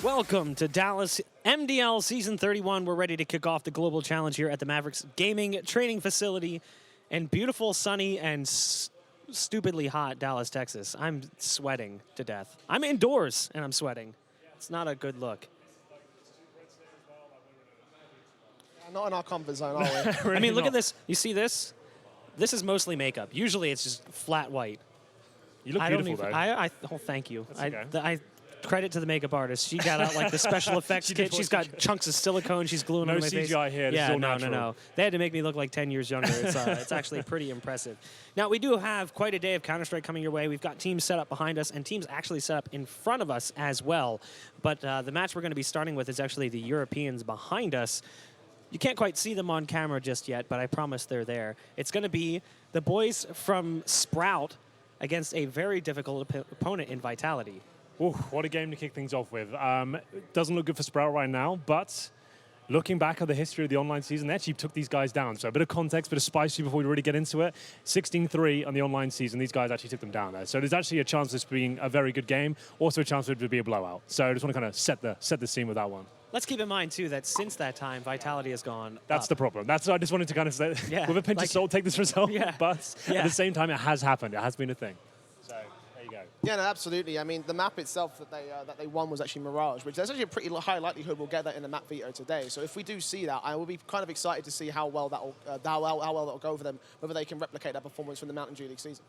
Welcome to Dallas MDL Season 31. We're ready to kick off the Global Challenge here at the Mavericks Gaming Training Facility in beautiful, sunny, and stupidly hot Dallas, Texas. I'm sweating to death. I'm indoors, and I'm sweating. It's not a good look. Not in our comfort zone, are we? I mean, look at this. You see this? This is mostly makeup. Usually it's just flat white. You look beautiful, though. Oh, thank you. Okay. I credit to the makeup artist. She got out like the special effects kit. She's got chunks of silicone. She's gluing on my face. No CGI here. This is all natural. No. They had to make me look like 10 years younger. It's actually pretty impressive. Now, we do have quite a day of Counter-Strike coming your way. We've got teams set up behind us and teams actually set up in front of us as well. But the match we're going to be starting with is actually the Europeans behind us. You can't quite see them on camera just yet, but I promise they're there. It's going to be the boys from Sprout against a very difficult opponent in Vitality. Ooh, what a game to kick things off with. Doesn't look good for Sprout right now, but looking back at the history of the online season, they actually took these guys down. So a bit of context, bit of spicy before we really get into it. 16-3 on the online season, these guys actually took them down there. So there's actually a chance of this being a very good game, also a chance for it to be a blowout. So I just want to kind of set the scene with that one. Let's keep in mind, too, that since that time, Vitality has gone That's up. the problem. That's I just wanted to kind of say, with a pinch of salt, take this result. Yeah. But at the same time, it has happened. It has been a thing. So there you go. Yeah, no, absolutely. I mean, the map itself that they won was actually Mirage, which there's actually a pretty high likelihood we'll get that in the map veto today. So if we do see that, I will be kind of excited to see how well that'll go for them, whether they can replicate that performance from the Mountain Dew League season.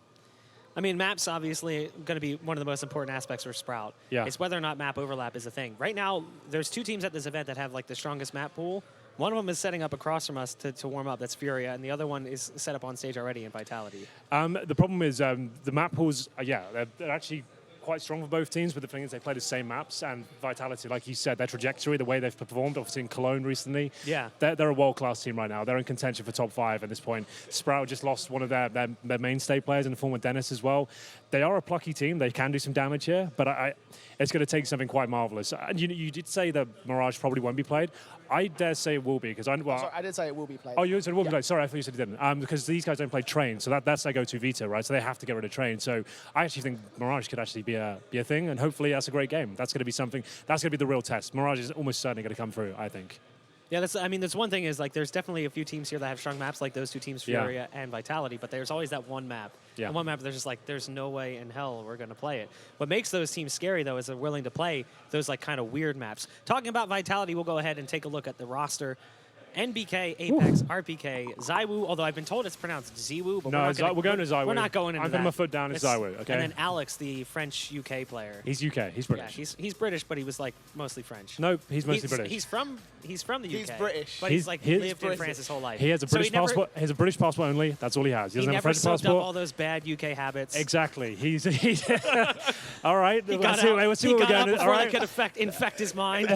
I mean, map's obviously going to be one of the most important aspects for Sprout. Yeah. It's whether or not map overlap is a thing. Right now, there's two teams at this event that have like the strongest map pool. One of them is setting up across from us to warm up. That's Furia, and the other one is set up on stage already in Vitality. The problem is the map pools, they're actually quite strong for both teams, but the thing is they play the same maps, and Vitality, like you said, their trajectory, the way they've performed, obviously in Cologne recently, they're a world-class team right now. They're in contention for top 5 at this point. Sprout just lost one of their mainstay players in the form of Dennis as well. They are a plucky team. They can do some damage here, but it's going to take something quite marvelous. And you did say that Mirage probably won't be played. I dare say it will be, because sorry, I did say it will be played. Oh, you said it will be played. Sorry, I thought you said it didn't. Because these guys don't play Train, so that's their go-to veto, right? So they have to get rid of Train. So I actually think Mirage could actually be a thing, and hopefully that's a great game. That's going to be something. That's going to be the real test. Mirage is almost certainly going to come through, I think. Yeah, there's one thing is, like, there's definitely a few teams here that have strong maps, like those two teams, Furia and Vitality, but there's always that one map. Yeah. And one map, there's just like, there's no way in hell we're going to play it. What makes those teams scary, though, is they're willing to play those, like, kind of weird maps. Talking about Vitality, we'll go ahead and take a look at the roster. NBK, Apex, RPK, Zywoo, although I've been told it's pronounced Ziwoo, but we're going to Zywoo. We're not going into I'm putting my foot down. It's Zywoo, okay? And then Alex, the French UK player. He's UK. He's British. Yeah, he's British, but he was like mostly French. Nope, he's mostly British. He's from the UK. He's British. But he's lived in France his whole life. He has a British passport. He has a British passport only. That's all he has. He doesn't have a French passport. Up all those bad UK habits. Exactly. He's all right. Let's see what we're going before that could infect his mind.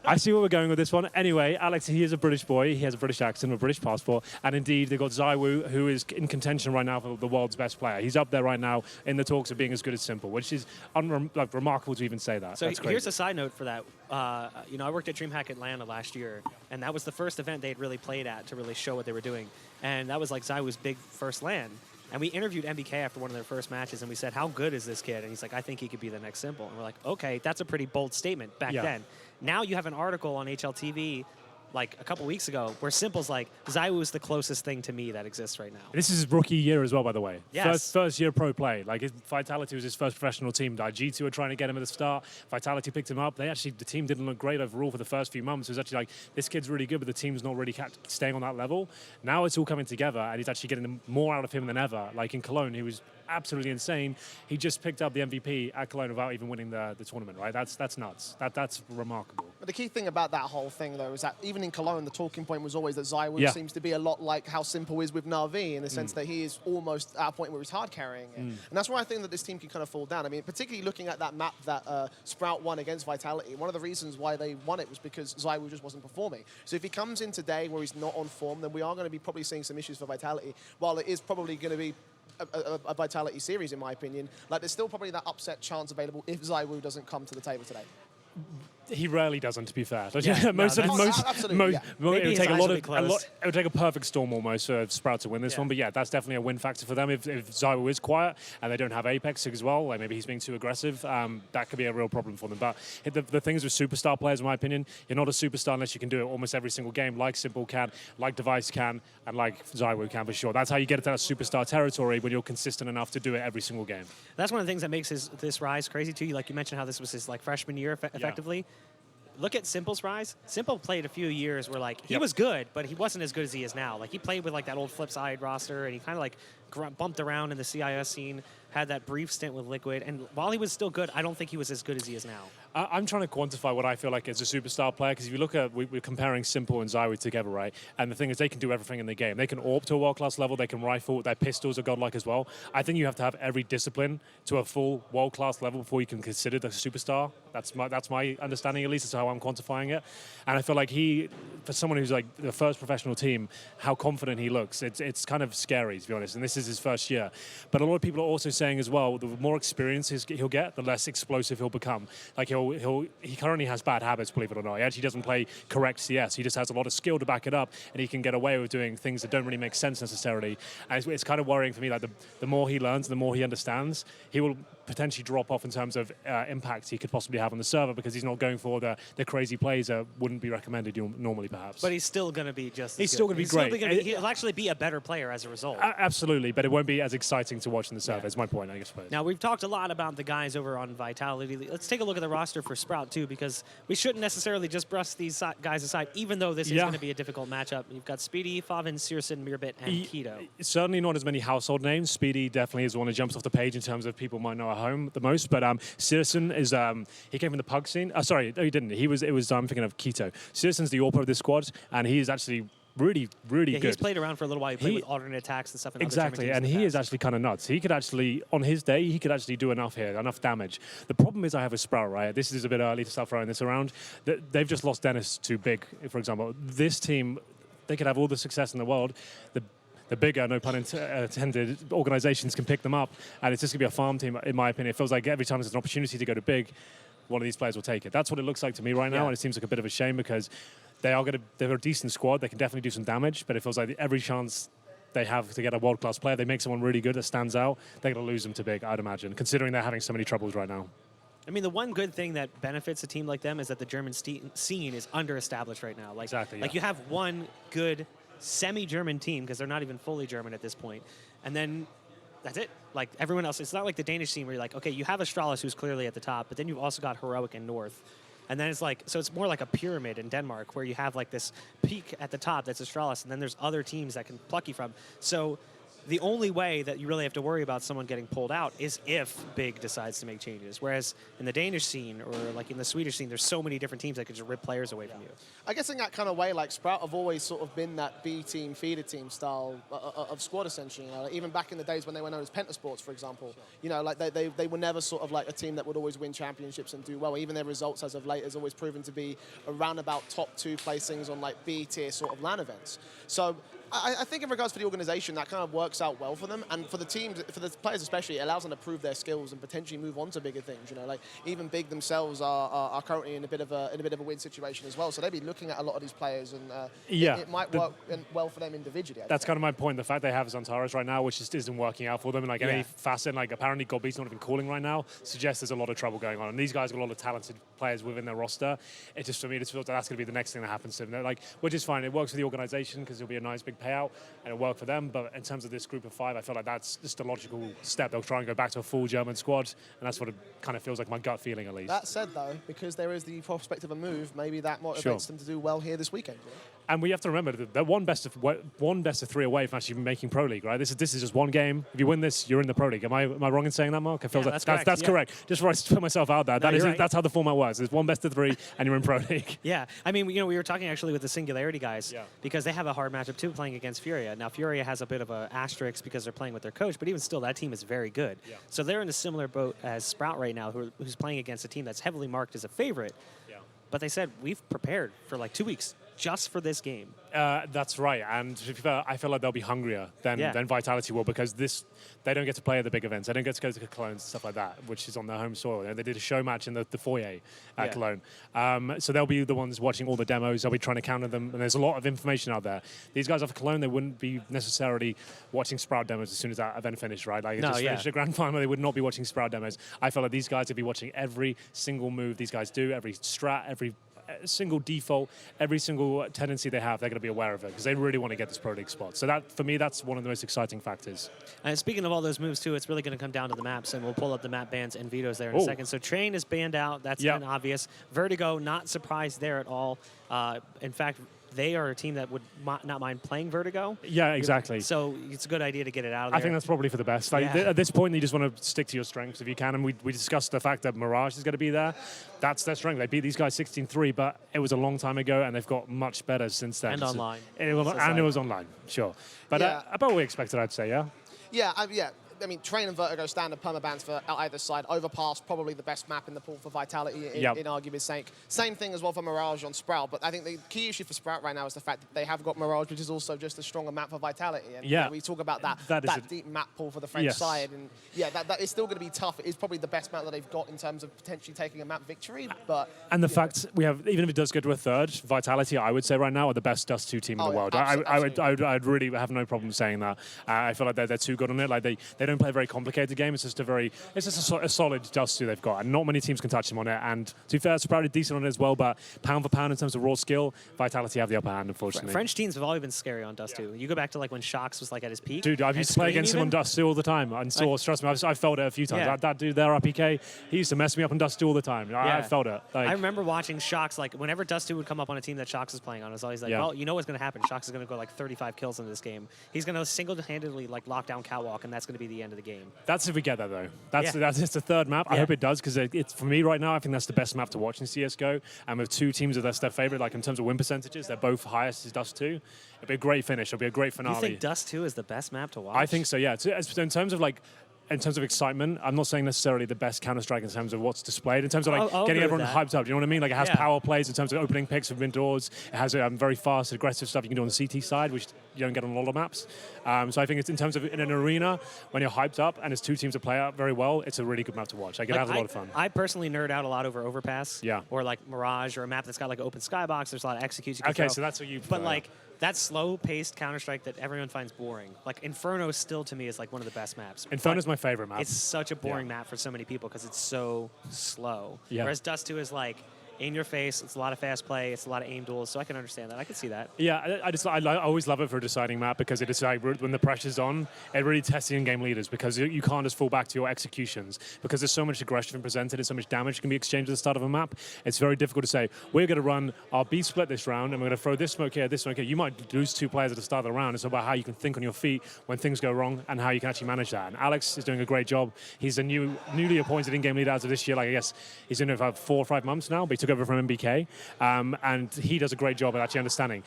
I see where we're going with this one. Anyway, Alex, he is a British boy. He has a British accent, a British passport, and indeed they've got Zywoo, who is in contention right now for the world's best player. He's up there right now in the talks of being as good as Simple, which is remarkable to even say that. So here's a side note for that. I worked at DreamHack Atlanta last year, and that was the first event they had really played at to really show what they were doing, and that was like Zywoo's big first LAN. And we interviewed MBK after one of their first matches, and we said, how good is this kid? And he's like, I think he could be the next Simple. And we're like, okay, that's a pretty bold statement back then. Now you have an article on HLTV like a couple weeks ago where Simple's like, Zywoo is the closest thing to me that exists right now. This is his rookie year as well, by the way. Yes. First year pro play. Like, Vitality was his first professional team. G2 were trying to get him at the start. Vitality picked him up. The team didn't look great overall for the first few months. It was actually like, this kid's really good, but the team's not really staying on that level. Now it's all coming together, and he's actually getting more out of him than ever. Like in Cologne, he was absolutely insane. He just picked up the MVP at Cologne without even winning the tournament, right? That's nuts. That's remarkable. But the key thing about that whole thing, though, is that even in Cologne, the talking point was always that Zywoo seems to be a lot like how Simple is with Na'Vi, in the sense that he is almost at a point where he's hard carrying it. And that's why I think that this team can kind of fall down. I mean, particularly looking at that map that Sprout won against Vitality, one of the reasons why they won it was because Zywoo just wasn't performing. So if he comes in today where he's not on form, then we are going to be probably seeing some issues for Vitality, while it is probably going to be a Vitality series, in my opinion. Like, there's still probably that upset chance available if Zywoo doesn't come to the table today. He rarely doesn't, to be fair. Like, Yeah, most no, of most, absolutely, yeah. it would his take eyes will be it closed. would take a perfect storm almost for Sprout to win this Yeah. one. But yeah, that's definitely a win factor for them. If Zywo is quiet and they don't have Apex as well, like maybe he's being too aggressive, that could be a real problem for them. But the things with superstar players, in my opinion, you're not a superstar unless you can do it almost every single game, like Simple can, like Device can, and like Zywo can for sure. That's how you get to that superstar territory when you're consistent enough to do it every single game. That's one of the things that makes this rise crazy too. Like you mentioned how this was his like freshman year effectively. Look at Simple's rise. Simple played a few years where like he was good, but he wasn't as good as he is now. Like he played with like that old Flipside roster, and he kind of like bumped around in the CIS scene. Had that brief stint with Liquid, and while he was still good, I don't think he was as good as he is now. I'm trying to quantify what I feel like as a superstar player, because if you look at, we're comparing Simple and Zywo together, right? And the thing is, they can do everything in the game. They can AWP to a world-class level, they can rifle, their pistols are godlike as well. I think you have to have every discipline to a full world-class level before you can consider the superstar. That's my understanding, at least. That's how I'm quantifying it. And I feel like for someone who's like the first professional team, how confident he looks, it's kind of scary, to be honest. And this is his first year. But a lot of people are also saying as well, the more experience he'll get, the less explosive he'll become. Like he currently has bad habits, believe it or not. He actually doesn't play correct CS. He just has a lot of skill to back it up, and he can get away with doing things that don't really make sense necessarily. And it's kind of worrying for me. Like the more he learns, the more he understands, he will potentially drop off in terms of impact he could possibly have on the server, because he's not going for the crazy plays that wouldn't be recommended normally, perhaps. But he's still going to be just. He's still going to be great. He'll actually be a better player as a result. Absolutely, but it won't be as exciting to watch in the server. Is my point, I guess. Now we've talked a lot about the guys over on Vitality. Let's take a look at the roster for Sprout too, because we shouldn't necessarily just brush these guys aside, even though this is going to be a difficult matchup. You've got Speedy, Favin, Searson, Mirbit, and Keto. Certainly not as many household names. Speedy definitely is one that jumps off the page in terms of people might know at home the most. But Searson is he came from the Pug scene. Sorry, no, he didn't. I'm thinking of Keto. Searson's the AWP of this squad, and he is actually really good. He's played around for a little while. He played with alternate attacks and stuff. Exactly, and he is actually kind of nuts. He could actually, on his day, he could actually do enough here, enough damage. The problem is I have a Sprout, right? This is a bit early to start throwing this around. They've just lost Dennis to Big, for example. This team, they could have all the success in the world. The bigger, no pun intended, organizations can pick them up, and it's just going to be a farm team, in my opinion. It feels like every time there's an opportunity to go to Big, one of these players will take it. That's what it looks like to me right now, and it seems like a bit of a shame, because they're a decent squad. They can definitely do some damage, but it feels like every chance they have to get a world-class player, they make someone really good that stands out, they're going to lose them to Big, I'd imagine, considering they're having so many troubles right now. I mean, the one good thing that benefits a team like them is that the German scene is under-established right now. Like, exactly, like you have one good semi-German team, because they're not even fully German at this point, and then that's it. Like everyone else, it's not like the Danish scene where you're like, okay, you have Astralis who's clearly at the top, but then you've also got Heroic and North. And then it's like, so it's more like a pyramid in Denmark where you have like this peak at the top that's Astralis, and then there's other teams that can pluck you from. So the only way that you really have to worry about someone getting pulled out is if Big decides to make changes. Whereas in the Danish scene or like in the Swedish scene, there's so many different teams that could just rip players away from you. I guess in that kind of way, like Sprout have always sort of been that B team, feeder team style of squad, essentially. You know, like even back in the days when they were known as Pentasports, for example. You know, like they were never sort of like a team that would always win championships and do well. Even their results as of late has always proven to be around about top 2 placings on like B tier sort of LAN events. So I think in regards to the organization, that kind of works out well for them, and for the teams, for the players especially, it allows them to prove their skills and potentially move on to bigger things. You know, like even Big themselves are currently in a bit of a win situation as well. So they'd be looking at a lot of these players, and it might work well for them individually. That's kind of my point. The fact they have Zantares right now, which just isn't working out for them, and like any facet, like apparently Godbeat's not even calling right now, suggests there's a lot of trouble going on. And these guys got a lot of talented players within their roster. It just, for me, it feels like that's going to be the next thing that happens to them. They're like, which is fine. It works for the organization because it'll be a nice big payout, and it'll work for them. But in terms of this group of 5, I feel like that's just a logical step. They'll try and go back to a full German squad, and that's what it kind of feels like, my gut feeling at least. That said, though, because there is the prospect of a move, maybe that motivates them to do well here this weekend. You know? And we have to remember that they're one best of 3 away from actually making Pro League, right? This is just one game. If you win this, you're in the Pro League. Am I wrong in saying that, Mark? I feel that's correct. That's correct. Just for I put myself out there, Right. That's how the format works. It's one best of 3, and you're in Pro League. Yeah, I mean, we were talking actually with the Singularity guys because they have a hard matchup too, playing against Furia. Now Furia has a bit of an asterisk because they're playing with their coach, but even still, that team is very good. Yeah. So they're in a similar boat as Sprout right now, who's playing against a team that's heavily marked as a favorite. Yeah. But they said, we've prepared for like 2 weeks. just for this game. That's right, and I feel like they'll be hungrier than Vitality will, because they don't get to play at the big events. They don't get to go to Cologne and stuff like that, which is on their home soil. They did a show match in the foyer at Cologne. So they'll be the ones watching all the demos. They'll be trying to counter them, and there's a lot of information out there. These guys off Cologne, they wouldn't be necessarily watching Sprout demos as soon as that event finished, right? Like, just finished the grand final, they would not be watching Sprout demos. I feel like these guys would be watching every single move these guys do, every strat, every single default, every single tendency they have, they're going to be aware of it, because they really want to get this Pro League spot. So that, for me, that's one of the most exciting factors. And speaking of all those moves, too, it's really going to come down to the maps, and we'll pull up the map bans and vetoes there in a second. So Train is banned out. That's been obvious. Vertigo, not surprised there at all. In fact, they are a team that would not mind playing Vertigo. Yeah, exactly. So it's a good idea to get it out of there. I think that's probably for the best. Like, at this point, you just want to stick to your strengths if you can. And we discussed the fact that Mirage is going to be there. That's their strength. They beat these guys 16-3, but it was a long time ago, and they've got much better since then. And online. It was online, sure. But about what we expected, I'd say, Yeah, I mean, Train and Vertigo standard permabans for either side. Overpass, probably the best map in the pool for Vitality, in argument's sake. Same thing as well for Mirage on Sprout, but I think the key issue for Sprout right now is the fact that they have got Mirage, which is also just a stronger map for Vitality. And we talk about that deep map pool for the French side, and that is still going to be tough. It is probably the best map that they've got in terms of potentially taking a map victory. But the fact we have, even if it does go to a third, Vitality, I would say right now, are the best Dust 2 team in the world. I'd really have no problem saying that. I feel like they're too good on it. Like they don't play very complicated game. It's just a solid Dust 2 they've got, and not many teams can touch them on it. And to be fair, Sprout is decent on it as well, but pound for pound in terms of raw skill, Vitality have the upper hand, unfortunately. French teams have always been scary on Dust 2. You go back to like when Shox was like at his peak. Dude, I've used to play against him on Dust 2 all the time, and trust me, I've felt it a few times. That dude there, RPK, he used to mess me up on Dust 2 all the time. I felt it. I remember watching Shox, like whenever Dust 2 would come up on a team that Shox is playing on, I was always like, well, you know what's going to happen. Shox is going to go like 35 kills in this game. He's going to single-handedly like lock down Catwalk, and that's going to be the end of the game. That's if we get that, though. That's it's the third map. I hope it does, because it's for me right now, I think that's the best map to watch in CSGO. And with two teams that's their favorite, like in terms of win percentages, they're both highest as Dust 2. It'll be a great finish. It'll be a great finale. You think Dust 2 is the best map to watch? I think so, yeah. In terms of excitement, I'm not saying necessarily the best Counter-Strike in terms of what's displayed, in terms of like getting everyone hyped up. Do you know what I mean? Like it has power plays in terms of opening picks from indoors. It has very fast, aggressive stuff you can do on the CT side, which you don't get on a lot of maps. So I think it's in terms of in an arena, when you're hyped up and it's two teams that play out very well, it's a really good map to watch. Like, it has a lot of fun. I personally nerd out a lot over Overpass. Or like Mirage, or a map that's got like an open skybox. There's a lot of executes you can throw. So that's what you prefer. But like, that slow-paced Counter-Strike that everyone finds boring. Like, Inferno still, to me, is like one of the best maps. Inferno's my favorite map. It's such a boring map for so many people because it's so slow. Yeah. Whereas Dust 2 is like, in your face, it's a lot of fast play, it's a lot of aim duels, so I can understand that. I can see that. Yeah, I always love it for a deciding map, because it is like when the pressure's on, it really tests the in-game leaders, because you can't just fall back to your executions, because there's so much aggression presented and so much damage can be exchanged at the start of a map. It's very difficult to say, we're going to run our B split this round, and we're going to throw this smoke here, this smoke here. You might lose two players at the start of the round. It's about how you can think on your feet when things go wrong, and how you can actually manage that. And Alex is doing a great job. He's a newly appointed in-game leader as of this year. Like, I guess he's in it for 4 or 5 months now, but he took over from MBK. And he does a great job at actually understanding.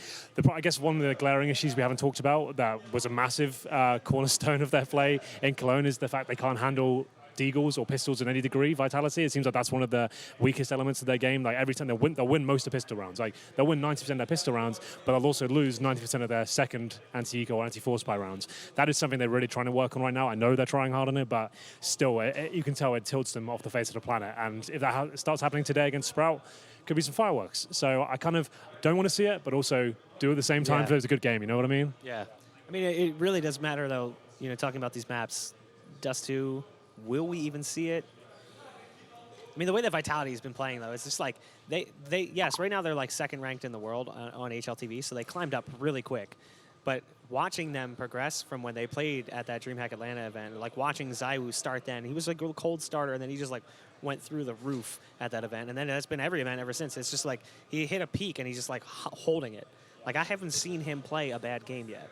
I guess one of the glaring issues we haven't talked about that was a massive cornerstone of their play in Cologne is the fact they can't handle deagles or pistols in any degree. Vitality, it seems like that's one of the weakest elements of their game. Like, every time they'll win most of pistol rounds. Like, they'll win 90% of their pistol rounds, but they'll also lose 90% of their second anti-eco or anti-force spy rounds. That is something they're really trying to work on right now. I know they're trying hard on it, but still, you can tell it tilts them off the face of the planet. And if that starts happening today against Sprout, could be some fireworks. So I kind of don't want to see it, but also do at the same time if it's a good game. You know what I mean? Yeah. I mean, it really does matter, though, talking about these maps. Dust 2, will we even see it? I mean, the way that Vitality has been playing, though, it's just like yes, right now they're like second ranked in the world on HLTV, so they climbed up really quick. But watching them progress from when they played at that DreamHack Atlanta event, like watching Zaiwu start then, he was like a cold starter, and then he just like went through the roof at that event. And then that's been every event ever since. It's just like he hit a peak, and he's just like holding it. Like, I haven't seen him play a bad game yet.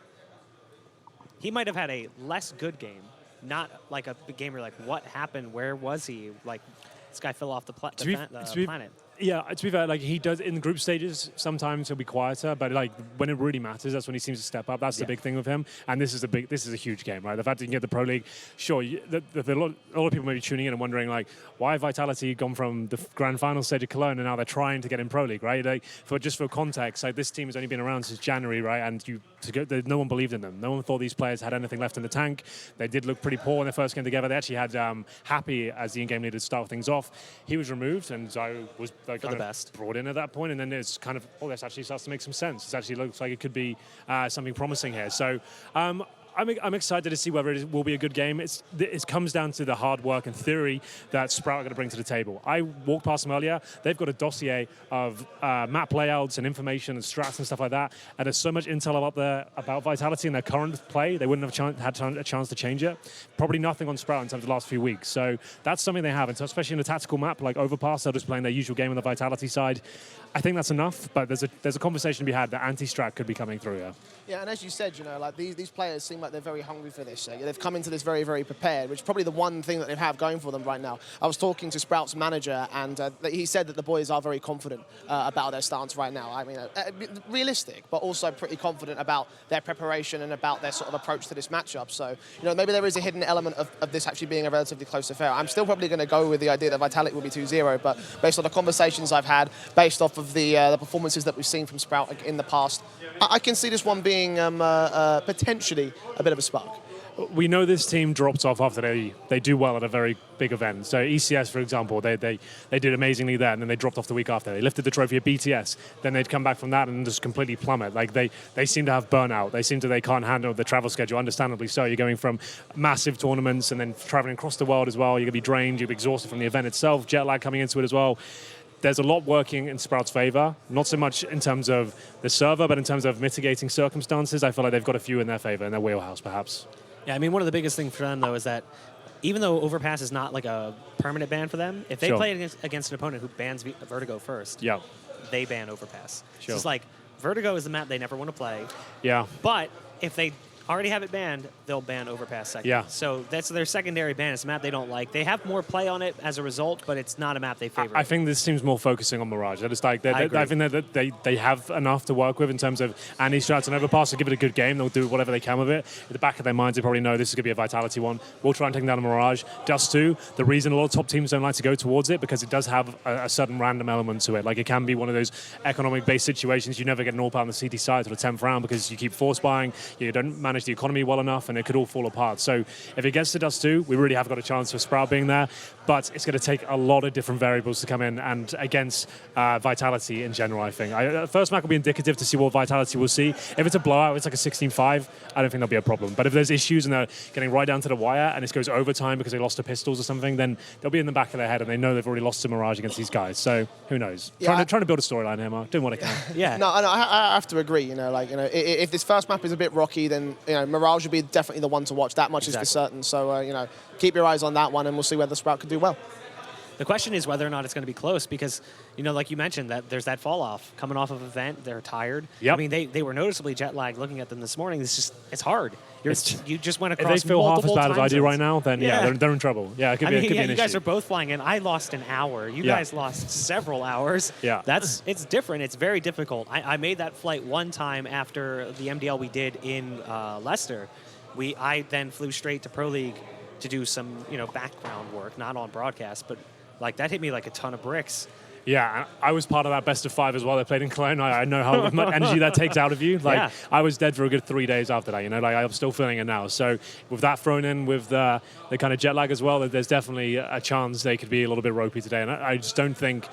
He might have had a less good game, not like a game where like, what happened? Where was he? Like, this guy fell off the planet. Yeah, to be fair, like he does in the group stages, sometimes he'll be quieter, but like when it really matters, that's when he seems to step up. That's the big thing with him. And this is a huge game, right? The fact that you can get the Pro League, sure, a lot of people may be tuning in and wondering like, why Vitality gone from the grand final stage of Cologne and now they're trying to get in Pro League, right? Like for context, like this team has only been around since January, right? And no one believed in them. No one thought these players had anything left in the tank. They did look pretty poor when they first came together. They actually had Happy as the in-game leader to start things off. He was removed, and Zyro was like kind of brought in at that point, and then it's kind of, this actually starts to make some sense. It actually looks like it could be something promising here. So I'm excited to see whether it will be a good game. It comes down to the hard work and theory that Sprout are going to bring to the table. I walked past them earlier. They've got a dossier of map layouts and information and strats and stuff like that. And there's so much intel up there about Vitality and their current play. They wouldn't have had a chance to change it. Probably nothing on Sprout in terms of the last few weeks. So that's something they have. And so especially in a tactical map like Overpass, they're just playing their usual game on the Vitality side. I think that's enough, but there's a conversation to be had that anti-strat could be coming through here. Yeah, and as you said, like these players seem like they're very hungry for this. They've come into this very, very prepared, which is probably the one thing that they have going for them right now. I was talking to Sprout's manager, and he said that the boys are very confident about their stance right now. I mean, realistic, but also pretty confident about their preparation and about their sort of approach to this matchup. So, maybe there is a hidden element of this actually being a relatively close affair. I'm still probably going to go with the idea that Vitality will be 2-0, but based on the conversations I've had, based off of the performances that we've seen from Sprout in the past, I can see this one being potentially a bit of a spark. We know this team drops off after they do well at a very big event. So ECS, for example, they did amazingly there, and then they dropped off the week after. They lifted the trophy at BTS. Then they'd come back from that and just completely plummet. Like they seem to have burnout. They can't handle the travel schedule, understandably so. You're going from massive tournaments and then traveling across the world as well. You're going to be drained. You'll be exhausted from the event itself. Jet lag coming into it as well. There's a lot working in Sprout's favor, not so much in terms of the server, but in terms of mitigating circumstances. I feel like they've got a few in their favor, in their wheelhouse, perhaps. Yeah, I mean, one of the biggest things for them, though, is that even though Overpass is not like a permanent ban for them, if they play against an opponent who bans Vertigo first, they ban Overpass. So it's like, Vertigo is the map they never want to play. Yeah. But if they already have it banned, they'll ban Overpass second. Yeah. So that's their secondary ban. It's a map they don't like. They have more play on it as a result, but it's not a map they favor. I think this seems more focusing on Mirage. They're just like, I think that they have enough to work with in terms of anti-strats and Overpass to give it a good game. They'll do whatever they can with it. At the back of their minds, they probably know this is going to be a Vitality one. We'll try and take down a Mirage. Dust 2, the reason a lot of top teams don't like to go towards it, because it does have a certain random element to it. Like, it can be one of those economic-based situations. You never get an AWP on the CT side to the 10th round because you keep force buying, you don't manage the economy well enough, and it could all fall apart. So if it gets to Dust 2, we really have got a chance for Sprout being there, but it's going to take a lot of different variables to come in, and against Vitality in general, I think. First match will be indicative to see what Vitality will see. If it's a blowout, it's like a 16-5, I don't think there'll be a problem. But if there's issues and they're getting right down to the wire and it goes overtime because they lost to pistols or something, then they'll be in the back of their head and they know they've already lost to Mirage against these guys. So who knows? Yeah, trying to build a storyline here, Mark. Doing what I can. Yeah. No, I have to agree. If this first map is a bit rocky, then Mirage will be definitely the one to watch. That much is for certain. So keep your eyes on that one, and we'll see whether Sprout can do well. The question is whether or not it's going to be close, because, like you mentioned, that there's that fall off coming off of an event. They're tired. Yep. I mean, they were noticeably jet lagged looking at them this morning. It's hard. You just went across. If they feel half as bad as I do zones right now, then they're in trouble. Yeah, it could be an issue. You guys are both flying in. I lost an hour. You guys lost several hours. Yeah. It's different. It's very difficult. I made that flight one time after the MDL we did in Leicester. I then flew straight to Pro League to do some background work, not on broadcast, but that hit me like a ton of bricks. Yeah, I was part of that best of 5 as well. They played in Cologne. I know how much energy that takes out of you. I was dead for a good 3 days after that. I'm still feeling it now. So with that thrown in with the kind of jet lag as well, there's definitely a chance they could be a little bit ropey today. And I just don't think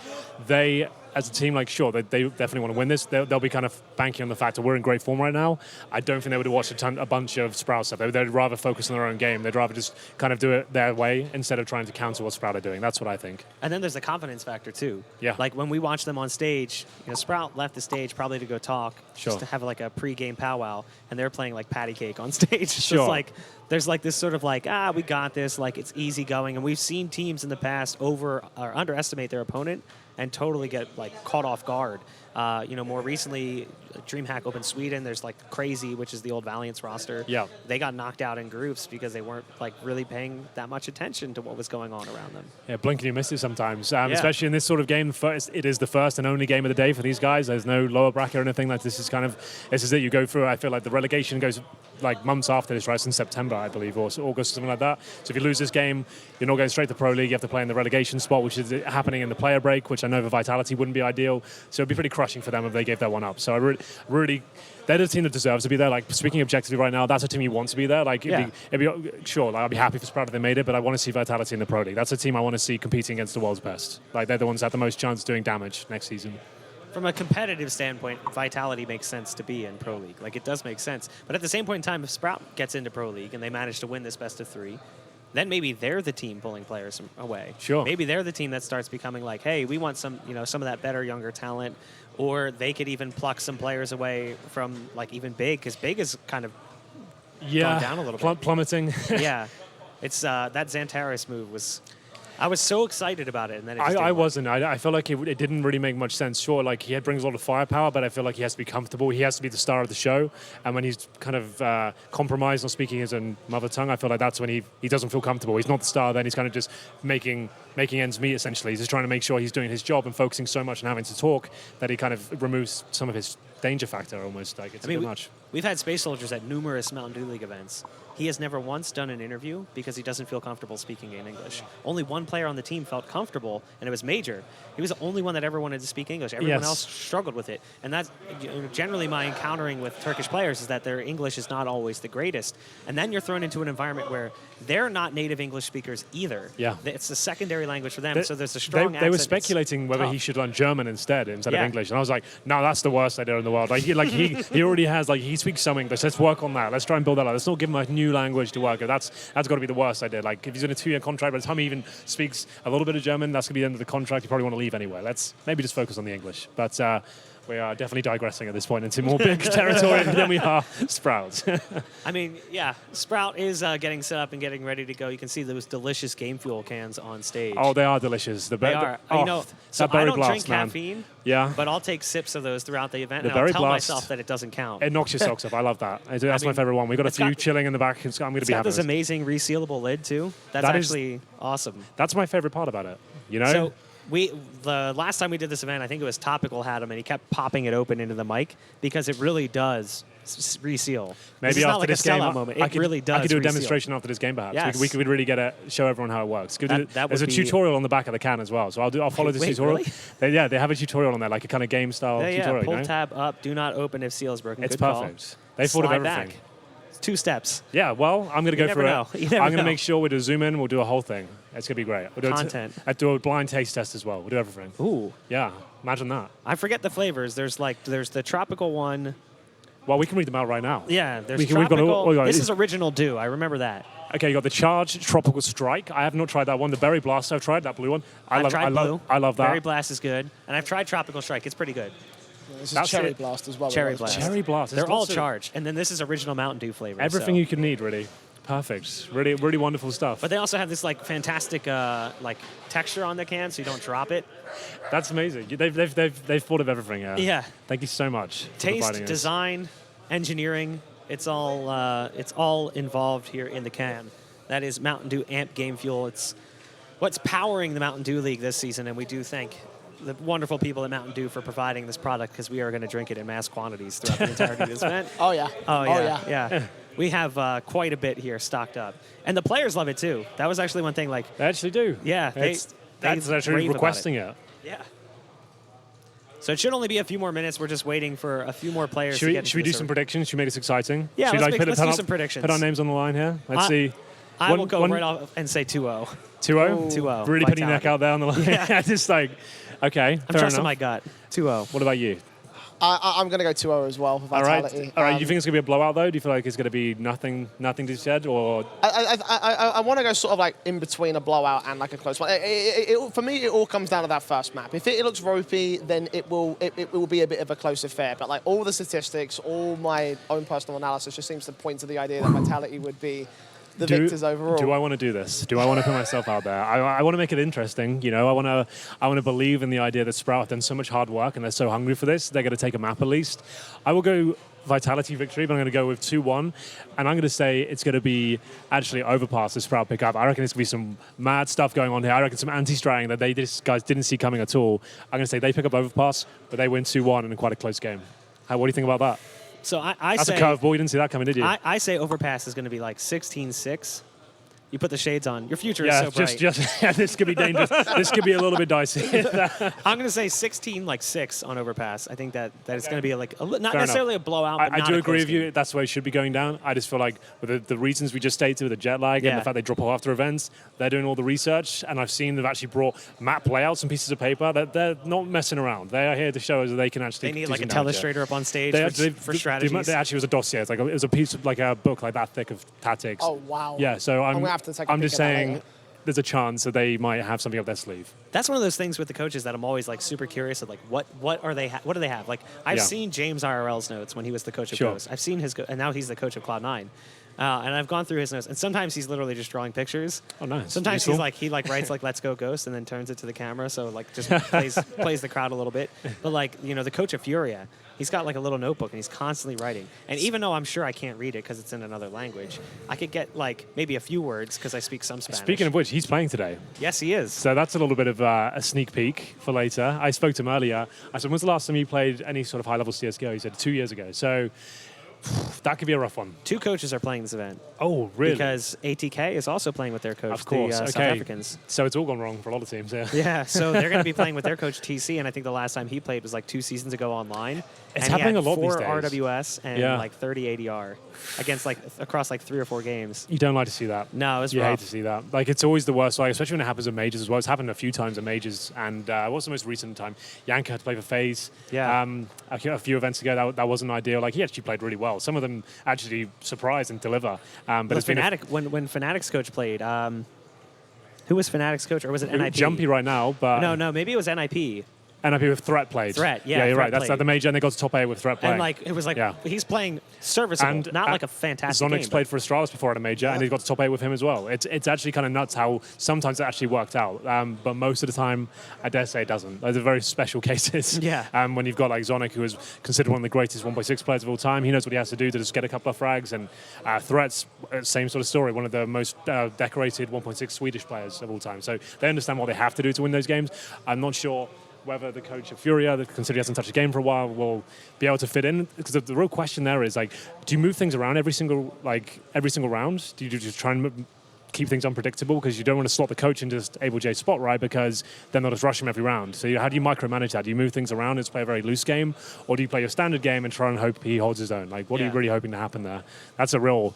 they, as a team, they definitely want to win this. They'll be kind of banking on the fact that we're in great form right now. I don't think they would watch a bunch of Sprout stuff. They'd rather focus on their own game. They'd rather just kind of do it their way instead of trying to counter what Sprout are doing. That's what I think. And then there's the confidence factor too. Yeah. Like when we watch them on stage, Sprout left the stage probably to go talk, just to have a pregame powwow, and they're playing like patty cake on stage. So it's there's like this sort of like, we got this, like it's easy going. And we've seen teams in the past underestimate their opponent and totally get like caught off guard. More recently, DreamHack opened Sweden. There's like Crazy, which is the old Valiant's roster. Yeah. They got knocked out in groups because they weren't like really paying that much attention to what was going on around them. Yeah, blink and you miss it sometimes. Especially in this sort of game, it is the first and only game of the day for these guys. There's no lower bracket or anything. Like this is it. You go through. I feel like the relegation goes like months after this, right? It's in September, I believe, or August or something like that. So if you lose this game, you're not going straight to Pro League. You have to play in the relegation spot, which is happening in the player break, which I know for Vitality wouldn't be ideal. So it'd be pretty crushing for them if they gave that one up. So I really, they're the team that deserves to be there. Like, speaking objectively right now, that's a team you want to be there. Like, it'd be sure, like, I'd be happy for Sprout if they made it, but I want to see Vitality in the Pro League. That's a team I want to see competing against the world's best. Like, they're the ones that have the most chance of doing damage next season. From a competitive standpoint, Vitality makes sense to be in Pro League. Like, it does make sense. But at the same point in time, if Sprout gets into Pro League and they manage to win this best of 3, then maybe they're the team pulling players away. Sure. Maybe they're the team that starts becoming like, hey, we want some of that better, younger talent. Or they could even pluck some players away from, like, even Big, because Big is kind of gone down a little bit. Plummeting. Yeah. It's that Xantares move was... I was so excited about it, and then I wasn't. I felt like it didn't really make much sense. Sure, like he brings a lot of firepower, but I feel like he has to be comfortable. He has to be the star of the show. And when he's kind of compromised on speaking his own mother tongue, I feel like that's when he doesn't feel comfortable. He's not the star then. He's kind of just making ends meet, essentially. He's just trying to make sure he's doing his job and focusing so much on having to talk that he kind of removes some of his danger factor almost. Like, it's a bit much. We've had Space Soldiers at numerous Mountain Dew League events. He has never once done an interview because he doesn't feel comfortable speaking in English. Only one player on the team felt comfortable, and it was Major. He was the only one that ever wanted to speak English. Everyone else struggled with it. And that's generally my encountering with Turkish players is that their English is not always the greatest. And then you're thrown into an environment where they're not native English speakers either. Yeah. It's a secondary language for them, so there's a strong accent. They were speculating whether he should learn German instead of English. And I was like, no, that's the worst idea in the world. Like he already has, like, he speaks some English. Let's work on that. Let's try and build that up. Let's not give him a new language to work with. That's got to be the worst idea. Like, if he's in a 2-year contract, by the time he even speaks a little bit of German, that's going to be the end of the contract. You probably want to leave anyway. Let's maybe just focus on the English. But we are definitely digressing at this point into more big territory than we are Sprout. I mean, yeah, Sprout is getting set up and getting ready to go. You can see those delicious Game Fuel cans on stage. Oh, they are delicious. They are. So I don't drink caffeine, but I'll take sips of those throughout the event, and I'll tell myself that it doesn't count. It knocks your socks off. I love that. That's my favorite one. We've got a few chilling in the back. I'm going to be having this amazing resealable lid, too. That's actually awesome. That's my favorite part about it, So the last time we did this event, I think it was Topical had them, and he kept popping it open into the mic because it really does reseal. Maybe after this game, moment. It really does. I could do a reseal. demonstration after this game, perhaps. Yes. We could really show everyone how it works. There's a tutorial on the back of the can as well, so I'll follow this tutorial. Really? They have a tutorial on there, like a kind of game style tutorial. Pull tab up. Do not open if seal is broken. It's Good perfect. Call. They thought of everything. Back. 2 steps. Yeah, well, I'm going to go through it. I'm going to make sure we do a zoom in. We'll do a whole thing. It's going to be great. We'll do I do a blind taste test as well. We'll do everything. Ooh. Yeah, imagine that. I forget the flavors. There's the tropical one. Well, we can read them out right now. Yeah, there's tropical. This is original dew. I remember that. Okay, you got the Charged Tropical Strike. I have not tried that one. The Berry Blast, I've tried that blue one. I love that. Berry Blast is good. And I've tried Tropical Strike. It's pretty good. Yeah, this is Cherry Blast as well. Cherry Blast. Cherry Blast. They're all charged. And then this is original Mountain Dew flavor. Everything you can need, really. Perfect. Really, really wonderful stuff. But they also have this fantastic texture on the can, so you don't drop it. That's amazing. They've thought of everything. Yeah. Thank you so much. Taste, design, engineering. It's all involved here in the can. That is Mountain Dew Amp Game Fuel. It's what's powering the Mountain Dew League this season, and we do thank the wonderful people at Mountain Dew for providing this product because we are going to drink it in mass quantities throughout the entirety of this event. Oh, yeah. Oh, yeah. We have quite a bit here stocked up. And the players love it, too. That was actually one thing. They actually do. Yeah. That's actually requesting it. Yeah. So it should only be a few more minutes. We're just waiting for a few more players to get Should we do some predictions? Should we make this exciting? Yeah, let's do some predictions. Put our names on the line here. Let's see. I will go right off and say 2-0. 2-0? 2-0. Really putting your neck out there on the line. Yeah. Just okay. I'm trusting my gut. 2-0. What about you? I'm going to go 2-0 as well for Vitality. All right. Do you think it's going to be a blowout, though? Do you feel like it's going to be nothing to be said? Or I want to go sort of like in between a blowout and like a close one. For me, it all comes down to that first map. If it looks ropey, then it will be a bit of a close affair. But like all the statistics, all my own personal analysis just seems to point to the idea that Vitality would be the victors overall. Do I want to do this? Do I want to put myself out there? I want to make it interesting. You know, I want to believe in the idea that Sprout have done so much hard work and they're so hungry for this. They're going to take a map at least. I will go Vitality victory, but I'm going to go with 2-1. And I'm going to say it's going to be actually Overpass the Sprout pickup. I reckon there's going to be some mad stuff going on here. I reckon some anti-stratting that these guys didn't see coming at all. I'm going to say they pick up Overpass, but they win 2-1 in quite a close game. What do you think about that? So I That's say... a curveball. You didn't see that coming, did you? I say Overpass is going to be like 16-6. You put the shades on. Your future is so bright. This could be dangerous. This could be a little bit dicey. I'm going to say 16-6 on Overpass. I think that it's going to be like not Fair necessarily enough. a blowout. But I not do a agree with game. you. That's the way it should be going down. I just feel like with the reasons we just stated with the jet lag and the fact they drop off after events, they're doing all the research. And I've seen they've actually brought map layouts and pieces of paper. They're not messing around. They are here to show us that they can actually. They need do like a some telestrator up on stage for strategies. There actually was a dossier. It was a piece of like a book like that thick of tactics. Oh wow. Yeah. So I'm gonna have to take a I'm peek just at that saying. later. There's a chance that they might have something up their sleeve. That's one of those things with the coaches that I'm always like super curious of, like what are they what do they have? Like I've seen James IRL's notes when he was the coach of Ghost. I've seen his and now he's the coach of Cloud9. And I've gone through his notes, and sometimes he's literally just drawing pictures. Oh, nice. Sometimes he writes like "Let's go Ghost" and then turns it to the camera, so like just plays the crowd a little bit. But like the coach of Furia, he's got like a little notebook and he's constantly writing. And even though I'm sure I can't read it because it's in another language, I could get like maybe a few words because I speak some Spanish. Speaking of which, he's playing today. Yes, he is. So that's a little bit of a sneak peek for later. I spoke to him earlier. I said, when's the last time you played any sort of high-level CSGO? He said 2 years ago. So that could be a rough one. 2 coaches are playing this event. Oh, really? Because ATK is also playing with their coach, of course. the South Africans. So it's all gone wrong for a lot of teams, yeah. Yeah, so they're going to be playing with their coach, TC, and I think the last time he played was like 2 seasons ago online. It's and happening he had a lot these 4 days. RWS and like 30 ADR against like across like 3 or 4 games. You don't like to see that. No, it's You rough. hate to see that. Like, it's always the worst, like, especially when it happens at majors as well. It's happened a few times at majors. And what's the most recent time? Yanka had to play for FaZe. Yeah. A few events ago, that wasn't ideal. Like, he actually played really well. Some of them actually surprise and deliver. But it's Fnatic, when Fnatic's coach played, who was Fnatic's coach? Or was it NIP? Jumpy right now, but... No, maybe it was NIP. NIP with Threat played. Threat, yeah. Yeah, you're Threat right. That's played. at the major, and they got to top 8 with Threat playing. And like it was like he's playing serviceable, And not like a fantastic Zonix game. played for Astralis before at a major, and he got to top 8 with him as well. It's actually kind of nuts how sometimes it actually worked out, but most of the time, I dare say it doesn't. Those are very special cases. Yeah. When you've got like Zonic, who is considered one of the greatest 1.6 players of all time, he knows what he has to do to just get a couple of frags. And Threats, same sort of story, one of the most decorated 1.6 Swedish players of all time. So they understand what they have to do to win those games. I'm not sure whether the coach of Furia, that consider he hasn't touched a game for a while, will be able to fit in. Because the real question there is, like, do you move things around every single round? Do you just try and keep things unpredictable? Because you don't want to slot the coach in just Able J's spot, right? Because then they'll just rush him every round. So how do you micromanage that? Do you move things around and play a very loose game? Or do you play your standard game and try and hope he holds his own? Like, what are you really hoping to happen there? That's a real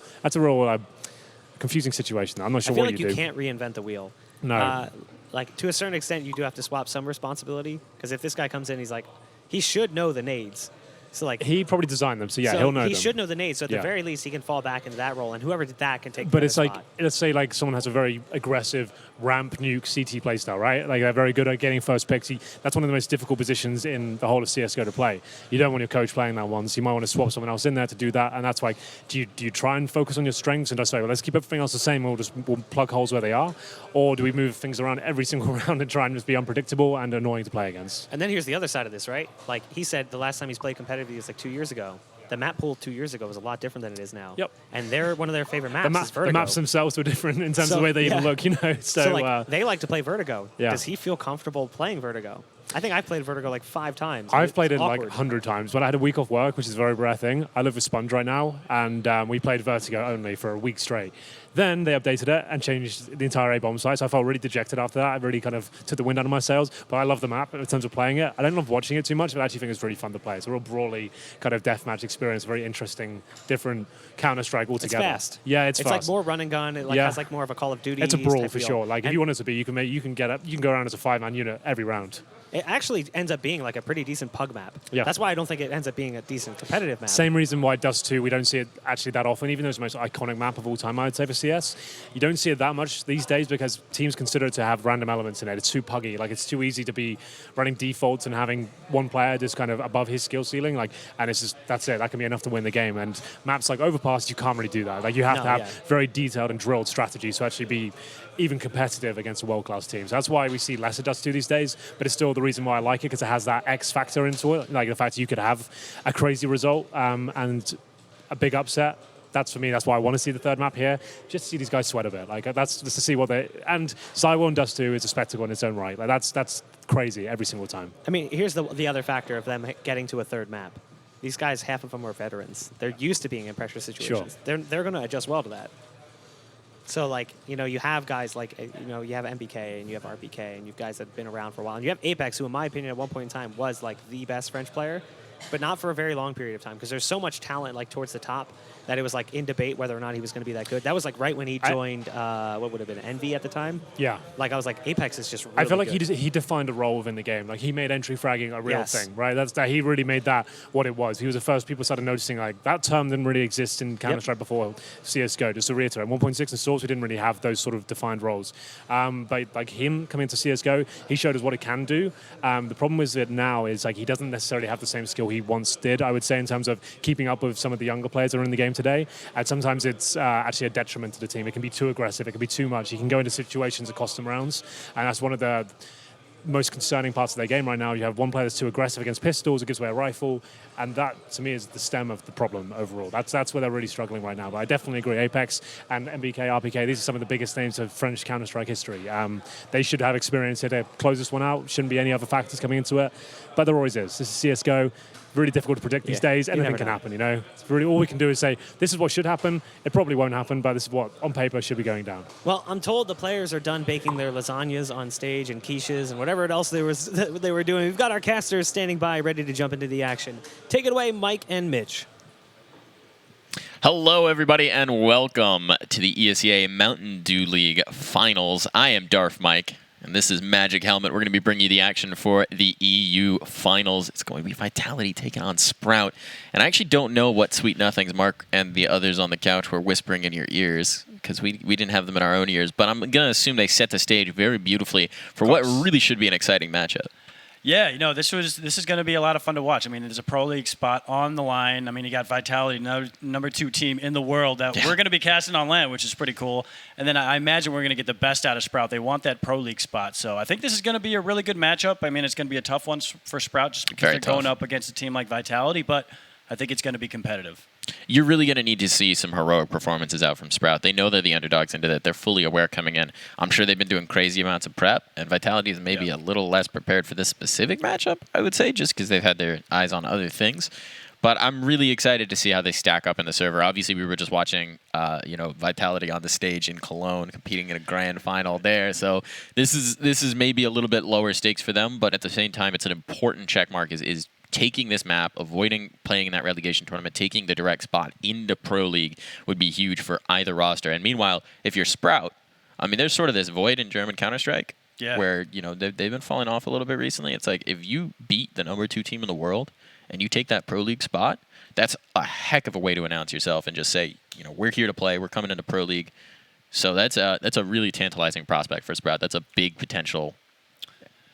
confusing situation. I'm not sure I feel what like you do. you can't reinvent the wheel. No. Like, to a certain extent, you do have to swap some responsibility. Because if this guy comes in, he's like, he should know the nades. So like he probably designed them, so yeah, he'll know he them. should know the nades. So at the very least, he can fall back into that role, and whoever did that can take. But it's like, spot. let's say like someone has a very aggressive ramp nuke CT playstyle, right? Like they're very good at getting first picks. That's one of the most difficult positions in the whole of CSGO to play. You don't want your coach playing that one, so you might want to swap someone else in there to do that. And that's like, do you try and focus on your strengths and just say, well, let's keep everything else the same, we'll plug holes where they are? Or do we move things around every single round and try and just be unpredictable and annoying to play against? And then here's the other side of this, right? Like he said, the last time he's played competitively was like 2 years ago. The map pool 2 years ago was a lot different than it is now. Yep. And one of their favorite maps is Vertigo. The maps themselves were different in terms of the way they even look, you know. So like, they like to play Vertigo. Yeah. Does he feel comfortable playing Vertigo? I think I've played Vertigo like 5 times. I've played it awkward. like 100 times. When I had a week off work, which is a very rare thing, I live with Sponge right now, and we played Vertigo only for a week straight. Then they updated it and changed the entire A-bomb site, so I felt really dejected after that. I really kind of took the wind out of my sails, but I love the map in terms of playing it. I don't love watching it too much, but I actually think it's really fun to play. It's a real brawly kind of deathmatch experience, very interesting, different Counter-Strike altogether. It's fast. Yeah, it's fast. It's like more run and gun. It like has like more of a Call of Duty. It's a brawl for feel. sure. Like if you want it to be, you can go around as a 5-man unit every round. it actually ends up being like a pretty decent pug map. Yeah. That's why I don't think it ends up being a decent competitive map. Same reason why Dust 2, we don't see it actually that often, even though it's the most iconic map of all time, I would say, for CS. You don't see it that much these days because teams consider it to have random elements in it. It's too puggy. Like, it's too easy to be running defaults and having one player just kind of above his skill ceiling. Like, and it's just, that's it. That can be enough to win the game. And maps like Overpass, you can't really do that. Like, you have to have very detailed and drilled strategies to actually be even competitive against a world-class team. So that's why we see lesser Dust 2 these days, but it's still the reason why I like it, because it has that X factor into it, like the fact that you could have a crazy result and a big upset. That's, for me, that's why I want to see the third map here, just to see these guys sweat a bit. Like, that's just to see what they... And Zywo and Dust 2 is a spectacle in its own right. Like, that's crazy every single time. I mean, here's the other factor of them getting to a third map. These guys, half of them are veterans. They're used to being in pressure situations. Sure. They're going to adjust well to that. So, like, you know, you have guys like, you know, you have MBK and you have RBK and you have guys that have been around for a while. And you have Apex, who, in my opinion, at one point in time was, like, the best French player, but not for a very long period of time because there's so much talent, like, towards the top that it was, like, in debate whether or not he was going to be that good. That was, like, right when he joined, what would have been, Envy at the time? Yeah. Like, I was like, Apex is just really I feel like good. he defined a role within the game. Like, he made entry fragging a real Yes. thing, right? He really made that what it was. He was the first people started noticing, like, that term didn't really exist in Counter-Strike before CSGO. Just to reiterate, 1.6 and Source, we didn't really have those sort of defined roles. But, like, him coming into CSGO, he showed us what it can do. The problem with it now is, like, he doesn't necessarily have the same skill he once did, I would say, in terms of keeping up with some of the younger players that are in the game today. And sometimes it's actually a detriment to the team. It can be too aggressive. It can be too much. He can go into situations that cost him rounds. And that's one of the most concerning parts of their game right now. You have one player that's too aggressive against pistols, it gives away a rifle, and that, to me, is the stem of the problem overall. That's where they're really struggling right now. But I definitely agree. Apex and MBK, RPK, these are some of the biggest names of French Counter-Strike history. They should have experience here to close this one out. Shouldn't be any other factors coming into it. But there always is. This is CSGO. Really difficult to predict these days. Anything can happen, you know. It's really all we can do is say, this is what should happen. It probably won't happen, but this is what, on paper, should be going down. Well, I'm told the players are done baking their lasagnas on stage and quiches and whatever else they were doing. We've got our casters standing by, ready to jump into the action. Take it away, Mike and Mitch. Hello, everybody, and welcome to the ESEA Mountain Dew League Finals. I am Darth Mike. And this is Magic Helmet. We're going to be bringing you the action for the EU Finals. It's going to be Vitality taking on Sprout. And I actually don't know what Sweet Nothings Mark and the others on the couch were whispering in your ears, because we didn't have them in our own ears. But I'm going to assume they set the stage very beautifully for what really should be an exciting matchup. Yeah, you know, this is going to be a lot of fun to watch. I mean, there's a Pro League spot on the line. I mean, you got Vitality, number 2 team in the world that we're going to be casting on LAN, which is pretty cool. And then I imagine we're going to get the best out of Sprout. They want that Pro League spot. So I think this is going to be a really good matchup. I mean, it's going to be a tough one for Sprout just because they're going up against a team like Vitality, but I think it's going to be competitive. You're really going to need to see some heroic performances out from Sprout. They know they're the underdogs into that. They're fully aware coming in. I'm sure they've been doing crazy amounts of prep, and Vitality is maybe a little less prepared for this specific matchup, I would say, just because they've had their eyes on other things. But I'm really excited to see how they stack up in the server. Obviously, we were just watching, Vitality on the stage in Cologne, competing in a grand final there. So this is maybe a little bit lower stakes for them, but at the same time, it's an important checkmark. Is taking this map, avoiding playing in that relegation tournament, taking the direct spot into Pro League would be huge for either roster. And meanwhile, if you're Sprout, I mean, there's sort of this void in German Counter-Strike where, you know, they've been falling off a little bit recently. It's like, if you beat the number 2 team in the world and you take that Pro League spot, that's a heck of a way to announce yourself and just say, you know, we're here to play, we're coming into Pro League. So that's a really tantalizing prospect for Sprout. That's a big potential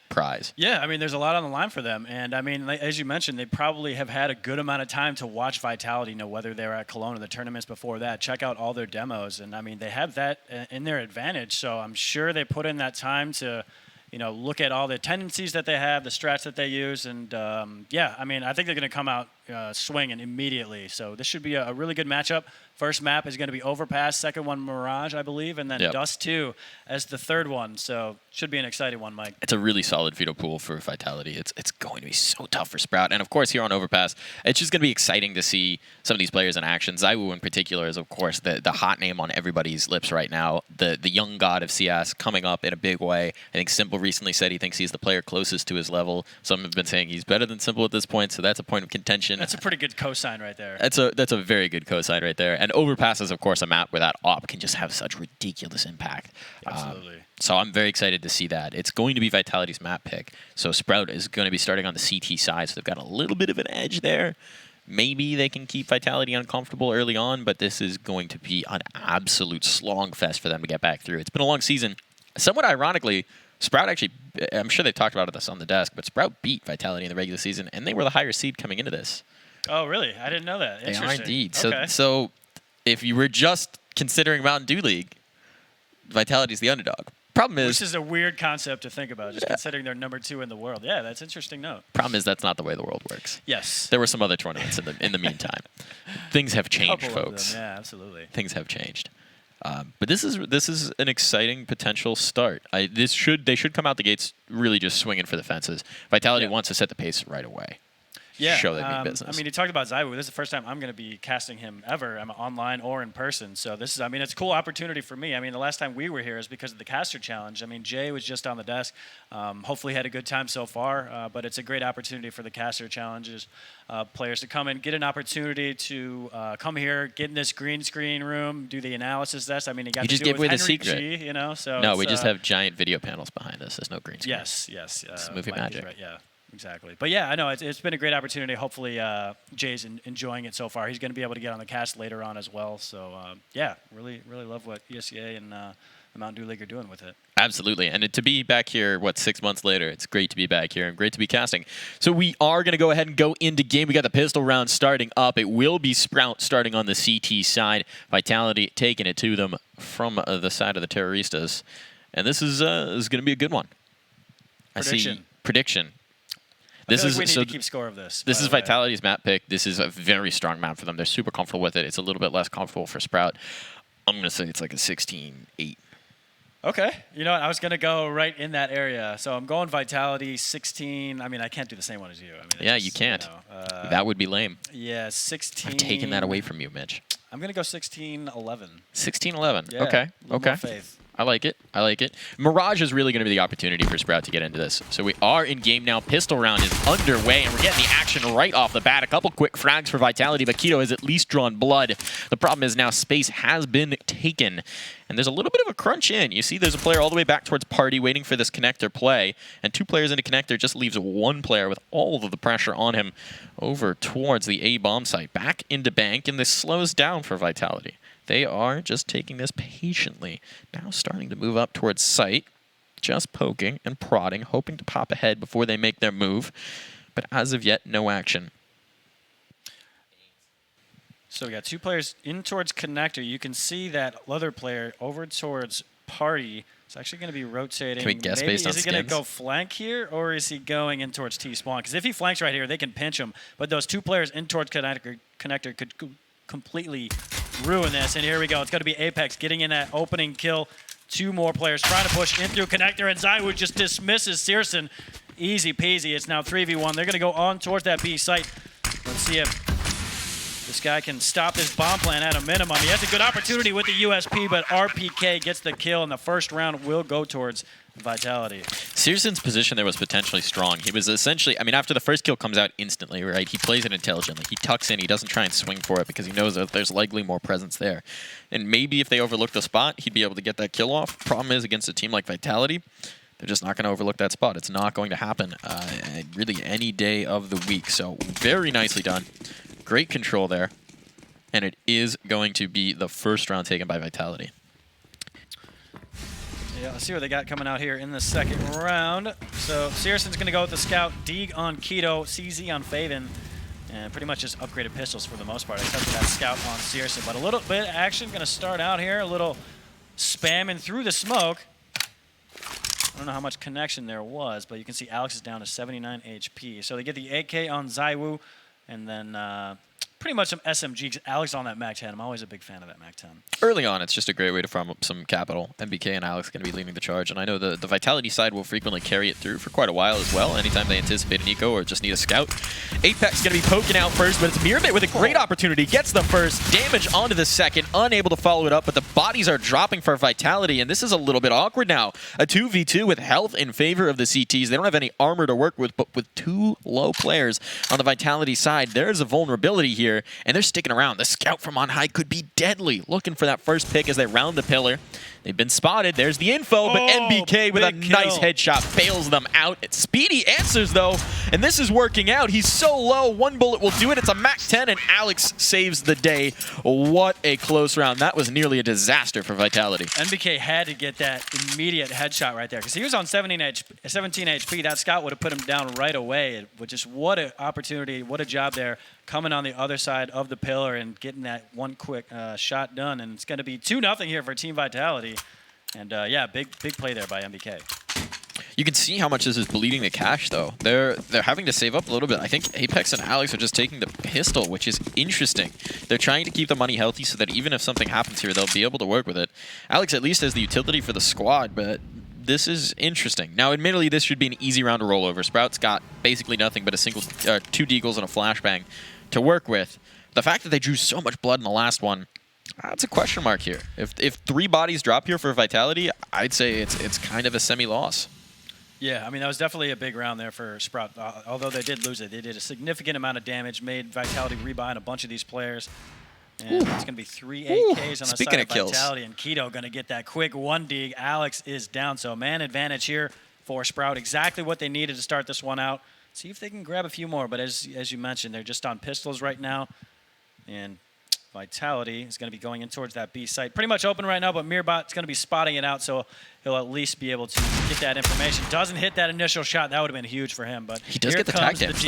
prize. Yeah, I mean, there's a lot on the line for them. And, I mean, as you mentioned, they probably have had a good amount of time to watch Vitality, you know, whether they're at Cologne or the tournaments before that, check out all their demos. And, I mean, they have that in their advantage. So I'm sure they put in that time to, you know, look at all the tendencies that they have, the strats that they use. And, yeah, I mean, I think they're going to come out swinging immediately. So this should be a really good matchup. First map is going to be Overpass, second one Mirage, I believe, and then Dust 2 as the third one. So should be an exciting one, Mike. It's a really solid veto pool for Vitality. It's going to be so tough for Sprout. And, of course, here on Overpass, it's just going to be exciting to see some of these players in action. Zywo, in particular, is, of course, the hot name on everybody's lips right now. The young god of CS coming up in a big way. I think Simple recently said he thinks he's the player closest to his level. Some have been saying he's better than Simple at this point, so that's a point of contention. imagine. That's a pretty good cosign right there. That's a very good cosign right there. And Overpass is, of course, a map where that op can just have such ridiculous impact. Absolutely. So I'm very excited to see that. It's going to be Vitality's map pick. So Sprout is going to be starting on the CT side, so they've got a little bit of an edge there. Maybe they can keep Vitality uncomfortable early on, but this is going to be an absolute slog fest for them to get back through. It's been a long season. Somewhat ironically, Sprout actually, I'm sure they've talked about this on the desk, but Sprout beat Vitality in the regular season, and they were the higher seed coming into this. Oh, really? I didn't know that. They are Interesting. indeed. Okay. So if you were just considering Mountain Dew League, Vitality's the underdog. Problem is, which is a weird concept to think about, just considering they're number 2 in the world. Yeah, that's an interesting note. Problem is that's not the way the world works. Yes. There were some other tournaments in the meantime. Things have changed, Couple folks. of them. Yeah, absolutely. Things have changed. But this is an exciting potential start. They should come out the gates really just swinging for the fences. Vitality wants to set the pace right away. Yeah, show they mean business. I mean, you talked about Zywoo. This is the first time I'm going to be casting him ever. I'm online or in person. So this is, I mean, it's a cool opportunity for me. I mean, the last time we were here is because of the caster challenge. I mean, Jay was just on the desk. Hopefully had a good time so far. But it's a great opportunity for the caster challenges players to come and get an opportunity to come here, get in this green screen room, do the analysis test. I mean, you just do it gave away with the Henry secret. G, you know. So no, we just have giant video panels behind us. There's no green screen. Yes. It's movie magic. Right, yeah. Exactly. But yeah, I know it's been a great opportunity. Hopefully Jay's enjoying it so far. He's going to be able to get on the cast later on as well. So yeah, really love what Esea and the Mountain Dew League are doing with it. Absolutely. And to be back here, 6 months later, it's great to be back here and great to be casting. So we are going to go ahead and go into game. We got the pistol round starting up. It will be Sprout starting on the CT side. Vitality taking it to them from the side of the Terroristas. And this is going to be a good one. Prediction. We need to keep score of this. This is Vitality's map pick. This is a very strong map for them. They're super comfortable with it. It's a little bit less comfortable for Sprout. I'm going to say it's like a 16-8. Okay. You know what? I was going to go right in that area. So I'm going Vitality 16. I mean, I can't do the same one as you. I mean, yeah, you can't. That would be lame. Yeah, 16. I'm taking that away from you, Mitch. I'm going to go 16-11. 16-11. Yeah, okay. More faith. I like it. Mirage is really going to be the opportunity for Sprout to get into this. So we are in game now. Pistol round is underway, and we're getting the action right off the bat. A couple quick frags for Vitality, but Keto has at least drawn blood. The problem is now space has been taken, and there's a little bit of a crunch in. You see there's a player all the way back towards Party waiting for this connector play, and 2 players into connector just leaves 1 player with all of the pressure on him over towards the A-bomb site. Back into bank, and this slows down for Vitality. They are just taking this patiently. Now starting to move up towards site. Just poking and prodding, hoping to pop ahead before they make their move. But as of yet, no action. So we got 2 players in towards connector. You can see that other player over towards Party. It's actually going to be rotating. Can we guess based on skins? Is he going to go flank here, or is he going in towards T-spawn? Because if he flanks right here, they can pinch him. But those 2 players in towards connector could completely ruin this. And here we go. It's going to be Apex getting in that opening kill. 2 more players trying to push in through connector, and Zywoo just dismisses Searson. Easy peasy. It's now 3v1. They're going to go on towards that B site. Let's see if this guy can stop this bomb plan at a minimum. He has a good opportunity with the USP, but RPK gets the kill, and the first round will go towards Vitality. Searson's position there was potentially strong. He was essentially, I mean, after the first kill comes out instantly, right? He plays it intelligently. He tucks in. He doesn't try and swing for it because he knows that there's likely more presence there. And maybe if they overlook the spot, he'd be able to get that kill off. Problem is, against a team like Vitality, they're just not going to overlook that spot. It's not going to happen really any day of the week. So very nicely done. Great control there. And it is going to be the first round taken by Vitality. Yeah, let's see what they got coming out here in the second round. So Searson's going to go with the Scout, Deeg on Keto, CZ on Faven, and pretty much just upgraded pistols for the most part, except for that Scout on Searson. But a little bit of action going to start out here, a little spamming through the smoke. I don't know how much connection there was, but you can see Alex is down to 79 HP. So they get the AK on Zywoo, and then pretty much some SMG. 'Cause Alex on that MAC 10. I'm always a big fan of that MAC 10. Early on, it's just a great way to farm up some capital. MBK and Alex going to be leading the charge, and I know the Vitality side will frequently carry it through for quite a while as well, anytime they anticipate an eco or just need a scout. Apex going to be poking out first, but it's Mirabit with a great opportunity. Gets the first, damage onto the second, unable to follow it up, but the bodies are dropping for Vitality, and this is a little bit awkward now. A 2v2 with health in favor of the CTs. They don't have any armor to work with, but with 2 low players on the Vitality side, there's a vulnerability here, and they're sticking around. The scout from on high could be deadly, looking for that first pick as they round the pillar. They've been spotted. There's the info, but MBK with a nice headshot bails them out. Speedy answers, though, and this is working out. He's so low, 1 bullet will do it. It's a MAC 10, and Alex saves the day. What a close round. That was nearly a disaster for Vitality. MBK had to get that immediate headshot right there, because he was on 17 HP. That scout would have put him down right away. But just what an opportunity, what a job there, coming on the other side of the pillar and getting that one quick shot done. And it's going to be 2-0 here for Team Vitality. And yeah, big play there by MBK. You can see how much this is bleeding the cash, though. They're having to save up a little bit. I think Apex and Alex are just taking the pistol, which is interesting. They're trying to keep the money healthy so that even if something happens here, they'll be able to work with it. Alex at least has the utility for the squad, but this is interesting. Now, admittedly, this should be an easy round to roll over. Sprout's got basically nothing but a single 2 deagles and a flashbang to work with. The fact that they drew so much blood in the last one, that's a question mark here. If 3 bodies drop here for Vitality, I'd say it's kind of a semi-loss. Yeah, I mean, that was definitely a big round there for Sprout. Although they did lose it, they did a significant amount of damage, made Vitality rebind a bunch of these players. And it's going to be 3 AKs on the side of Vitality, and Keto going to get that quick 1 dig. Alex is down, so man advantage here for Sprout. Exactly what they needed to start this one out. See if they can grab a few more, but as you mentioned, they're just on pistols right now. And Vitality is going to be going in towards that B site. Pretty much open right now, but Mirbot's going to be spotting it out, so he'll at least be able to get that information. Doesn't hit that initial shot. That would have been huge for him, but he does get the tag damage,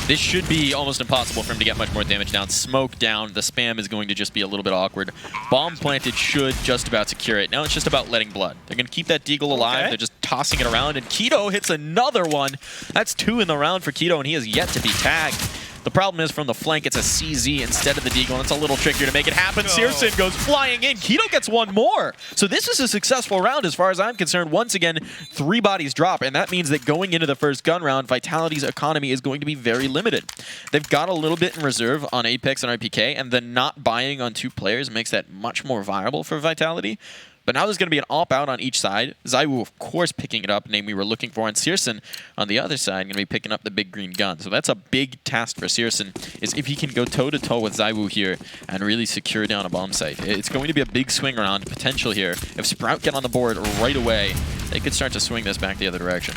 This should be almost impossible for him to get much more damage down. Smoke down. The spam is going to just be a little bit awkward. Bomb planted should just about secure it. Now it's just about letting blood. They're going to keep that deagle alive. Okay. They're just tossing it around, and Keto hits another one. That's 2 in the round for Keto, and he has yet to be tagged. The problem is from the flank, it's a CZ instead of the deagle, and it's a little trickier to make it happen. Searson goes flying in. Keto gets 1 more. So this is a successful round as far as I'm concerned. Once again, 3 bodies drop, and that means that going into the first gun round, Vitality's economy is going to be very limited. They've got a little bit in reserve on Apex and RPK, and then not buying on 2 players makes that much more viable for Vitality. But now there's going to be an op-out on each side. Zaiwu, of course, picking it up, name we were looking for. And Searson, on the other side, going to be picking up the big green gun. So that's a big task for Searson, is if he can go toe-to-toe with Zaiwu here and really secure down a bomb site. It's going to be a big swing around potential here. If Sprout get on the board right away, they could start to swing this back the other direction.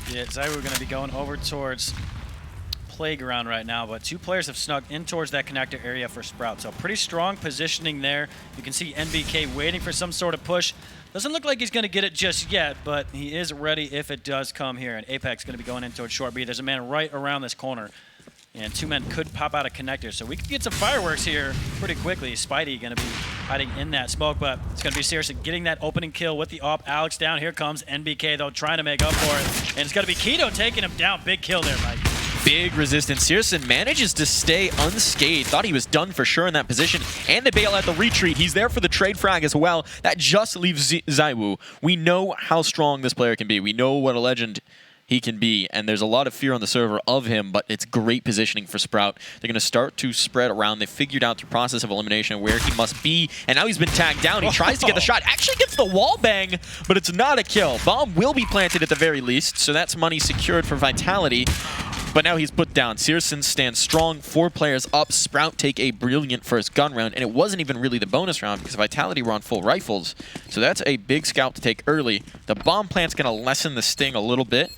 Yeah, Zaiwu going to be going over towards Playground right now, but 2 players have snuck in towards that connector area for Sprout. So pretty strong positioning there. You can see NBK waiting for some sort of push. Doesn't look like he's going to get it just yet, but he is ready if it does come here. And Apex going to be going in towards short B. There's a man right around this corner, and 2 men could pop out a connector. So we could get some fireworks here pretty quickly. Spidey going to be hiding in that smoke, but it's going to be Searson getting that opening kill with the op. Alex down. Here comes NBK, though, trying to make up for it. And it's going to be Keto taking him down. Big kill there, Mike. Big resistance. Searson manages to stay unscathed. Thought he was done for sure in that position. And they bail out the retreat. He's there for the trade frag as well. That just leaves Zaiwu. We know how strong this player can be. We know what a legend he can be, and there's a lot of fear on the server of him, but it's great positioning for Sprout. They're going to start to spread around. They figured out through process of elimination where he must be, and now he's been tagged down. He tries to get the shot, actually gets the wall bang, but it's not a kill. Bomb will be planted at the very least, so that's money secured for Vitality. But now he's put down. Searson stands strong, 4 players up. Sprout take a brilliant first gun round, and it wasn't even really the bonus round because Vitality were on full rifles. So that's a big scalp to take early. The bomb plant's going to lessen the sting a little bit,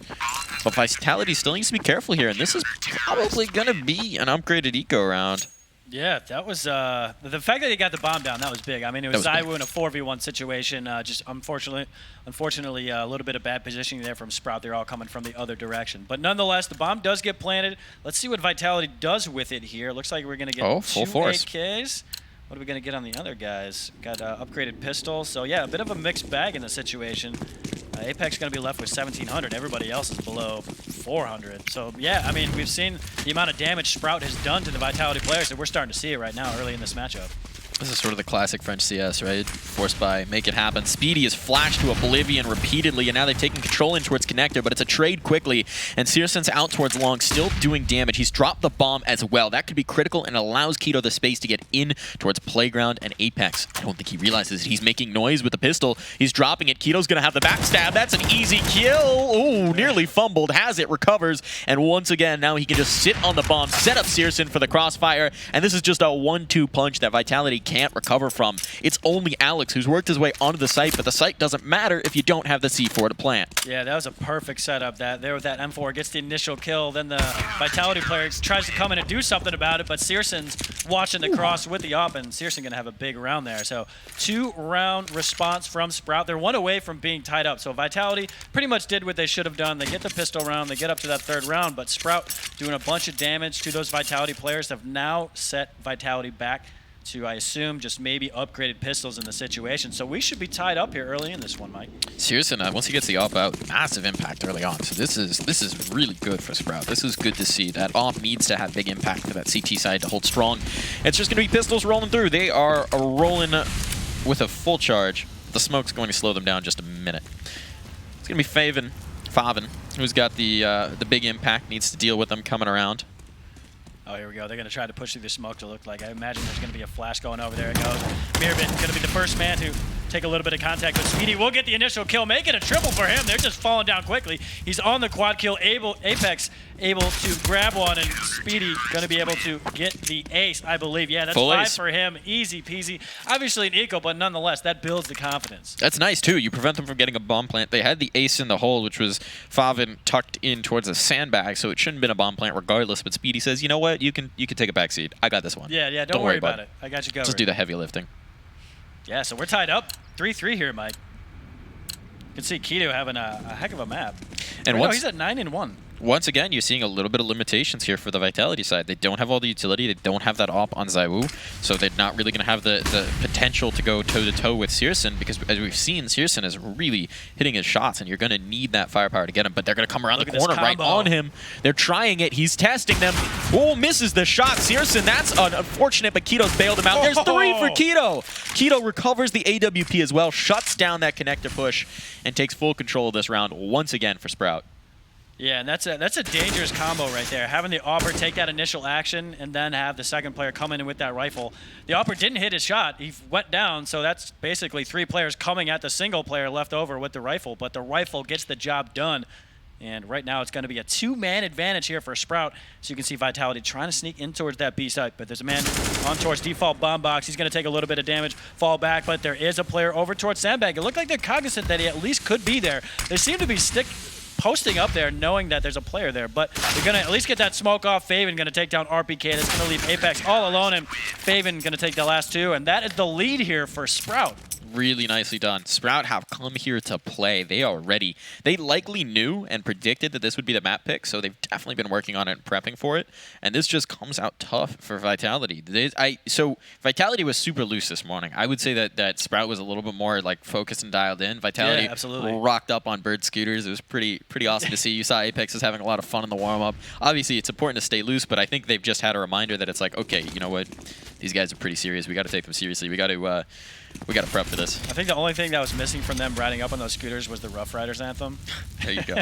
but Vitality still needs to be careful here, and this is probably going to be an upgraded eco round. Yeah, that was the fact that he got the bomb down. That was big. I mean, it was Zaiwu in a 4v1 situation. Just unfortunately, a little bit of bad positioning there from Sprout. They're all coming from the other direction. But nonetheless, the bomb does get planted. Let's see what Vitality does with it here. Looks like we're going to get 2 AKs. What are we going to get on the other guys? Got upgraded pistol. So yeah, a bit of a mixed bag in the situation. Apex is going to be left with 1,700. Everybody else is below 400. So, yeah, I mean, we've seen the amount of damage Sprout has done to the Vitality players, and we're starting to see it right now early in this matchup. This is sort of the classic French CS, right? Forced by make it happen. Speedy is flashed to oblivion repeatedly, and now they've taken control in towards connector, but it's a trade quickly, and Searson's out towards long, still doing damage. He's dropped the bomb as well. That could be critical and allows Keto the space to get in towards Playground and Apex. I don't think he realizes he's making noise with the pistol. He's dropping it. Keto's going to have the backstab. That's an easy kill. Ooh, nearly fumbled. Has it, recovers, and once again, now he can just sit on the bomb, set up Searson for the crossfire, and this is just a 1-2 punch that Vitality can't recover from. It's only Alex who's worked his way onto the site, but the site doesn't matter if you don't have the C4 to plant. Yeah, that was a perfect setup. That there with that M4 gets the initial kill, then the Vitality player tries to come in and do something about it, but Searson's watching the cross with the op, and Searson gonna have a big round there. So 2-round response from Sprout. They're 1 away from being tied up. So Vitality pretty much did what they should have done. They get the pistol round, they get up to that 3rd round, but Sprout doing a bunch of damage to those Vitality players have now set Vitality back to, I assume, just maybe upgraded pistols in the situation. So we should be tied up here early in this one, Mike. Searson, once he gets the op out, massive impact early on. So this is really good for Sprout. This is good to see. That op needs to have big impact for that CT side to hold strong. It's just going to be pistols rolling through. They are rolling with a full charge. The smoke's going to slow them down just a minute. It's going to be Favin, who's got the big impact, needs to deal with them coming around. Oh, here we go. They're going to try to push through the smoke to look like. I imagine there's going to be a flash going over. There it goes. Mirabin going to be the first man to take a little bit of contact with Speedy. We'll get the initial kill. Make it a triple for him. They're just falling down quickly. He's on the quad kill. Apex able to grab one, and Speedy going to be able to get the ace, I believe. Yeah, that's 5 for him. Easy peasy. Obviously an eco, but nonetheless, that builds the confidence. That's nice, too. You prevent them from getting a bomb plant. They had the ace in the hole, which was Favin tucked in towards a sandbag, so it shouldn't have been a bomb plant regardless. But Speedy says, you know what? You can take a back seat. I got this one. Yeah, don't worry about it. I got you covered. Just do the heavy lifting. Yeah, so we're tied up. 3-3 here, Mike. You can see Keto having a heck of a map. And he's at 9-1. Once again, you're seeing a little bit of limitations here for the Vitality side. They don't have all the utility. They don't have that op on ZywOo, so they're not really going to have the potential to go toe-to-toe with Searson, because as we've seen, Searson is really hitting his shots, and you're going to need that firepower to get him, but they're going to come around the corner right on him. They're trying it. He's testing them. Oh, misses the shot. Searson, that's unfortunate, but Keto's bailed him out. There's 3 for Keto. Keto recovers the AWP as well, shuts down that connector push, and takes full control of this round once again for Sprout. Yeah, and that's a dangerous combo right there. Having the Opper take that initial action and then have the second player come in with that rifle. The Opper didn't hit his shot. He went down, so that's basically 3 players coming at the single player left over with the rifle, but the rifle gets the job done. And right now it's going to be a 2-man advantage here for Sprout. So you can see Vitality trying to sneak in towards that B site, but there's a man on towards default bomb box. He's going to take a little bit of damage, fall back, but there is a player over towards sandbag. It looked like they're cognizant that he at least could be there. They seem to be posting up there knowing that there's a player there, but they're going to at least get that smoke off. Faven going to take down RPK. That's going to leave Apex all alone, and Faven going to take the last 2, and that is the lead here for Sprout. Really nicely done. Sprout have come here to play. They are ready. They likely knew and predicted that this would be the map pick, so they've definitely been working on it and prepping for it, and this just comes out tough for Vitality. So Vitality was super loose this morning. I would say that Sprout was a little bit more like focused and dialed in. Vitality rocked up on bird scooters. It was pretty awesome to see. You saw Apex is having a lot of fun in the warm-up. Obviously, it's important to stay loose, but I think they've just had a reminder that it's like, okay, you know what? These guys are pretty serious. We got to take them seriously. We got to prep for this. I think the only thing that was missing from them riding up on those scooters was the Rough Riders anthem. There you go.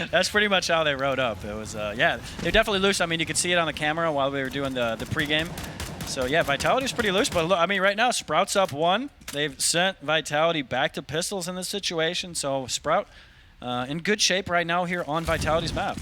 That's pretty much how they rode up. It was, yeah, they're definitely loose. I mean, you could see it on the camera while we were doing the pregame. So, yeah, Vitality's pretty loose. But, look, I mean, right now, Sprout's up 1. They've sent Vitality back to pistols in this situation. So, Sprout in good shape right now here on Vitality's map.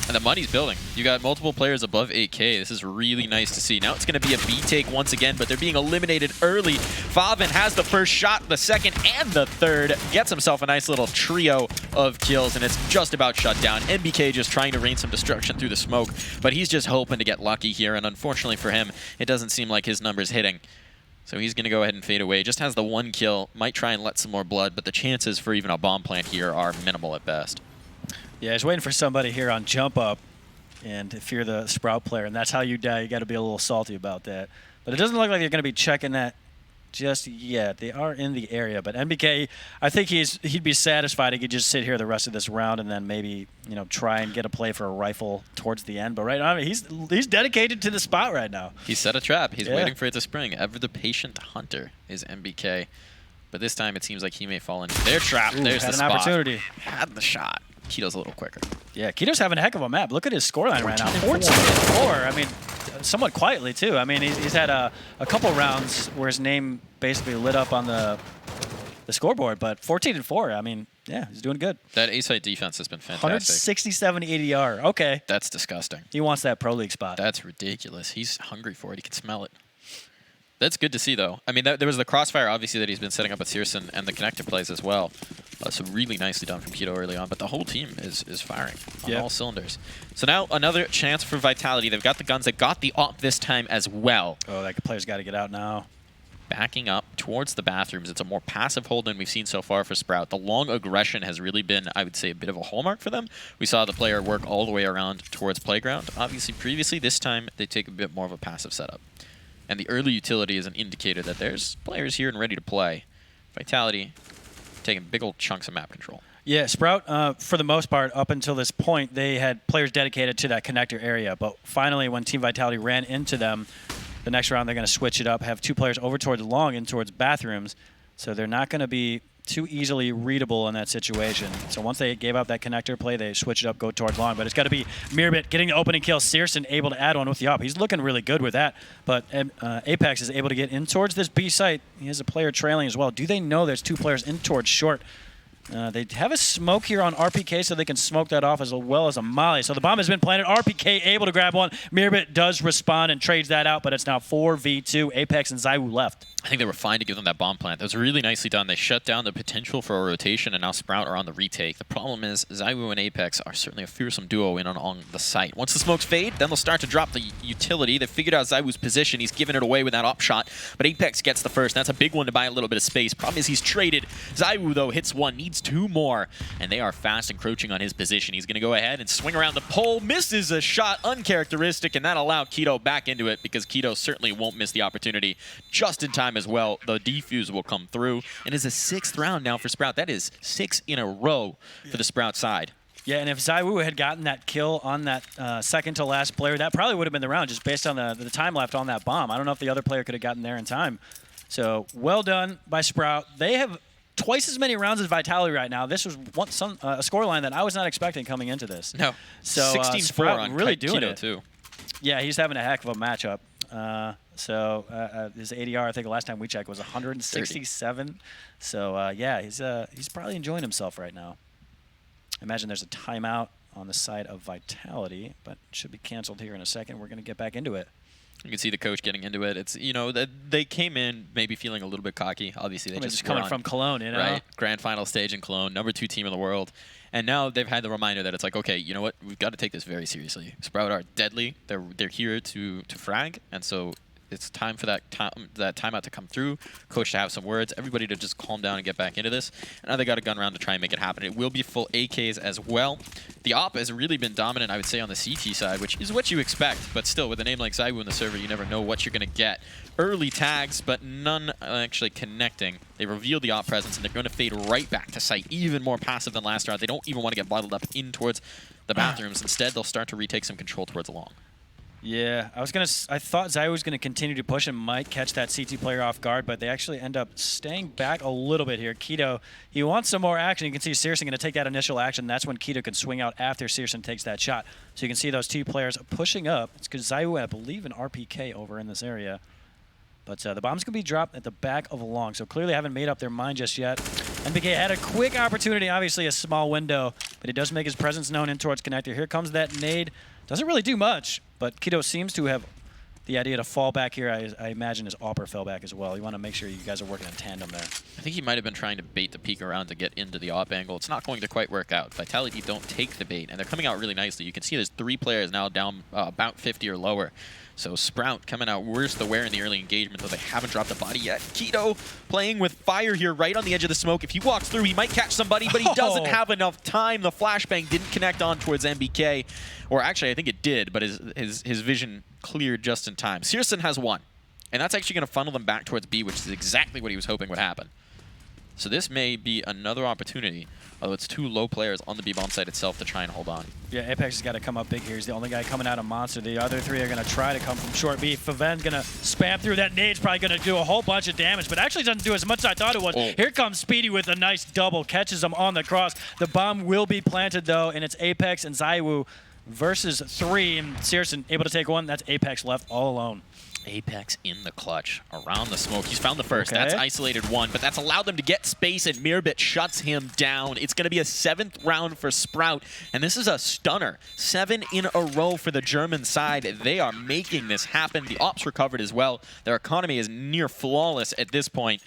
And the money's building. You got multiple players above 8K. This is really nice to see. Now it's going to be a B take once again, but they're being eliminated early. Favin has the first shot, the second, and the third. Gets himself a nice little trio of kills, and it's just about shut down. MBK just trying to rain some destruction through the smoke, but he's just hoping to get lucky here, and unfortunately for him, it doesn't seem like his number's hitting. So he's going to go ahead and fade away. Just has the 1 kill. Might try and let some more blood, but the chances for even a bomb plant here are minimal at best. Yeah, he's waiting for somebody here on jump up, and if you're the Sprout player and that's how you die, you got to be a little salty about that. But it doesn't look like you're going to be checking that just yet. They are in the area, but NBK, I think he'd be satisfied. He could just sit here the rest of this round and then maybe try and get a play for a rifle towards the end. But right now, he's dedicated to the spot right now. He set a trap. He's waiting for it to spring. Ever the patient hunter is NBK. But this time it seems like he may fall into their trap. There's the spot. Opportunity. Had the shot. Keto's a little quicker. Yeah, Keto's having a heck of a map. Look at his scoreline right now. 14-4. I mean, somewhat quietly, too. I mean, he's had a couple rounds where his name basically lit up on the scoreboard, but 14-4. I mean, yeah, he's doing good. That A-side defense has been fantastic. 167 ADR. Okay. That's disgusting. He wants that Pro League spot. That's ridiculous. He's hungry for it. He can smell it. That's good to see, though. I mean, there was the crossfire, obviously, that he's been setting up with Searson and the connector plays as well. So really nicely done from Keto early on. But the whole team is firing on all cylinders. So now another chance for Vitality. They've got the guns. They've got the op this time as well. Oh, that player's got to get out now. Backing up towards the bathrooms. It's a more passive hold than we've seen so far for Sprout. The long aggression has really been, I would say, a bit of a hallmark for them. We saw the player work all the way around towards Playground. Obviously, previously, this time, they take a bit more of a passive setup. And the early utility is an indicator that there's players here and ready to play. Vitality taking big old chunks of map control. Yeah, Sprout, for the most part, up until this point, they had players dedicated to that connector area. But finally, when Team Vitality ran into them, the next round they're going to switch it up, have two players over towards long and towards bathrooms. So they're not going to be too easily readable in that situation. So once they gave up that connector play, they switch it up, go towards long. But it's got to be Mirbit getting the opening kill. Searson able to add one with the op. He's looking really good with that. But Apex is able to get in towards this B site. He has a player trailing as well. Do they know there's two players in towards short? They have a smoke here on RPK, so they can smoke that off as well as a molly. So the bomb has been planted. RPK able to grab one. Mirbit does respond and trades that out, but it's now 4v2. Apex and ZywOo left. I think they were fine to give them that bomb plant. That was really nicely done. They shut down the potential for a rotation, and now Sprout are on the retake. The problem is ZywOo and Apex are certainly a fearsome duo in on the site. Once the smokes fade, then they'll start to drop the utility. They figured out ZywOo's position. He's given it away with that op shot, but Apex gets the first. That's a big one to buy a little bit of space. Problem is he's traded. ZywOo, though, hits one, needs two more, and they are fast encroaching on his position. He's going to go ahead and swing around the pole, misses a shot, uncharacteristic, and that allowed Keto back into it because Keto certainly won't miss the opportunity just in time as well. The defuse will come through, and it's a 6th round now for Sprout. That is 6 in a row for the Sprout side. Yeah, and if ZywOo had gotten that kill on that second to last player, that probably would have been the round just based on the time left on that bomb. I don't know if the other player could have gotten there in time. So well done by Sprout. They have twice as many rounds as Vitality right now. This was a scoreline that I was not expecting coming into this. No, so 16-4 Sprout on really doing Keto it too. Yeah, he's having a heck of a matchup. So his ADR, I think the last time we checked, was 167. 30. So yeah, he's probably enjoying himself right now. I imagine there's a timeout on the side of Vitality, but it should be canceled here in a second. We're going to get back into it. You can see the coach getting into it. It's, they came in maybe feeling a little bit cocky. Obviously, they just coming from Cologne, right? Grand final stage in Cologne, #2 team in the world. And now they've had the reminder that it's like, okay, you know what? We've got to take this very seriously. Sprout are deadly. They're here to frag, and so it's time for that timeout to come through. Coach to have some words. Everybody to just calm down and get back into this. And now they got a gun round to try and make it happen. It will be full AKs as well. The op has really been dominant, I would say, on the CT side, which is what you expect. But still, with a name like ZywOo in the server, you never know what you're going to get. Early tags, but none actually connecting. They revealed the op presence, and they're going to fade right back to site. Even more passive than last round. They don't even want to get bottled up in towards the bathrooms. Instead, they'll start to retake some control towards the long. Yeah, I thought ZywOo was going to continue to push and might catch that CT player off guard, but they actually end up staying back a little bit here. Keto, he wants some more action. You can see Searson going to take that initial action. That's when Keto can swing out after Searson takes that shot. So you can see those two players pushing up. It's because ZywOo, I believe, an RPK over in this area. But the bomb's going to be dropped at the back of long, so clearly haven't made up their mind just yet. NBK had a quick opportunity, obviously a small window, but he does make his presence known in towards connector. Here comes that nade. Doesn't really do much, but Keto seems to have the idea to fall back here. I imagine his Opper fell back as well. You want to make sure you guys are working in tandem there. I think he might have been trying to bait the peek around to get into the op angle. It's not going to quite work out. Vitality don't take the bait, and they're coming out really nicely. You can see there's 3 players now down about 50 or lower. So Sprout coming out worse the wear in the early engagement, though they haven't dropped the body yet. Keto playing with fire here right on the edge of the smoke. If he walks through, he might catch somebody, but he doesn't have enough time. The flashbang didn't connect on towards NBK. Or actually, I think it did, but his vision cleared just in time. Searson has 1. And that's actually going to funnel them back towards B, which is exactly what he was hoping would happen. So this may be another opportunity, although it's 2 low players on the B-bomb site itself to try and hold on. Yeah, Apex has got to come up big here. He's the only guy coming out of Monster. The other 3 are going to try to come from short B. Faven's going to spam through that nade's probably going to do a whole bunch of damage, but actually doesn't do as much as I thought it was. Oh. Here comes Speedy with a nice double, catches him on the cross. The bomb will be planted, though, and it's Apex and ZywOo versus 3, and Searson able to take 1. That's Apex left all alone. Apex in the clutch, around the smoke. He's found the first. Okay. That's isolated 1, but that's allowed them to get space, and Mirabit shuts him down. It's going to be a 7th round for Sprout, and this is a stunner. 7 in a row for the German side. They are making this happen. The ops recovered as well. Their economy is near flawless at this point.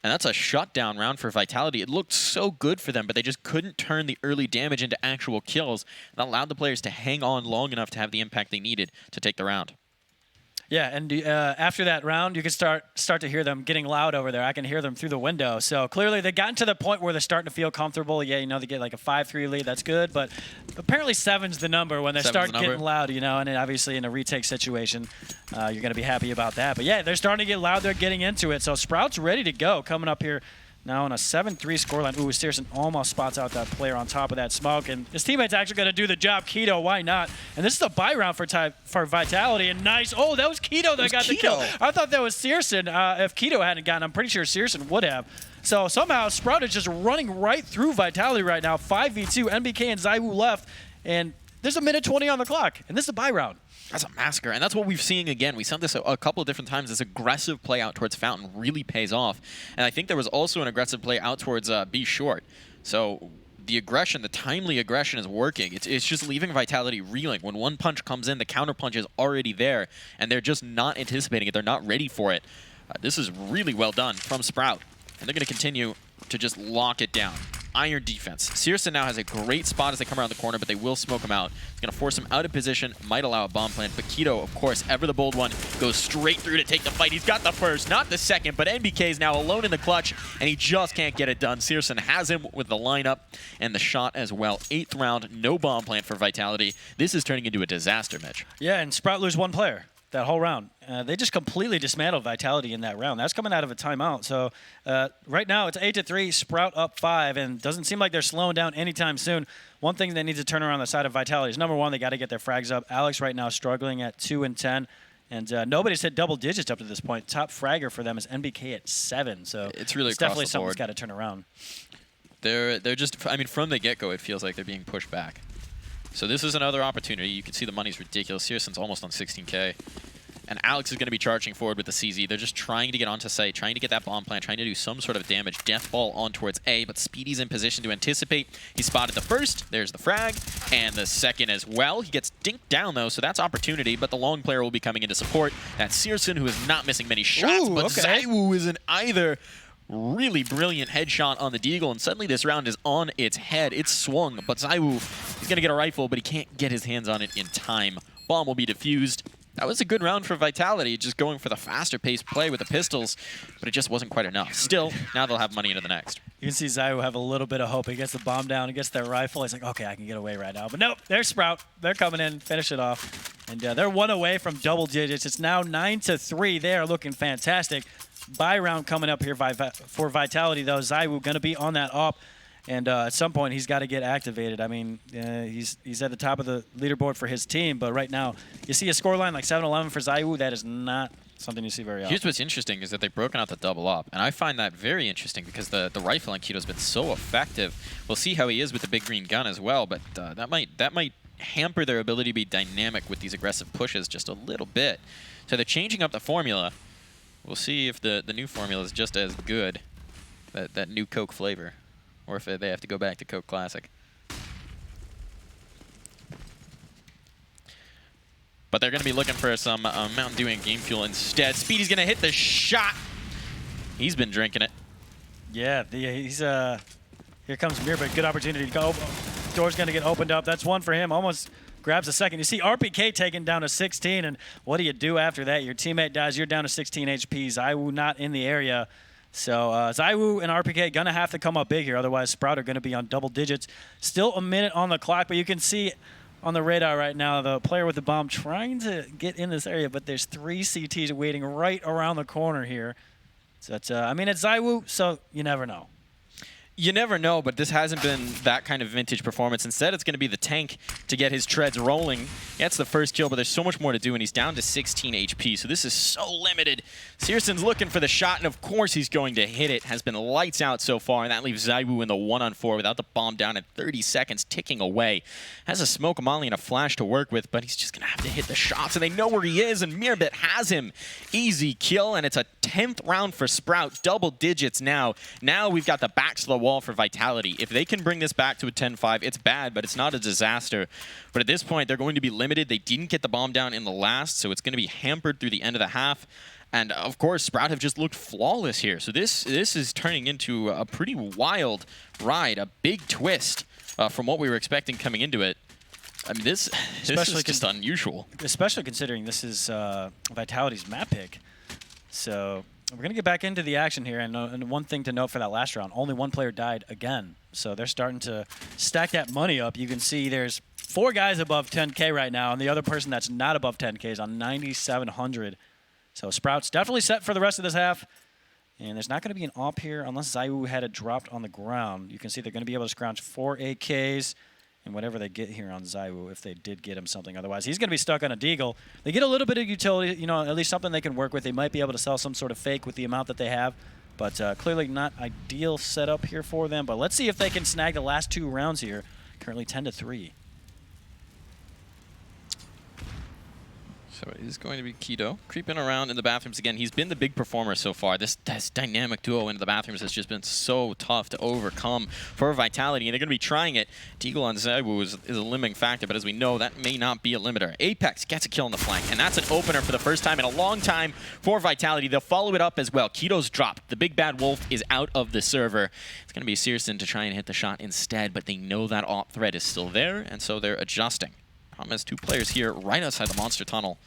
And that's a shutdown round for Vitality. It looked so good for them, but they just couldn't turn the early damage into actual kills. That allowed the players to hang on long enough to have the impact they needed to take the round. Yeah, and after that round, you can start to hear them getting loud over there. I can hear them through the window. So clearly they've gotten to the point where they're starting to feel comfortable. Yeah, you know, they get like a 5-3 lead. That's good. But apparently 7's the number when they start getting loud, you know, and then obviously in a retake situation, you're going to be happy about that. But yeah, they're starting to get loud. They're getting into it. So Sprout's ready to go coming up here. Now on a 7-3 scoreline. Ooh, Searson almost spots out that player on top of that smoke. And his teammate's actually going to do the job. Keto, why not? And this is a buy round for Vitality. And nice. Oh, that was Keto that got the kill. I thought that was Searson. If Keto hadn't gotten, I'm pretty sure Searson would have. So somehow Sprout is just running right through Vitality right now. 5v2, NBK and ZywOo left. And there's a minute 20 on the clock. And this is a buy round. That's a massacre, and that's what we've seen again. We saw this a couple of different times. This aggressive play out towards Fountain really pays off. And I think there was also an aggressive play out towards B short. So the aggression, the timely aggression is working. It's just leaving Vitality reeling. When one punch comes in, the counter punch is already there, and they're just not anticipating it. They're not ready for it. This is really well done from Sprout, and they're going to continue to just lock it down. Iron defense. Searson now has a great spot as they come around the corner, but they will smoke him out. It's going to force him out of position, might allow a bomb plant. But Keto, of course, ever the bold one, goes straight through to take the fight. He's got the first, not the second, but NBK is now alone in the clutch, and he just can't get it done. Searson has him with the lineup and the shot as well. 8th round, no bomb plant for Vitality. This is turning into a disaster, Mitch. Yeah, and Sprout lose 1 player that whole round. They just completely dismantled Vitality in that round. That's coming out of a timeout. So right now it's 8-3, Sprout up 5, and doesn't seem like they're slowing down anytime soon. One thing they need to turn around the side of Vitality is, number 1, they got to get their frags up. Alex right now struggling at 2 and 10. And nobody's hit double digits up to this point. Top fragger for them is NBK at 7. So it's really definitely something that's got to turn around. They're just, I mean, from the get-go, it feels like they're being pushed back. So this is another opportunity. You can see the money's ridiculous. Searson's almost on 16K. And Alex is going to be charging forward with the CZ. They're just trying to get onto site, trying to get that bomb plant, trying to do some sort of damage. Death ball on towards A, but Speedy's in position to anticipate. He spotted the first. There's the frag. And the second as well. He gets dinked down, though, so that's opportunity. But the long player will be coming into support. That's Searson, who is not missing many shots. Ooh, but okay. ZywOo isn't either. Really brilliant headshot on the Deagle, and suddenly this round is on its head. It's swung, but ZywOo, he's going to get a rifle, but he can't get his hands on it in time. Bomb will be defused. That was a good round for Vitality, just going for the faster-paced play with the pistols, but it just wasn't quite enough. Still, now they'll have money into the next. You can see ZywOo have a little bit of hope. He gets the bomb down, he gets that rifle. He's like, okay, I can get away right now. But nope, there's Sprout. They're coming in, finish it off. And they're 1 away from double digits. It's now 9-3. They are looking fantastic. Buy round coming up here for Vitality, though. ZywOo going to be on that op. And at some point, he's got to get activated. I mean, he's at the top of the leaderboard for his team, but right now, you see a scoreline like 7-11 for ZywOo. That is not something you see very often. Here's what's interesting is that they've broken out the double op, and I find that very interesting because the rifle on Keto's been so effective. We'll see how he is with the big green gun as well, but that might hamper their ability to be dynamic with these aggressive pushes just a little bit. So they're changing up the formula. We'll see if the new formula is just as good, that new Coke flavor. Or if they have to go back to Coke Classic. But they're going to be looking for some Mountain Dew and Game Fuel instead. Speedy's going to hit the shot. He's been drinking it. Yeah, he's here comes Mirabit. Good opportunity to go. Door's going to get opened up. That's 1 for him. Almost grabs a second. You see RPK taken down to 16, and what do you do after that? Your teammate dies. You're down to 16 HP. ZywOo not in the area. So ZywOo and RPK going to have to come up big here. Otherwise, Sprout are going to be on double digits. Still a minute on the clock, but you can see on the radar right now. The player with the bomb trying to get in this area, but there's 3 CTs waiting right around the corner here. So it's, I mean, it's ZywOo, so you never know. You never know, but this hasn't been that kind of vintage performance. Instead, it's going to be the tank to get his treads rolling. Gets the first kill, but there's so much more to do, and he's down to 16 HP, so this is so limited. Searson's looking for the shot, and of course he's going to hit it. Has been lights out so far, and that leaves ZywOo in the 1-on-4 without the bomb down at 30 seconds, ticking away. Has a smoke molly and a flash to work with, but he's just going to have to hit the shots, and they know where he is, and Mirbit has him. Easy kill, and it's a 10th round for Sprout, double digits now. Now we've got the backs to the wall for Vitality. If they can bring this back to a 10-5, it's bad, but it's not a disaster. But at this point, they're going to be limited. They didn't get the bomb down in the last, so it's going to be hampered through the end of the half. And of course, Sprout have just looked flawless here. So this is turning into a pretty wild ride, a big twist from what we were expecting coming into it. I mean, this is just unusual. Especially considering this is Vitality's map pick. So we're going to get back into the action here. And one thing to note for that last round, only 1 player died again. So they're starting to stack that money up. You can see there's 4 guys above 10K right now, and the other person that's not above 10K is on 9,700. So Sprout's definitely set for the rest of this half. And there's not going to be an AWP here unless ZywOo had it dropped on the ground. You can see they're going to be able to scrounge 4 AKs and whatever they get here on ZywOo, if they did get him something. Otherwise, he's going to be stuck on a deagle. They get a little bit of utility, you know, at least something they can work with. They might be able to sell some sort of fake with the amount that they have. But clearly not ideal setup here for them. But let's see if they can snag the last 2 rounds here. Currently 10-3. So it is going to be Keto creeping around in the bathrooms again. He's been the big performer so far. This dynamic duo into the bathrooms has just been so tough to overcome for Vitality, and they're going to be trying it. Deagle on ZywOo is a limiting factor, but as we know, that may not be a limiter. Apex gets a kill on the flank, and that's an opener for the first time in a long time for Vitality. They'll follow it up as well. Keto's dropped. The big bad wolf is out of the server. It's going to be Searson to try and hit the shot instead, but they know that AWP threat is still there, and so they're adjusting. Problem is 2 players here right outside the monster tunnel.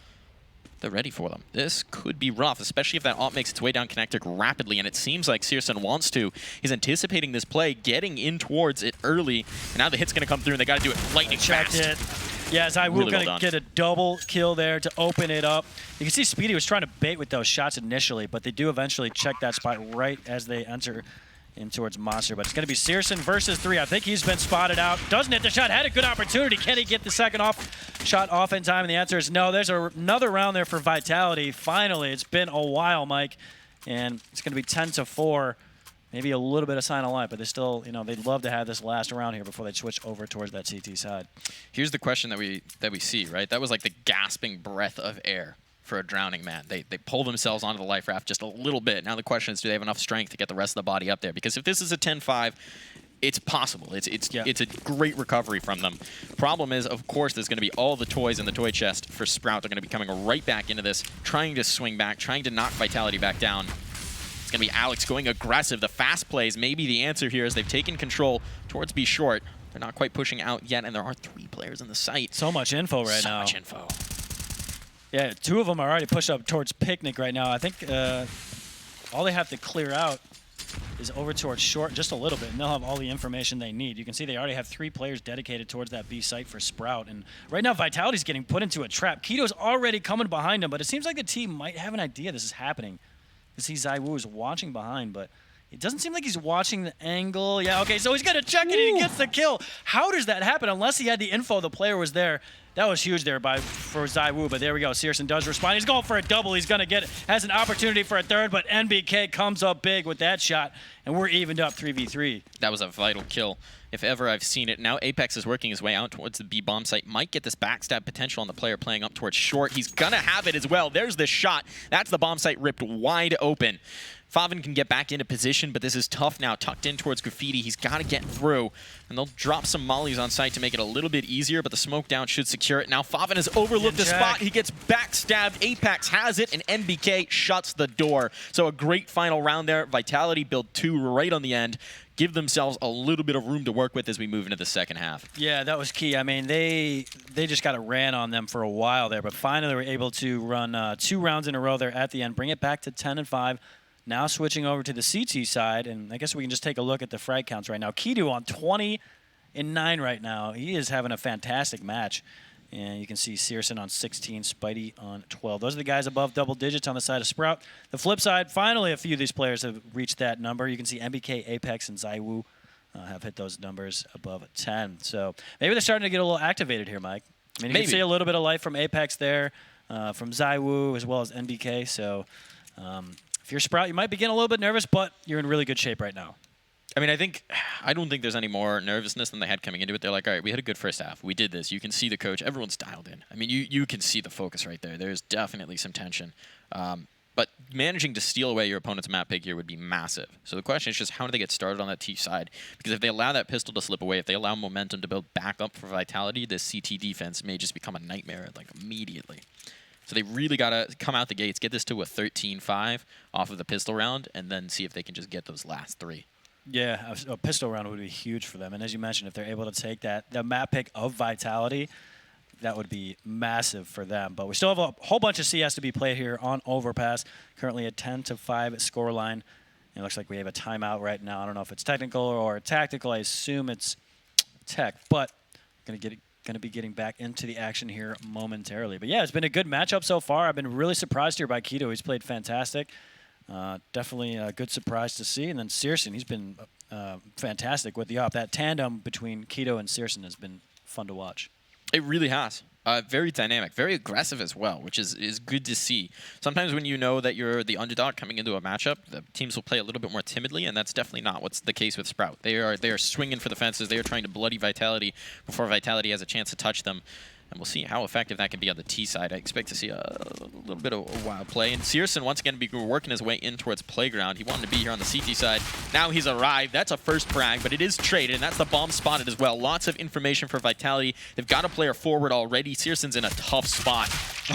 They're ready for them. This could be rough, especially if that AWP makes its way down connector rapidly, and it seems like Searson wants to. He's anticipating this play, getting in towards it early, and now the hit's going to come through, and they got to do it lightning fast. Yeah, ZywOo going to get a double kill there to open it up. You can see Speedy was trying to bait with those shots initially, but they do eventually check that spot right as they enter in towards Monster. But it's going to be Searson versus 3. I think he's been spotted out. Doesn't hit the shot. Had a good opportunity. Can he get the second shot off in time? And the answer is no. There's another round there for Vitality. Finally, it's been a while, Mike. And it's going to be 10-4. Maybe a little bit of sign of life, but they still, you know, they'd love to have this last round here before they switch over towards that CT side. Here's the question that we see, right? That was like the gasping breath of air for a drowning man. They pull themselves onto the life raft just a little bit. Now the question is, do they have enough strength to get the rest of the body up there? Because if this is a 10-5, it's possible. It's a great recovery from them. Problem is, of course, there's going to be all the toys in the toy chest for Sprout. They're going to be coming right back into this, trying to swing back, trying to knock Vitality back down. It's going to be Alex going aggressive. The fast plays may be the answer here as they've taken control towards B short. They're not quite pushing out yet, and there are 3 players in the site. So much info right now. So much info. Yeah, 2 of them are already pushed up towards Picnic right now. I think all they have to clear out is over towards short just a little bit, and they'll have all the information they need. You can see they already have 3 players dedicated towards that B site for Sprout. And right now, Vitality's getting put into a trap. Keto's already coming behind him, but it seems like the team might have an idea this is happening. You see ZywOo is watching behind, but it doesn't seem like he's watching the angle. Yeah, okay, so he's going to check it and he gets the kill. How does that happen? Unless he had the info, the player was there. That was huge there for ZywOo, but there we go. Searson does respond. He's going for a double. He's going to get it. Has an opportunity for a third, but NBK comes up big with that shot, and we're evened up 3v3. That was a vital kill, if ever I've seen it. Now Apex is working his way out towards the B bomb site. Might get this backstab potential on the player playing up towards short. He's going to have it as well. There's the shot. That's the bomb site ripped wide open. Favin can get back into position, but this is tough now. Tucked in towards Graffiti. He's got to get through. And they'll drop some mollies on site to make it a little bit easier, but the smoke down should secure it. Now Favin has overlooked the spot. He gets backstabbed. Apex has it, and NBK shuts the door. So a great final round there. Vitality build 2 right on the end. Give themselves a little bit of room to work with as we move into the second half. Yeah, that was key. I mean, they just got a ran on them for a while there, but finally were able to run 2 rounds in a row there at the end, bring it back to 10-5. Now switching over to the CT side, and I guess we can just take a look at the frag counts right now. Keto on 20 and 9 right now. He is having a fantastic match. And you can see Searson on 16, Spidey on 12. Those are the guys above double digits on the side of Sprout. The flip side, finally, a few of these players have reached that number. You can see MBK, Apex, and ZywOo have hit those numbers above 10. So maybe they're starting to get a little activated here, Mike. I mean, you can see a little bit of life from Apex there, from ZywOo, as well as NBK. So if you're Sprout, you might be getting a little bit nervous, but you're in really good shape right now. I mean, I don't think there's any more nervousness than they had coming into it. They're like, all right, we had a good first half. We did this. You can see the coach. Everyone's dialed in. I mean, you can see the focus right there. There's definitely some tension. But managing to steal away your opponent's map pick here would be massive. So the question is just how do they get started on that T side? Because if they allow that pistol to slip away, if they allow momentum to build back up for Vitality, this CT defense may just become a nightmare like immediately. So they really got to come out the gates, get this to a 13-5 off of the pistol round, and then see if they can just get those last 3. Yeah, a pistol round would be huge for them. And as you mentioned, if they're able to take the map pick of Vitality, that would be massive for them. But we still have a whole bunch of CS to be played here on Overpass. Currently a 10-5 scoreline. It looks like we have a timeout right now. I don't know if it's technical or tactical. I assume it's tech, but going to be getting back into the action here momentarily. But yeah, it's been a good matchup so far. I've been really surprised here by Keto. He's played fantastic. Definitely a good surprise to see. And then Searson, he's been fantastic with the op. That tandem between Keto and Searson has been fun to watch. It really has. Very dynamic, very aggressive as well, which is good to see. Sometimes when you know that you're the underdog coming into a matchup, the teams will play a little bit more timidly, and that's definitely not what's the case with Sprout. They are swinging for the fences. They are trying to bloody Vitality before Vitality has a chance to touch them. And we'll see how effective that can be on the T side. I expect to see a little bit of a wild play. And Searson, once again, be working his way in towards Playground. He wanted to be here on the CT side. Now he's arrived. That's a first frag, but it is traded, and that's the bomb spotted as well. Lots of information for Vitality. They've got a player forward already. Searson's in a tough spot.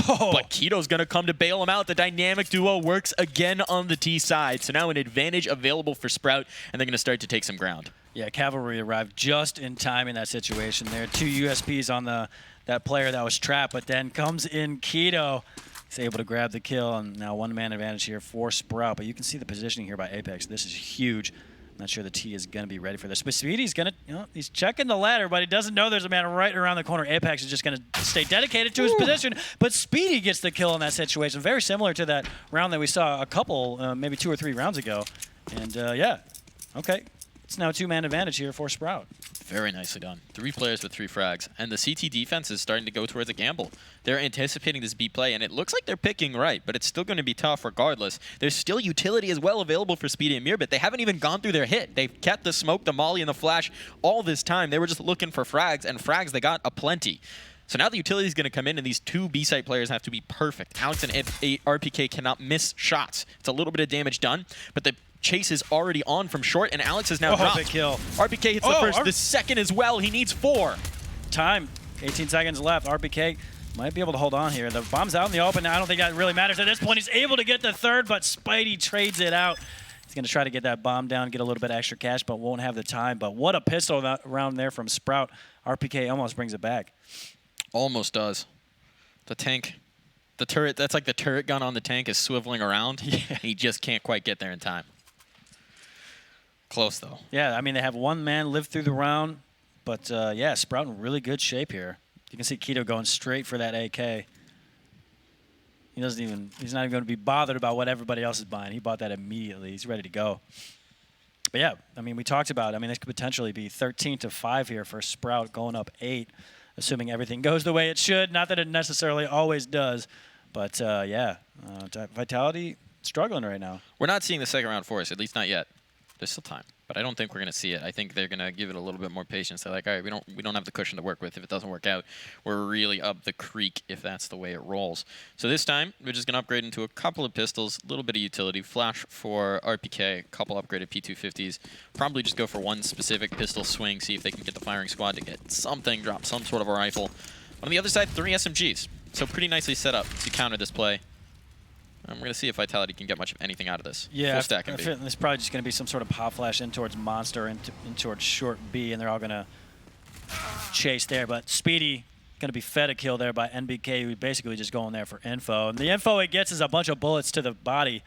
But Keto's going to come to bail him out. The dynamic duo works again on the T side. So now an advantage available for Sprout, and they're going to start to take some ground. Yeah, Cavalry arrived just in time in that situation. There are 2 USPs on that player that was trapped, but then comes in Keto. He's able to grab the kill, and now 1-man advantage here for Sprout. But you can see the positioning here by Apex. This is huge. I'm not sure the T is going to be ready for this. But Speedy's going to, he's checking the ladder, but he doesn't know there's a man right around the corner. Apex is just going to stay dedicated to his position, but Speedy gets the kill in that situation. Very similar to that round that we saw a couple, maybe 2 or 3 rounds ago. And yeah, okay. It's now 2-man advantage here for Sprout. Very nicely done. 3 players with 3 frags. And the CT defense is starting to go towards a gamble. They're anticipating this B play, and it looks like they're picking right, but it's still going to be tough regardless. There's still utility as well available for Speedy and Mir, but they haven't even gone through their hit. They've kept the smoke, the molly, and the flash all this time. They were just looking for frags, and frags they got aplenty. So now the utility is going to come in, and these 2 B-site players have to be perfect. Alex and RPK cannot miss shots. It's a little bit of damage done, but the chase is already on from short, and Alex is now dropped. Big kill. RPK hits the first, the second as well. He needs 4. Time. 18 seconds left. RPK might be able to hold on here. The bomb's out in the open. I don't think that really matters at this point. He's able to get the 3rd, but Spidey trades it out. He's going to try to get that bomb down, get a little bit extra cash, but won't have the time. But what a pistol round there from Sprout. RPK almost brings it back. Almost does. The tank, the turret, that's like the turret gun on the tank is swiveling around. Yeah. He just can't quite get there in time. Close, though. Yeah, I mean, they have 1 man live through the round, but yeah, Sprout in really good shape here. You can see Keto going straight for that AK. He's not even going to be bothered about what everybody else is buying. He bought that immediately. He's ready to go. But yeah, I mean, we talked about, this could potentially be 13-5 here for Sprout going up 8, assuming everything goes the way it should. Not that it necessarily always does, but yeah, Vitality struggling right now. We're not seeing the second round for us, at least not yet. There's still time, but I don't think we're going to see it. I think they're going to give it a little bit more patience. They're like, all right, we don't have the cushion to work with. If it doesn't work out, we're really up the creek if that's the way it rolls. So this time, we're just going to upgrade into a couple of pistols, a little bit of utility, flash for RPK, a couple upgraded P250s. Probably just go for 1 specific pistol swing, see if they can get the firing squad to get something, drop some sort of a rifle. On the other side, 3 SMGs. So pretty nicely set up to counter this play. I'm going to see if Vitality can get much of anything out of this. Yeah, full stack it's probably just going to be some sort of pop flash in towards Monster, in towards short B, and they're all going to chase there. But Speedy going to be fed a kill there by NBK, who basically just going there for info. And the info he gets is a bunch of bullets to the body,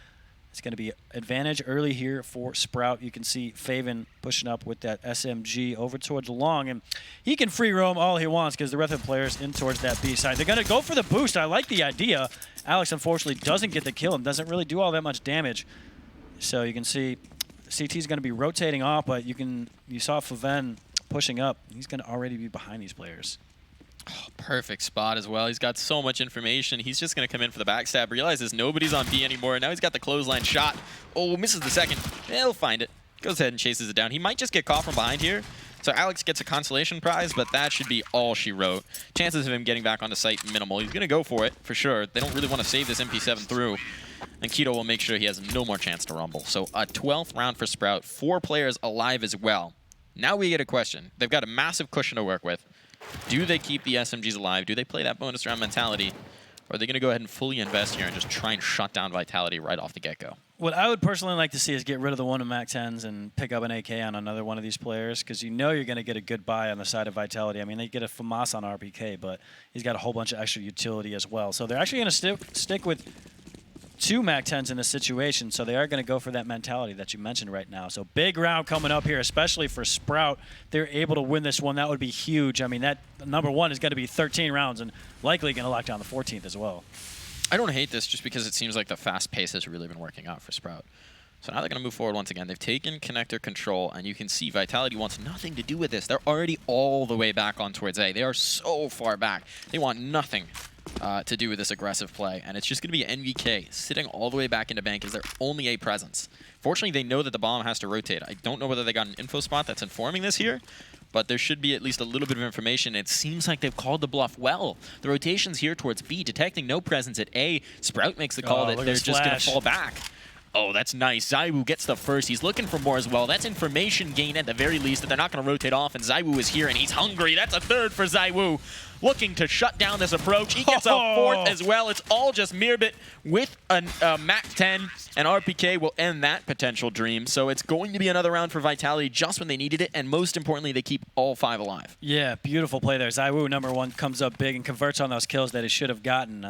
It's going to be advantage early here for Sprout. You can see Faven pushing up with that SMG over towards Long, and he can free roam all he wants because the rest of the players in towards that B side. They're going to go for the boost. I like the idea. Alex, unfortunately, doesn't get the kill and doesn't really do all that much damage. So you can see CT is going to be rotating off, but you saw Faven pushing up. He's going to already be behind these players. Oh, perfect spot as well. He's got so much information. He's just going to come in for the backstab. Realizes nobody's on B anymore. Now he's got the clothesline shot. Oh, misses the second. He'll find it. Goes ahead and chases it down. He might just get caught from behind here. So Alex gets a consolation prize, but that should be all she wrote. Chances of him getting back onto site minimal. He's going to go for it, for sure. They don't really want to save this MP7 through. And Keto will make sure he has no more chance to rumble. So a 12th round for Sprout. 4 players alive as well. Now we get a question. They've got a massive cushion to work with. Do they keep the SMGs alive? Do they play that bonus round mentality? Or are they going to go ahead and fully invest here and just try and shut down Vitality right off the get-go? What I would personally like to see is get rid of the one of Mac 10s and pick up an AK on another one of these players, because you know you're going to get a good buy on the side of Vitality. I mean, they get a FAMAS on RPK, but he's got a whole bunch of extra utility as well. So they're actually going to stick with 2 Mac 10s in this situation, so they are going to go for that mentality that you mentioned right now. So big round coming up here, especially for Sprout. They're able to win this one. That would be huge. I mean, that number 1 is going to be 13 rounds and likely going to lock down the 14th as well. I don't hate this just because it seems like the fast pace has really been working out for Sprout. So now they're going to move forward once again. They've taken connector control, and you can see Vitality wants nothing to do with this. They're already all the way back on towards A. They are so far back. They want nothing to do with this aggressive play, and it's just going to be NVK sitting all the way back into bank as their only A presence. Fortunately, they know that the bomb has to rotate. I don't know whether they got an info spot that's informing this here, but there should be at least a little bit of information. It seems like they've called the bluff well. The rotation's here towards B, detecting no presence at A. Sprout makes the call that they're just going to fall back. Oh, that's nice. Zaiwu gets the first. He's looking for more as well. That's information gain at the very least that they're not going to rotate off, and Zaiwu is here, and he's hungry. That's a 3rd for Zaiwu. Looking to shut down this approach. He gets a 4th as well. It's all just Mirbit with a Mac 10, and RPK will end that potential dream. So it's going to be another round for Vitality just when they needed it, and most importantly, they keep all 5 alive. Yeah, beautiful play there. Zaiwu, number 1, comes up big and converts on those kills that he should have gotten.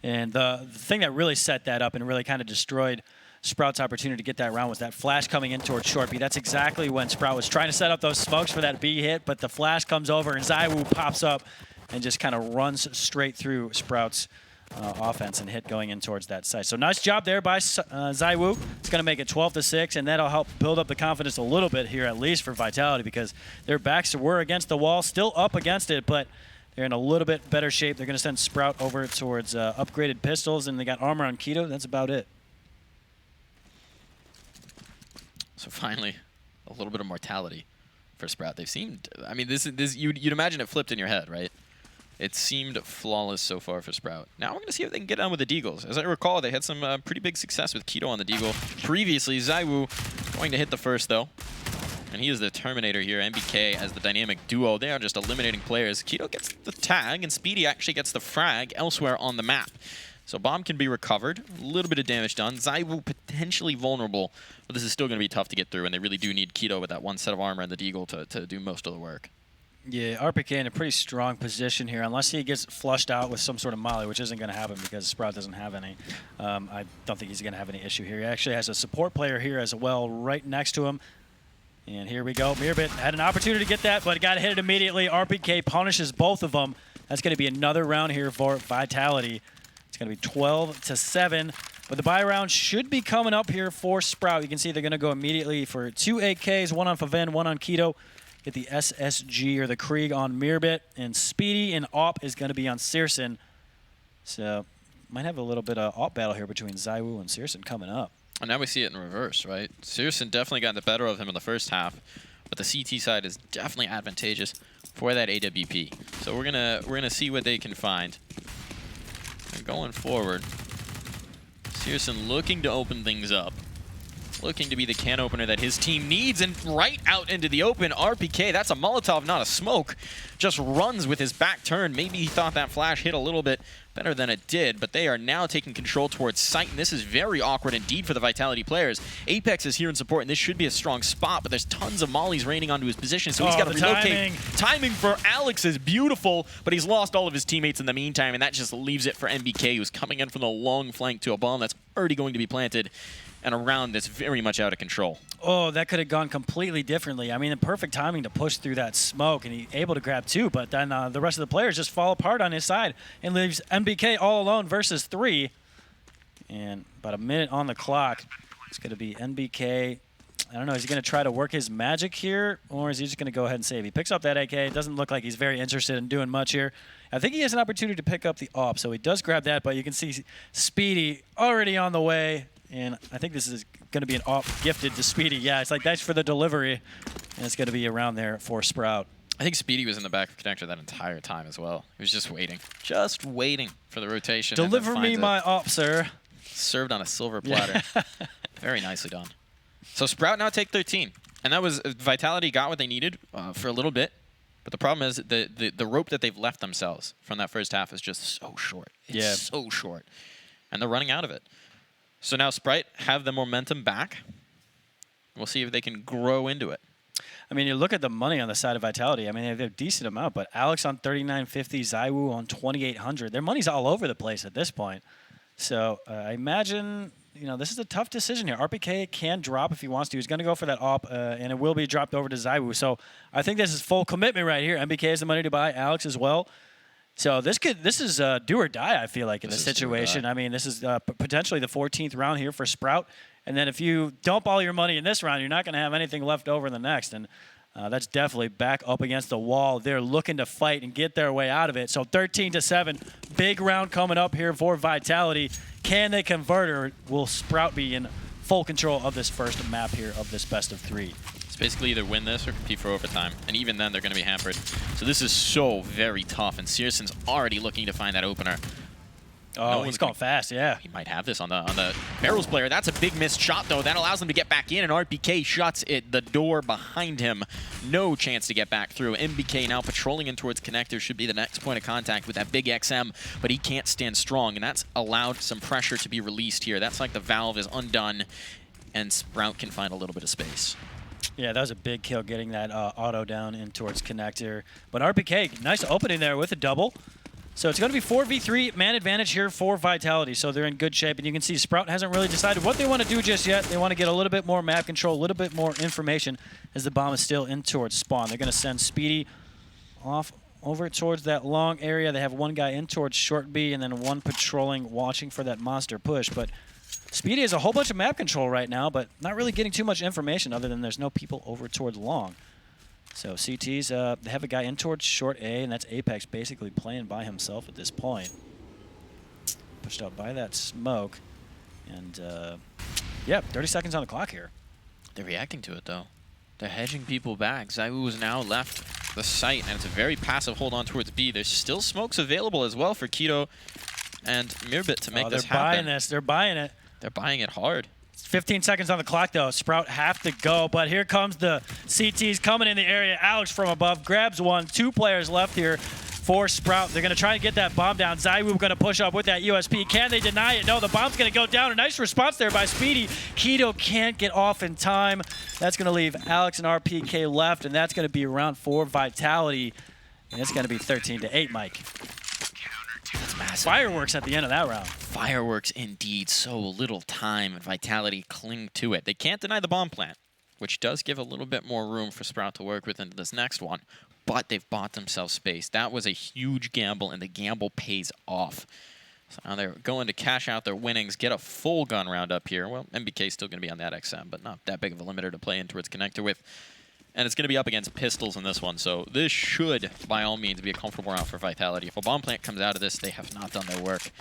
And the thing that really set that up and really kind of destroyed Sprout's opportunity to get that round was that flash coming in towards short B. That's exactly when Sprout was trying to set up those smokes for that B hit, but the flash comes over and Zaiwu pops up and just kind of runs straight through Sprout's offense and hit going in towards that side. So nice job there by Zaiwu. It's going to make it 12-6, and that'll help build up the confidence a little bit here, at least for Vitality, because their backs were against the wall, still up against it, but they're in a little bit better shape. They're going to send Sprout over towards upgraded pistols, and they got armor on Keto. That's about it. So finally, a little bit of mortality for Sprout. They've seemed, I mean, you'd imagine it flipped in your head, right? It seemed flawless so far for Sprout. Now we're going to see if they can get on with the Deagles. As I recall, they had some pretty big success with Keto on the Deagle previously. Zaiwu going to hit the first, though. And he is the Terminator here. MBK as the dynamic duo. They are just eliminating players. Keto gets the tag, and Speedy actually gets the frag elsewhere on the map. So bomb can be recovered. A little bit of damage done. Zaiwu potentially vulnerable, but this is still going to be tough to get through, and they really do need Keto with that 1 set of armor and the Deagle to do most of the work. Yeah, RPK in a pretty strong position here, unless he gets flushed out with some sort of molly, which isn't going to happen because Sprout doesn't have any. I don't think he's going to have any issue here. He actually has a support player here as well right next to him. And here we go. Mirbit had an opportunity to get that, but got hit it immediately. RPK punishes both of them. That's going to be another round here for Vitality. It's going to be 12-7, but the buy round should be coming up here for Sprout. You can see they're going to go immediately for 2 AKs, 1 on Faven, 1 on Keto. Get the SSG or the Krieg on Mirbit, and Speedy and Op is going to be on Searson. So might have a little bit of Op battle here between Zaiwu and Searson coming up. And now we see it in reverse, right? Searson definitely got the better of him in the first half, but the CT side is definitely advantageous for that AWP. So we're gonna see what they can find. And going forward, Searson looking to open things up. looking to be the can opener that his team needs, and right out into the open. RPK, that's a Molotov, not a smoke, just runs with his back turned. Maybe he thought that flash hit a little bit better than it did, but they are now taking control towards site, and this is very awkward indeed for the Vitality players. Apex is here in support, and this should be a strong spot, but there's tons of mollies raining onto his position, so he's got to relocate. Timing for Alex is beautiful, but he's lost all of his teammates in the meantime, and that just leaves it for MBK, who's coming in from the long flank to a bomb that's already going to be planted, and a round that's very much out of control. Oh, that could have gone completely differently. I mean, the perfect timing to push through that smoke, and he's able to grab 2, but then the rest of the players just fall apart on his side and leaves MBK all alone versus 3. And about a minute on the clock. It's going to be MBK. I don't know, is he going to try to work his magic here, or is he just going to go ahead and save? He picks up that AK. It doesn't look like he's very interested in doing much here. I think he has an opportunity to pick up the AWP, so he does grab that, but you can see Speedy already on the way. And I think this is going to be an AWP gifted to Speedy. Yeah, it's like that's for the delivery, and it's going to be around there for Sprout. I think Speedy was in the back of connector that entire time as well. He was just waiting for the rotation. Deliver me my AWP, sir. Served on a silver platter. Yeah. Very nicely done. So Sprout now take 13, and that was Vitality got what they needed for a little bit. But the problem is the rope that they've left themselves from that first half is just so short. It's so short, and they're running out of it. So now Sprite have the momentum back. We'll see if they can grow into it. I mean, you look at the money on the side of Vitality. I mean, they have a decent amount, but Alex on 3,950, ZywOo on 2,800. Their money's all over the place at this point. So I imagine, you know, this is a tough decision here. RPK can drop if he wants to. He's going to go for that AWP, and it will be dropped over to ZywOo. So I think this is full commitment right here. MBK has the money to buy, Alex as well. So this is do or die, I feel like, in this situation. I mean, this is potentially the 14th round here for Sprout. And then if you dump all your money in this round, you're not going to have anything left over in the next. And that's definitely back up against the wall. They're looking to fight and get their way out of it. So 13-7, big round coming up here for Vitality. Can they convert, or will Sprout be in full control of this first map here of this best of 3? It's basically either win this or compete for overtime, and even then they're going to be hampered. So this is so very tough, and Searson's already looking to find that opener. Oh, he's going fast, yeah. He might have this on the Barrels player. That's a big missed shot, though. That allows them to get back in, and RPK shuts the door behind him. No chance to get back through. MBK now patrolling in towards connector should be the next point of contact with that big XM, but he can't stand strong, and that's allowed some pressure to be released here. That's like the valve is undone, and Sprout can find a little bit of space. Yeah, that was a big kill getting that auto down in towards connector. But RPK, nice opening there with a double. So it's going to be 4v3 man advantage here for Vitality. So they're in good shape. And you can see Sprout hasn't really decided what they want to do just yet. They want to get a little bit more map control, a little bit more information as the bomb is still in towards spawn. They're going to send Speedy off over towards that long area. They have one guy in towards short B and then one patrolling, watching for that monster push. But Speedy has a whole bunch of map control right now, but not really getting too much information other than there's no people over towards long. So CTs, they have a guy in towards short A, and that's Apex basically playing by himself at this point. Pushed out by that smoke. And, yeah, 30 seconds on the clock here. They're reacting to it, though. They're hedging people back. ZywOo is now left the site, and it's a very passive hold on towards B. There's still smokes available as well for Keto and Mirbit to make this happen. They're buying this. They're buying it. They're buying it hard. 15 seconds on the clock, though. Sprout have to go, but here comes the CTs coming in the area. Alex from above grabs one. 2 players left here for Sprout. They're going to try and get that bomb down. ZywOo going to push up with that USP. Can they deny it? No, the bomb's going to go down. A nice response there by Speedy. Keto can't get off in time. That's going to leave Alex and RPK left, and that's going to be round 4 Vitality. And it's going to be 13-8, Mike. That's massive. Fireworks at the end of that round. Fireworks indeed. So little time, and Vitality cling to it. They can't deny the bomb plant, which does give a little bit more room for Sprout to work with into this next one. But they've bought themselves space. That was a huge gamble, and the gamble pays off. So now they're going to cash out their winnings, get a full gun round up here. Well, MBK's still going to be on that XM, but not that big of a limiter to play in towards connector with. And it's going to be up against pistols in this one, so this should, by all means, be a comfortable round for Vitality. If a bomb plant comes out of this, they have not done their work.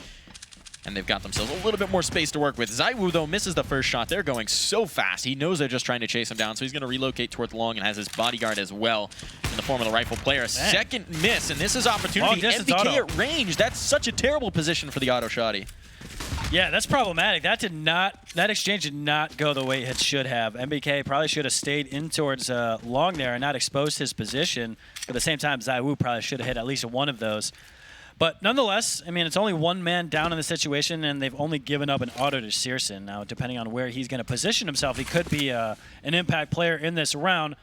And they've got themselves a little bit more space to work with. ZywOo, though, misses the first shot. They're going so fast. He knows they're just trying to chase him down, so he's going to relocate towards long and has his bodyguard as well in the form of the rifle player. A second miss, and this is opportunity. MBK at range. That's such a terrible position for the auto shotty. Yeah, that's problematic. That exchange did not go the way it should have. MBK probably should have stayed in towards long there and not exposed his position. But at the same time, ZywOo probably should have hit at least one of those. But nonetheless, I mean, it's only one man down in the situation, and they've only given up an auto to Searson. Now, depending on where he's going to position himself, he could be an impact player in this round.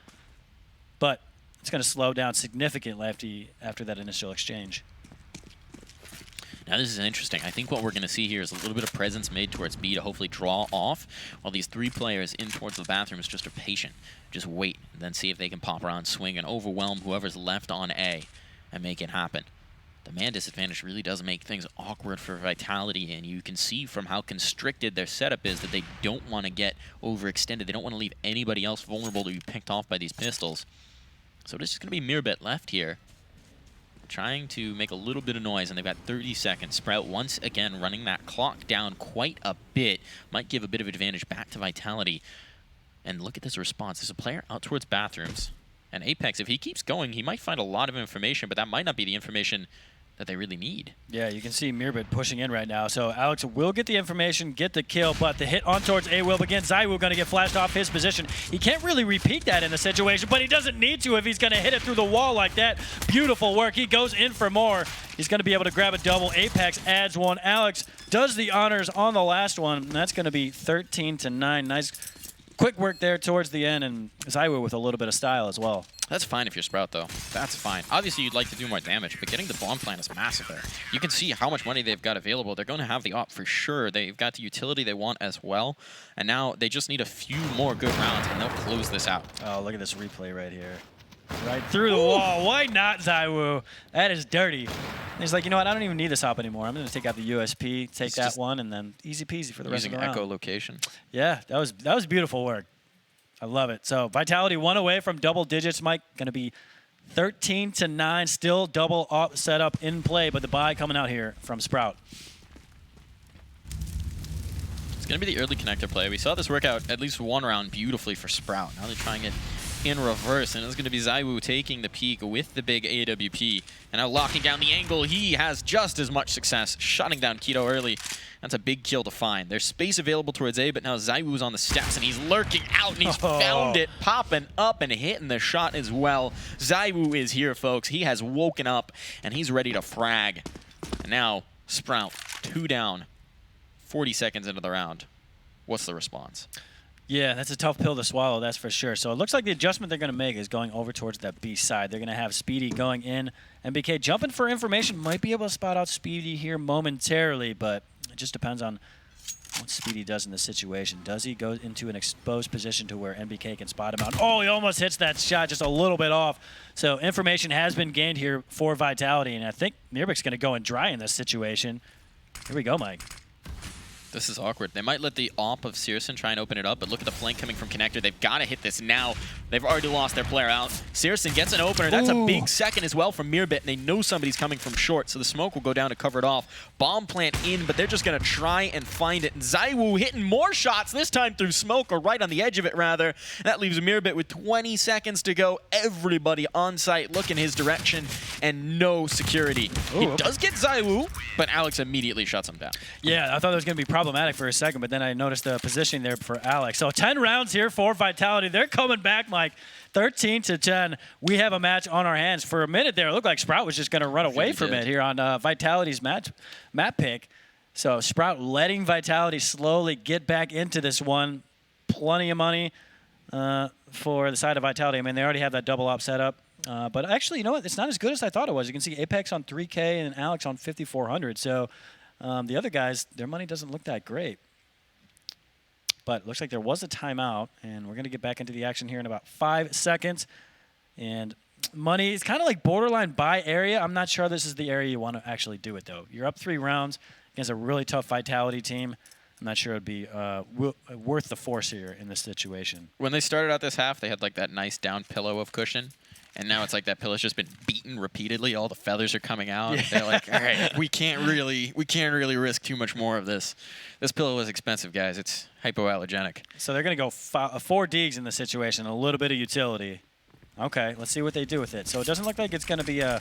But it's going to slow down significantly after that initial exchange. Now this is interesting. I think what we're going to see here is a little bit of presence made towards B to hopefully draw off, while these 3 players in towards the bathrooms just are patient. Just wait, and then see if they can pop around, swing, and overwhelm whoever's left on A and make it happen. The man disadvantage really does make things awkward for Vitality, and you can see from how constricted their setup is that they don't want to get overextended. They don't want to leave anybody else vulnerable to be picked off by these pistols. So this is going to be Mirbet left here, trying to make a little bit of noise, and they've got 30 seconds. Sprout once again running that clock down quite a bit. Might give a bit of advantage back to Vitality. And look at this response. There's a player out towards bathrooms. And Apex, if he keeps going, he might find a lot of information, but that might not be the information that they really need. Yeah, you can see Mirbet pushing in right now. So Alex will get the information, get the kill, but the hit on towards A will begin. ZywOo going to get flashed off his position. He can't really repeat that in the situation, but he doesn't need to if he's going to hit it through the wall like that. Beautiful work. He goes in for more. He's going to be able to grab a double. Apex adds one. Alex does the honors on the last one, and that's going to be 13-9. Nice quick work there towards the end, and ZywOo with a little bit of style as well. That's fine if you're Sprout, though. That's fine. Obviously, you'd like to do more damage, but getting the bomb plant is massive there. You can see how much money they've got available. They're going to have the op for sure. They've got the utility they want as well. And now they just need a few more good rounds, and they'll close this out. Oh, look at this replay right here. Right through the wall. Why not, ZywOo? That is dirty. And he's like, you know what? I don't even need this op anymore. I'm going to take out the USP, take that one, and then easy peasy for the rest of the round. Using echolocation. Yeah, that was beautiful work. I love it. So Vitality one away from double digits, Mike. Going to be 13-9. Still double op setup in play, but the buy coming out here from Sprout. It's going to be the early connector play. We saw this work out at least one round beautifully for Sprout. Now they're trying it in reverse, and it's going to be ZywOo taking the peak with the big AWP. And now locking down the angle. He has just as much success, shutting down Keto early. That's a big kill to find. There's space available towards A, but now ZywOo's on the steps, and he's lurking out, and he's found it, popping up and hitting the shot as well. ZywOo is here, folks. He has woken up, and he's ready to frag. And now, Sprout, 2 down, 40 seconds into the round. What's the response? Yeah, that's a tough pill to swallow, that's for sure. So it looks like the adjustment they're going to make is going over towards that B side. They're going to have Speedy going in. MBK jumping for information. Might be able to spot out Speedy here momentarily, but it just depends on what Speedy does in the situation. Does he go into an exposed position to where MBK can spot him out? Oh, he almost hits that shot just a little bit off. So information has been gained here for Vitality, and I think Mirbek's going to go and dry in this situation. Here we go, Mike. This is awkward. They might let the op of Searson try and open it up, but look at the flank coming from Connector. They've got to hit this now. They've already lost their player out. Searson gets an opener. That's a big second as well from Mirbet, and they know somebody's coming from short, so the smoke will go down to cover it off. Bomb plant in, but they're just going to try and find it. And ZywOo hitting more shots, this time through smoke, or right on the edge of it, rather. That leaves Mirbet with 20 seconds to go. Everybody on site looking his direction, and no security. He does get ZywOo, but Alex immediately shuts him down. Yeah, I thought it was going to be problematic for a second, but then I noticed the positioning there for Alex. So 10 rounds here for Vitality. They're coming back, Mike. 13-10. We have a match on our hands. For a minute there, it looked like Sprout was just going to run away from it here on Vitality's map pick. So Sprout letting Vitality slowly get back into this one. Plenty of money for the side of Vitality. I mean, they already have that double op set up. But actually, you know what? It's not as good as I thought it was. You can see Apex on 3K and Alex on 5,400. So the other guys, their money doesn't look that great. But it looks like there was a timeout, and we're going to get back into the action here in about 5 seconds. And money is kind of like borderline buy area. I'm not sure this is the area you want to actually do it, though. You're up 3 rounds against a really tough Vitality team. I'm not sure it would be worth the force here in this situation. When they started out this half, they had like that nice down pillow of cushion. And now it's like that pillow's just been beaten repeatedly. All the feathers are coming out. Yeah. They're like, all right, we can't really risk too much more of this. This pillow is expensive, guys. It's hypoallergenic. So they're going to go 4 Digs in this situation, a little bit of utility. Okay, let's see what they do with it. So it doesn't look like it's going to be a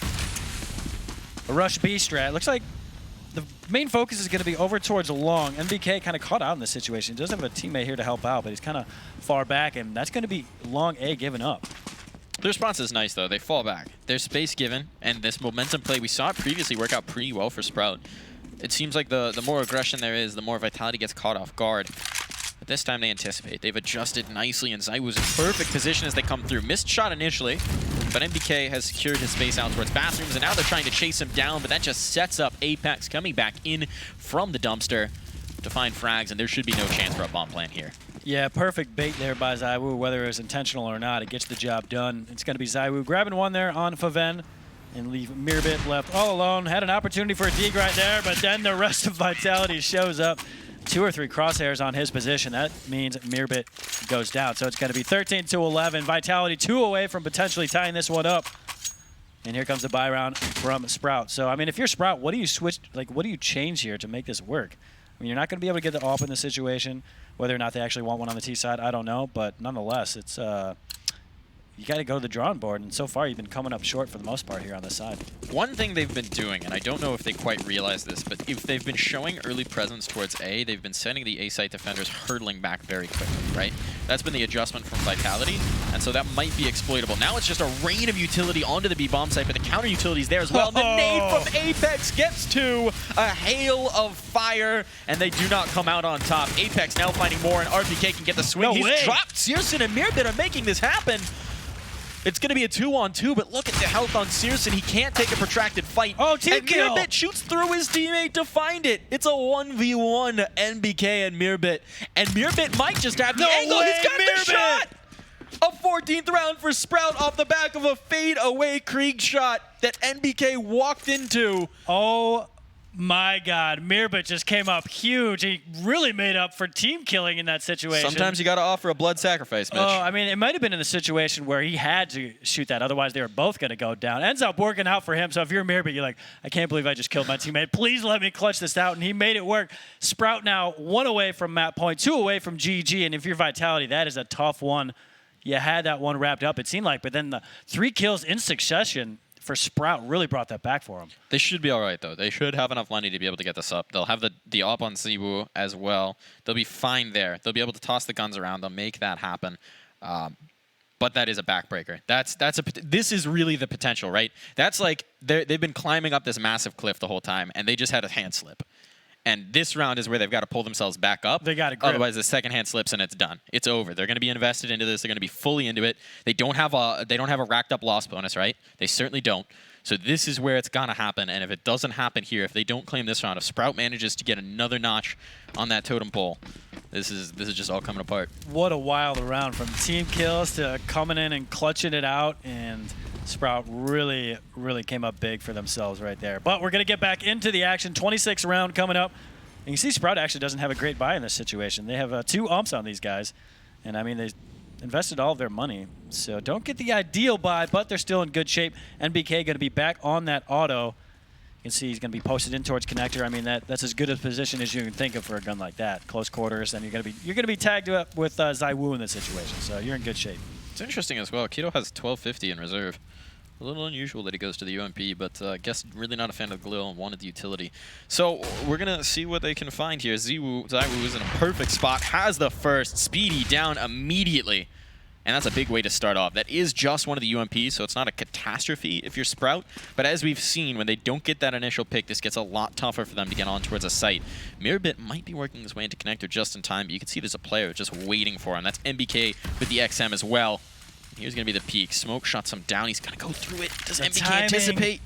rush B strat. It looks like the main focus is going to be over towards long. MBK kind of caught out in this situation. He does have a teammate here to help out, but he's kind of far back, and that's going to be long A given up. The response is nice, though. They fall back. There's space given, and this momentum play, we saw it previously work out pretty well for Sprout. It seems like the more aggression there is, the more Vitality gets caught off guard. But this time they anticipate. They've adjusted nicely, and ZywOo's in perfect position as they come through. Missed shot initially, but MBK has secured his space out towards bathrooms, and now they're trying to chase him down, but that just sets up Apex coming back in from the dumpster to find frags, and there should be no chance for a bomb plant here. Yeah, perfect bait there by ZywOo, whether it was intentional or not. It gets the job done. It's going to be ZywOo grabbing one there on Faven and leave Mirbit left all alone. Had an opportunity for a dig right there, but then the rest of Vitality shows up. 2 or 3 crosshairs on his position. That means Mirbit goes down. So it's going to be 13-11. Vitality 2 away from potentially tying this one up. And here comes the buy round from Sprout. So, I mean, if you're Sprout, what do you switch? Like, what do you change here to make this work? I mean, you're not going to be able to get the AWP in the situation. Whether or not they actually want one on the T side, I don't know. But nonetheless, it's you got to go to the drawing board. And so far, you've been coming up short for the most part here on the side. One thing they've been doing, and I don't know if they quite realize this, but if they've been showing early presence towards A, they've been sending the A site defenders hurtling back very quickly, right? That's been the adjustment from Vitality, and so that might be exploitable. Now it's just a rain of utility onto the B bomb site, but the counter utility's there as well. And the nade from Apex gets to a hail of fire, and they do not come out on top. Apex now finding more, and RPK can get the swing. He's dropped. Searson and Mirbit are making this happen. It's going to be a 2-on-2, but look at the health on Searson. He can't take a protracted fight. Oh, team kill! Mirbit shoots through his teammate to find it. It's a 1v1 NBK and Mirbit. And Mirbit might just have the angle. He's got the shot! A 14th round for Sprout off the back of a fade-away Krieg shot that NBK walked into. Oh my God, Mirbit just came up huge. He really made up for team killing in that situation. Sometimes you got to offer a blood sacrifice, Mitch. Oh, I mean, it might have been in the situation where he had to shoot that. Otherwise, they were both going to go down. Ends up working out for him. So if you're Mirbit, you're like, I can't believe I just killed my teammate. Please let me clutch this out. And he made it work. Sprout now 1 away from map point, 2 away from GG. And if you're Vitality, that is a tough one. You had that one wrapped up, it seemed like. But then the 3 kills in succession for Sprout really brought that back for him. They should be all right, though. They should have enough money to be able to get this up. They'll have the AWP on ZywOo as well. They'll be fine there. They'll be able to toss the guns around. They'll make that happen. But that is a backbreaker. This is really the potential, right? That's like they've been climbing up this massive cliff the whole time, and they just had a hand slip. And this round is where they've got to pull themselves back up. They got to grip. Otherwise, the second hand slips and it's done. It's over. They're going to be invested into this. They're going to be fully into it. They don't have a racked up loss bonus, right? They certainly don't. So this is where it's gonna happen. And if it doesn't happen here, if they don't claim this round, if Sprout manages to get another notch on that totem pole, this is just all coming apart. What a wild round from team kills to coming in and clutching it out, and Sprout really, really came up big for themselves right there. But we're gonna get back into the action. 26th round coming up. And you see Sprout actually doesn't have a great buy in this situation. They have 2 umps on these guys. And I mean, they invested all of their money. So don't get the ideal buy, but they're still in good shape. NBK going to be back on that auto. You can see he's going to be posted in towards connector. I mean, that's as good a position as you can think of for a gun like that. Close quarters, and you're going to be tagged up with ZywOo in this situation. So you're in good shape. It's interesting as well. Keto has 1250 in reserve. A little unusual that he goes to the UMP, but I guess really not a fan of Galil and wanted the utility. So we're going to see what they can find here. ZywOo is in a perfect spot, has the first, Speedy down immediately. And that's a big way to start off. That is just one of the UMPs, so it's not a catastrophe if you're Sprout. But as we've seen, when they don't get that initial pick, this gets a lot tougher for them to get on towards a site. Mirbit might be working his way into connector just in time, but you can see there's a player just waiting for him. That's NBK with the XM as well. Here's going to be the peak. Smoke shuts him down. He's going to go through it. Does NBK anticipate?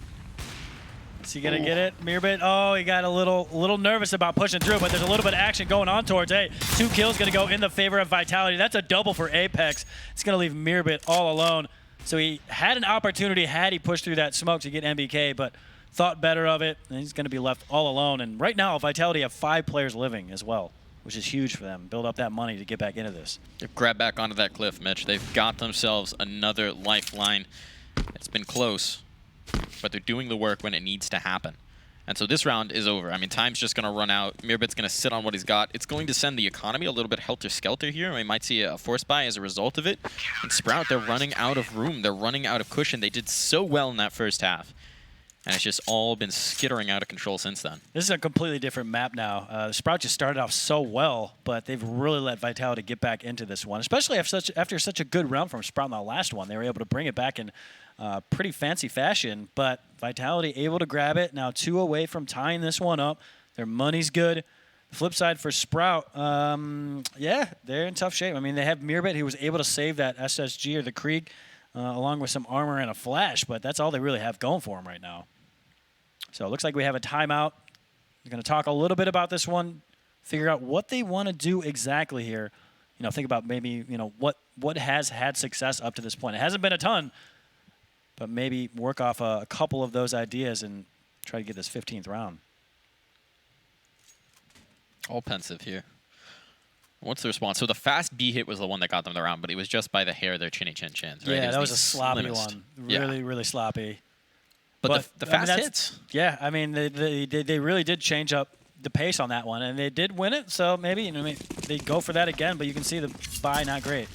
Is he going to get it? Mirbit, oh, he got a little nervous about pushing through, but there's a little bit of action going on towards A. 2 kills going to go in the favor of Vitality. That's a double for Apex. It's going to leave Mirbit all alone. So he had an opportunity had he pushed through that smoke to get NBK, but thought better of it, and he's going to be left all alone. And right now, Vitality have 5 players living as well, which is huge for them. Build up that money to get back into this. Grab back onto that cliff, Mitch. They've got themselves another lifeline. It's been close, but they're doing the work when it needs to happen. And so this round is over. I mean, time's just going to run out. Mirbit's going to sit on what he's got. It's going to send the economy a little bit helter-skelter here. We might see a force buy as a result of it. And Sprout, they're running out of room. They're running out of cushion. They did so well in that first half. And it's just all been skittering out of control since then. This is a completely different map now. Sprout just started off so well, but they've really let Vitality get back into this one, especially after such a good round from Sprout in the last one. They were able to bring it back in pretty fancy fashion, but Vitality able to grab it. Now 2 away from tying this one up. Their money's good. The flip side for Sprout, yeah, they're in tough shape. I mean, they have Mirbit, who was able to save that SSG or the Krieg, along with some armor and a flash, but that's all they really have going for them right now. So it looks like we have a timeout. We're going to talk a little bit about this one, figure out what they want to do exactly here. You know, think about maybe, you know, what has had success up to this point. It hasn't been a ton, but maybe work off a couple of those ideas and try to get this 15th round. All pensive here. What's the response? So the fast B hit was the one that got them the round, but it was just by the hair of their chinny chin chins, right? Yeah, that was a sloppy one. Really, really sloppy. But the fast hits. Yeah, I mean, they really did change up the pace on that one, and they did win it. So maybe, you know, they go for that again, but you can see the buy not great.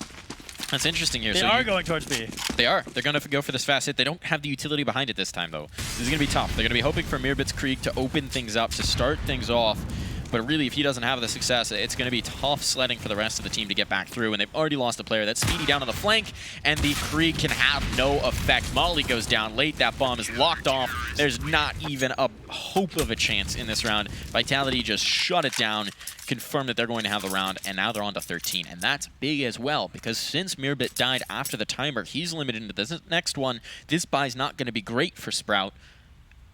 That's interesting here. They are going towards B. They are. They're going to go for this fast hit. They don't have the utility behind it this time, though. This is going to be tough. They're going to be hoping for Mirbit's Krieg to open things up, to start things off. But really, if he doesn't have the success, it's going to be tough sledding for the rest of the team to get back through. And they've already lost a player. That's Speedy down on the flank, and the Krieg can have no effect. Molly goes down late. That bomb is locked off. There's not even a hope of a chance in this round. Vitality just shut it down, confirmed that they're going to have the round, and now they're on to 13. And that's big as well, because since Mirbit died after the timer, he's limited into this next one. This buy's not going to be great for Sprout,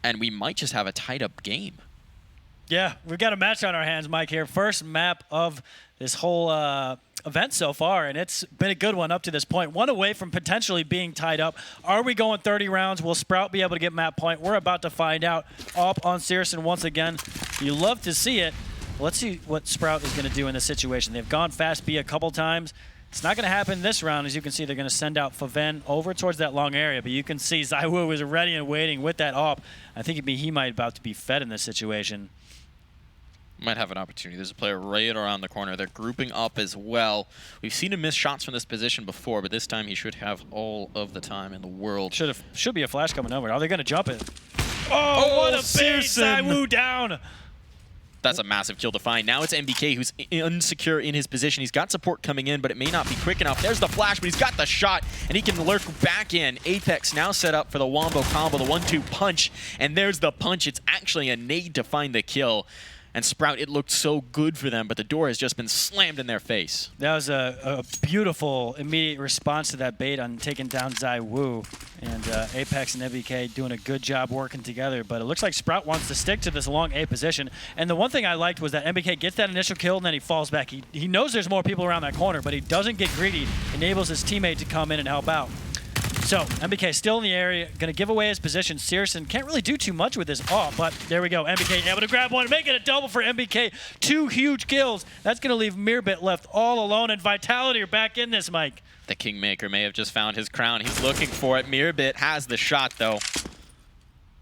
and we might just have a tied-up game. Yeah, we've got a match on our hands, Mike, here. First map of this whole event so far, and it's been a good one up to this point. One away from potentially being tied up. Are we going 30 rounds? Will Sprout be able to get map point? We're about to find out. Up on Searson once again. You love to see it. Let's see what Sprout is going to do in this situation. They've gone fast B a couple times. It's not going to happen this round. As you can see, they're going to send out Faven over towards that long area, but you can see ZywOo is ready and waiting with that op. I think he might about to be fed in this situation. Might have an opportunity. There's a player right around the corner. They're grouping up as well. We've seen him miss shots from this position before, but this time he should have all of the time in the world. Should be a flash coming over. Are they going to jump it? Oh, what a bait! ZywOo down! That's a massive kill to find. Now it's MBK who's insecure in his position. He's got support coming in, but it may not be quick enough. There's the flash, but he's got the shot, and he can lurk back in. Apex now set up for the Wombo combo, the 1-2 punch, and there's the punch. It's actually a nade to find the kill. And Sprout, it looked so good for them, but the door has just been slammed in their face. That was a beautiful immediate response to that bait on taking down ZywOo. And Apex and MBK doing a good job working together. But it looks like Sprout wants to stick to this long A position. And the one thing I liked was that MBK gets that initial kill and then he falls back. He knows there's more people around that corner, but he doesn't get greedy. Enables his teammate to come in and help out. So, MBK still in the area, going to give away his position. Searson can't really do too much with his off, but there we go. MBK able to grab one, make it a double for MBK. 2 huge kills. That's going to leave Mirbit left all alone, and Vitality are back in this, Mike. The Kingmaker may have just found his crown. He's looking for it. Mirbit has the shot, though.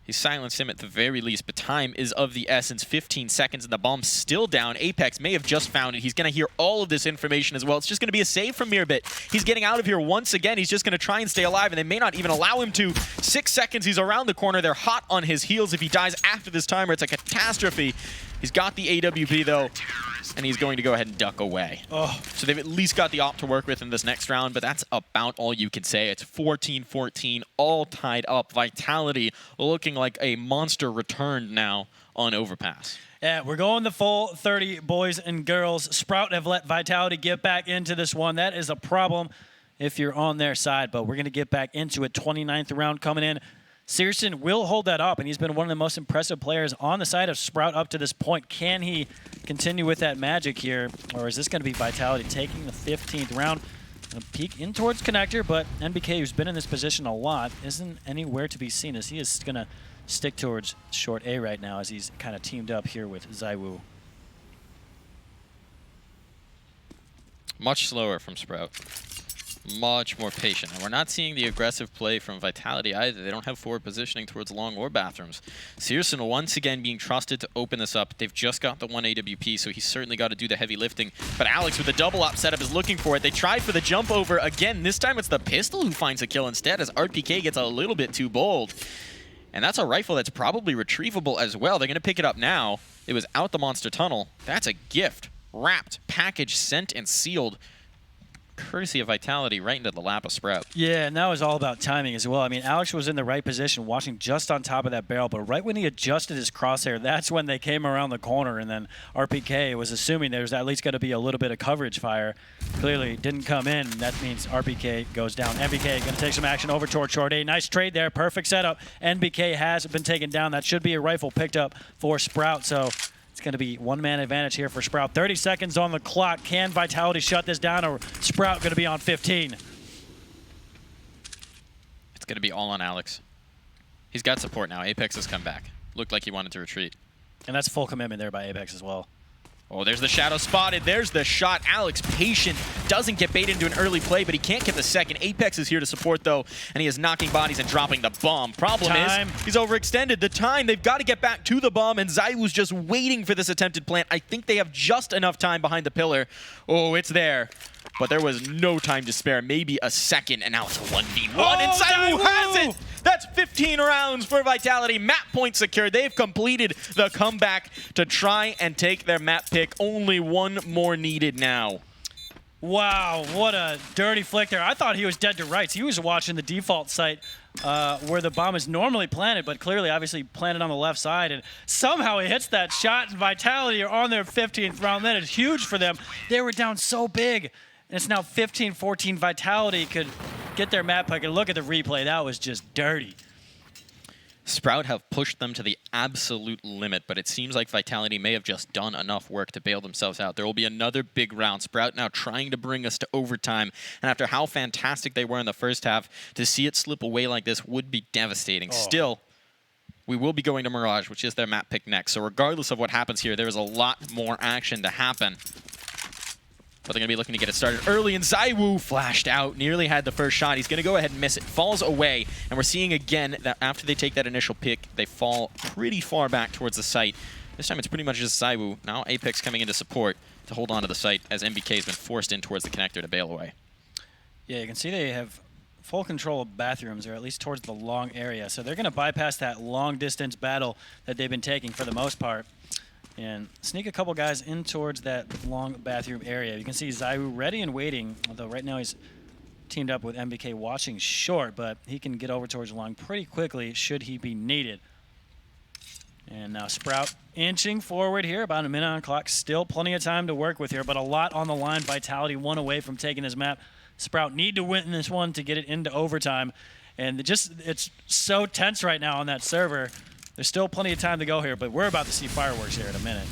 He silenced him at the very least, but time is of the essence. 15 seconds and the bomb's still down. Apex may have just found it. He's going to hear all of this information as well. It's just going to be a save from Mirbit. He's getting out of here once again. He's just going to try and stay alive, and they may not even allow him to. 6 seconds, he's around the corner. They're hot on his heels. If he dies after this timer, it's a catastrophe. He's got the AWP, though, and he's going to go ahead and duck away. Oh. So they've at least got the op to work with in this next round, but that's about all you can say. It's 14-14, all tied up. Vitality looking like a monster returned now on Overpass. Yeah, we're going the full 30, boys and girls. Sprout have let Vitality get back into this one. That is a problem if you're on their side, but we're going to get back into it. 29th round coming in. Searson will hold that up, and he's been one of the most impressive players on the side of Sprout up to this point. Can he continue with that magic here, or is this going to be Vitality taking the 15th round? Going to peek in towards Connector, but MBK, who's been in this position a lot, isn't anywhere to be seen, as he is going to stick towards short A right now as he's kind of teamed up here with ZywOo. Much slower from Sprout. Much more patient. And we're not seeing the aggressive play from Vitality either. They don't have forward positioning towards long or bathrooms. Searson once again being trusted to open this up. They've just got the 1 AWP, so he's certainly got to do the heavy lifting. But Alex with the double up setup is looking for it. They tried for the jump over again. This time it's the pistol who finds a kill instead, as RPK gets a little bit too bold. And that's a rifle that's probably retrievable as well. They're going to pick it up now. It was out the monster tunnel. That's a gift. Wrapped, packaged, sent, and sealed. Courtesy of Vitality right into the lap of Sprout. Yeah, and that was all about timing as well. I mean, Alex was in the right position, watching just on top of that barrel, but right when he adjusted his crosshair, that's when they came around the corner, and then RPK was assuming there was at least going to be a little bit of coverage fire. Clearly didn't come in. That means RPK goes down. NBK going to take some action over towards Short A. Nice trade there. Perfect setup. NBK has been taken down. That should be a rifle picked up for Sprout, so it's going to be one-man advantage here for Sprout. 30 seconds on the clock. Can Vitality shut this down, or Sprout going to be on 15? It's going to be all on Alex. He's got support now. Apex has come back. Looked like he wanted to retreat. And that's full commitment there by Apex as well. Oh, there's the shadow spotted. There's the shot. Alex, patient, doesn't get baited into an early play, but he can't get the second. Apex is here to support, though, and he is knocking bodies and dropping the bomb. Problem is, he's overextended. The time, they've got to get back to the bomb, and ZywOo's just waiting for this attempted plant. I think they have just enough time behind the pillar. Oh, it's there. But there was no time to spare. Maybe a second, and now it's a 1v1, and ZywOo has it! That's 15 rounds for Vitality. Map point secured. They've completed the comeback to try and take their map pick. Only one more needed now. Wow, what a dirty flick there. I thought he was dead to rights. He was watching the default site where the bomb is normally planted, but clearly, obviously, planted on the left side. And somehow he hits that shot, and Vitality are on their 15th round. That is huge for them. They were down so big. And it's now 15-14. Vitality could get their map pick. And look at the replay. That was just dirty. Sprout have pushed them to the absolute limit, but it seems like Vitality may have just done enough work to bail themselves out. There will be another big round. Sprout now trying to bring us to overtime. And after how fantastic they were in the first half, to see it slip away like this would be devastating. Oh. Still, we will be going to Mirage, which is their map pick next. So regardless of what happens here, there is a lot more action to happen. But they're going to be looking to get it started early, and ZywOo flashed out, nearly had the first shot. He's going to go ahead and miss it. Falls away, and we're seeing again that after they take that initial pick, they fall pretty far back towards the site. This time it's pretty much just ZywOo. Now Apex coming into support to hold on to the site as NBK has been forced in towards the connector to bail away. Yeah, you can see they have full control of bathrooms, or at least towards the long area. So they're going to bypass that long-distance battle that they've been taking for the most part and sneak a couple guys in towards that long bathroom area. You can see ZywOo ready and waiting, although right now he's teamed up with NBK watching short, but he can get over towards long pretty quickly should he be needed. And now Sprout inching forward here, about a minute on the clock. Still plenty of time to work with here, but a lot on the line. Vitality one away from taking his map. Sprout need to win this one to get it into overtime. And it's so tense right now on that server. There's still plenty of time to go here, but we're about to see fireworks here in a minute.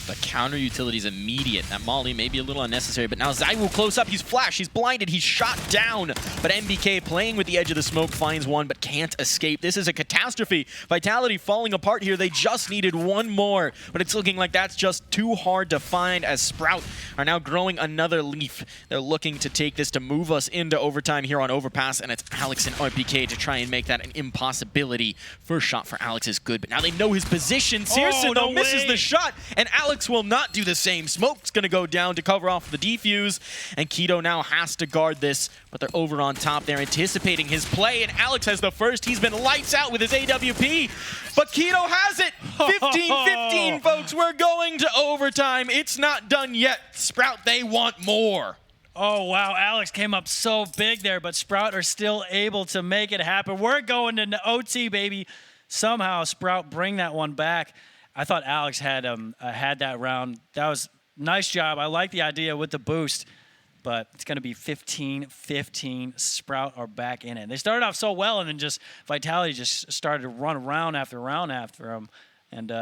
The counter utility is immediate. That molly may be a little unnecessary, but now ZywOo close up. He's flashed, he's blinded, he's shot down. But NBK playing with the edge of the smoke finds one, but can't escape. This is a catastrophe. Vitality falling apart here. They just needed one more, but it's looking like that's just too hard to find as Sprout are now growing another leaf. They're looking to take this to move us into overtime here on Overpass, and it's Alex and RPK to try and make that an impossibility. First shot for Alex is good, but now they know his position. Searson, though, misses the shot, and Alex will not do the same. Smoke's going to go down to cover off the defuse, and Keto now has to guard this, but they're over on top. They're anticipating his play, and Alex has the first. He's been lights out with his AWP, but Keto has it. 15-15, folks. We're going to overtime. It's not done yet. Sprout, they want more. Oh, wow. Alex came up so big there, but Sprout are still able to make it happen. We're going to OT, baby. Somehow Sprout bring that one back. I thought Alex had that round. That was nice job. I like the idea with the boost, but it's going to be 15-15. Sprout are back in it. They started off so well, and then just Vitality just started to run round after them, and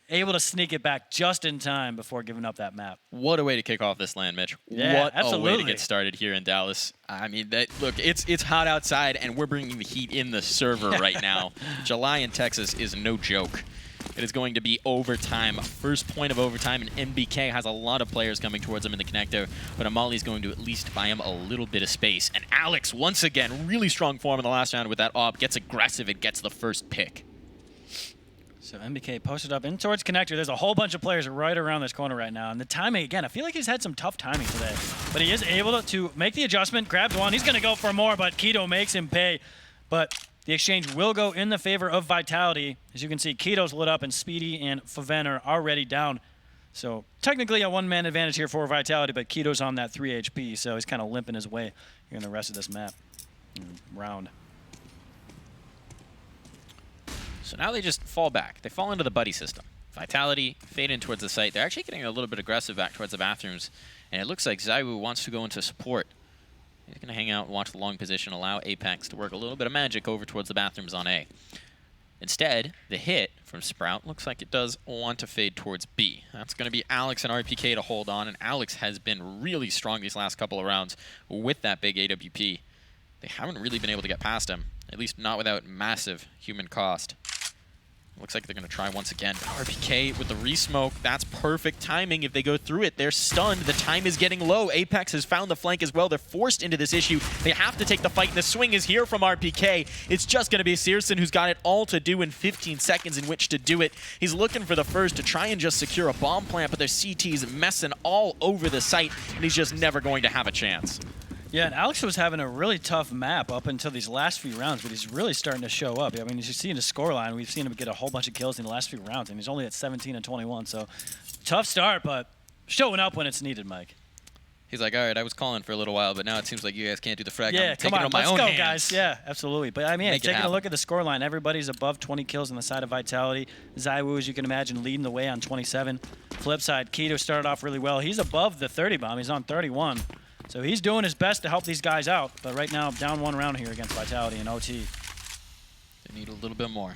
able to sneak it back just in time before giving up that map. What a way to kick off this land, Mitch. Yeah, what absolutely. a way to get started here in Dallas. I mean, look, it's hot outside, and we're bringing the heat in the server right now. July in Texas is no joke. It is going to be overtime. First point of overtime, and NBK has a lot of players coming towards him in the connector, but Amali is going to at least buy him a little bit of space. And Alex, once again, really strong form in the last round with that AWP, gets aggressive and gets the first pick. So NBK posted up in towards connector. There's a whole bunch of players right around this corner right now. And the timing, again, I feel like he's had some tough timing today. But he is able to make the adjustment, grabs one. He's going to go for more, but Keto makes him pay. But The exchange will go in the favor of Vitality. As you can see, Keto's lit up, and Speedy and Faven are already down. So technically a one-man advantage here for Vitality, but Keto's on that 3 HP, so he's kind of limping his way here in the rest of this map round. So now they just fall back. They fall into the buddy system. Vitality fade in towards the site. They're actually getting a little bit aggressive back towards the bathrooms, and it looks like Zaiwu wants to go into support. He's going to hang out and watch the long position, allow Apex to work a little bit of magic over towards the bathrooms on A. Instead, the hit from Sprout looks like it does want to fade towards B. That's going to be Alex and RPK to hold on, and Alex has been really strong these last couple of rounds with that big AWP. They haven't really been able to get past him, at least not without massive human cost. Looks like they're going to try once again. RPK with the re-smoke. That's perfect timing. If they go through it, they're stunned. The time is getting low. Apex has found the flank as well. They're forced into this issue. They have to take the fight, and the swing is here from RPK. It's just going to be Searson who's got it all to do in 15 seconds in which to do it. He's looking for the first to try and just secure a bomb plant, but their CT's messing all over the site, and he's just never going to have a chance. Yeah, and Alex was having a really tough map up until these last few rounds, but he's really starting to show up. I mean, as you see in his scoreline, we've seen him get a whole bunch of kills in the last few rounds, and he's only at 17 and 21, so tough start, but showing up when it's needed, Mike. He's like, all right, I was calling for a little while, but now it seems like you guys can't do the frag. Yeah, I'm taking it on my let's own go, hands. guys. Yeah, absolutely. But I mean, taking a look at the scoreline, everybody's above 20 kills on the side of Vitality. Zaiwu, as you can imagine, leading the way on 27. Flip side, Keto started off really well. He's above the 30 bomb. He's on 31. So he's doing his best to help these guys out, but right now down one round here against Vitality and OT. They need a little bit more.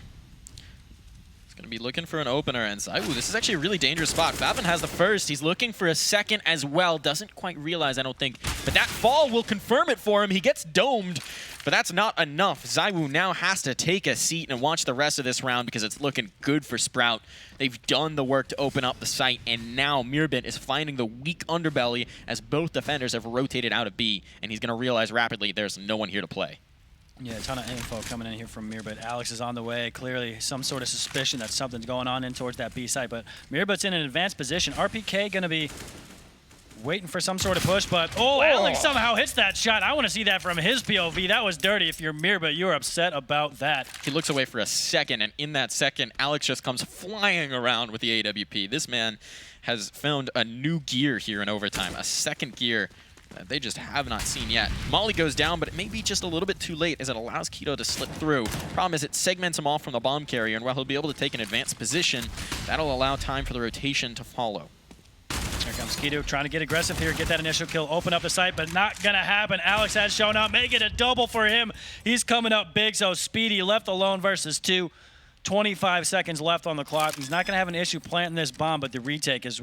He's going to be looking for an opener, and Zaiwu, this is actually a really dangerous spot. Faven has the first. He's looking for a second as well. Doesn't quite realize, I don't think, but that fall will confirm it for him. He gets domed, but that's not enough. Zaiwu now has to take a seat and watch the rest of this round because it's looking good for Sprout. They've done the work to open up the site, and now Mirbit is finding the weak underbelly as both defenders have rotated out of B, and he's going to realize rapidly there's no one here to play. Yeah, a ton of info coming in here from Mirbit. Alex is on the way. Clearly some sort of suspicion that something's going on in towards that B site, but Mirbit's in an advanced position. RPK going to be waiting for some sort of push, but Alex somehow hits that shot. I want to see that from his POV. That was dirty. If you're Mirbit, you're upset about that. He looks away for a second, and in that second, Alex just comes flying around with the AWP. This man has found a new gear here in overtime, a second gear that they just have not seen yet. Molly goes down, but it may be just a little bit too late as it allows Keto to slip through. Problem is it segments him off from the bomb carrier, and while he'll be able to take an advanced position, that'll allow time for the rotation to follow. Here comes Keto trying to get aggressive here, get that initial kill, open up the site, but not going to happen. Alex has shown up, make it a double for him. He's coming up big, so Speedy left alone versus 2. 25 seconds left on the clock. He's not going to have an issue planting this bomb, but the retake is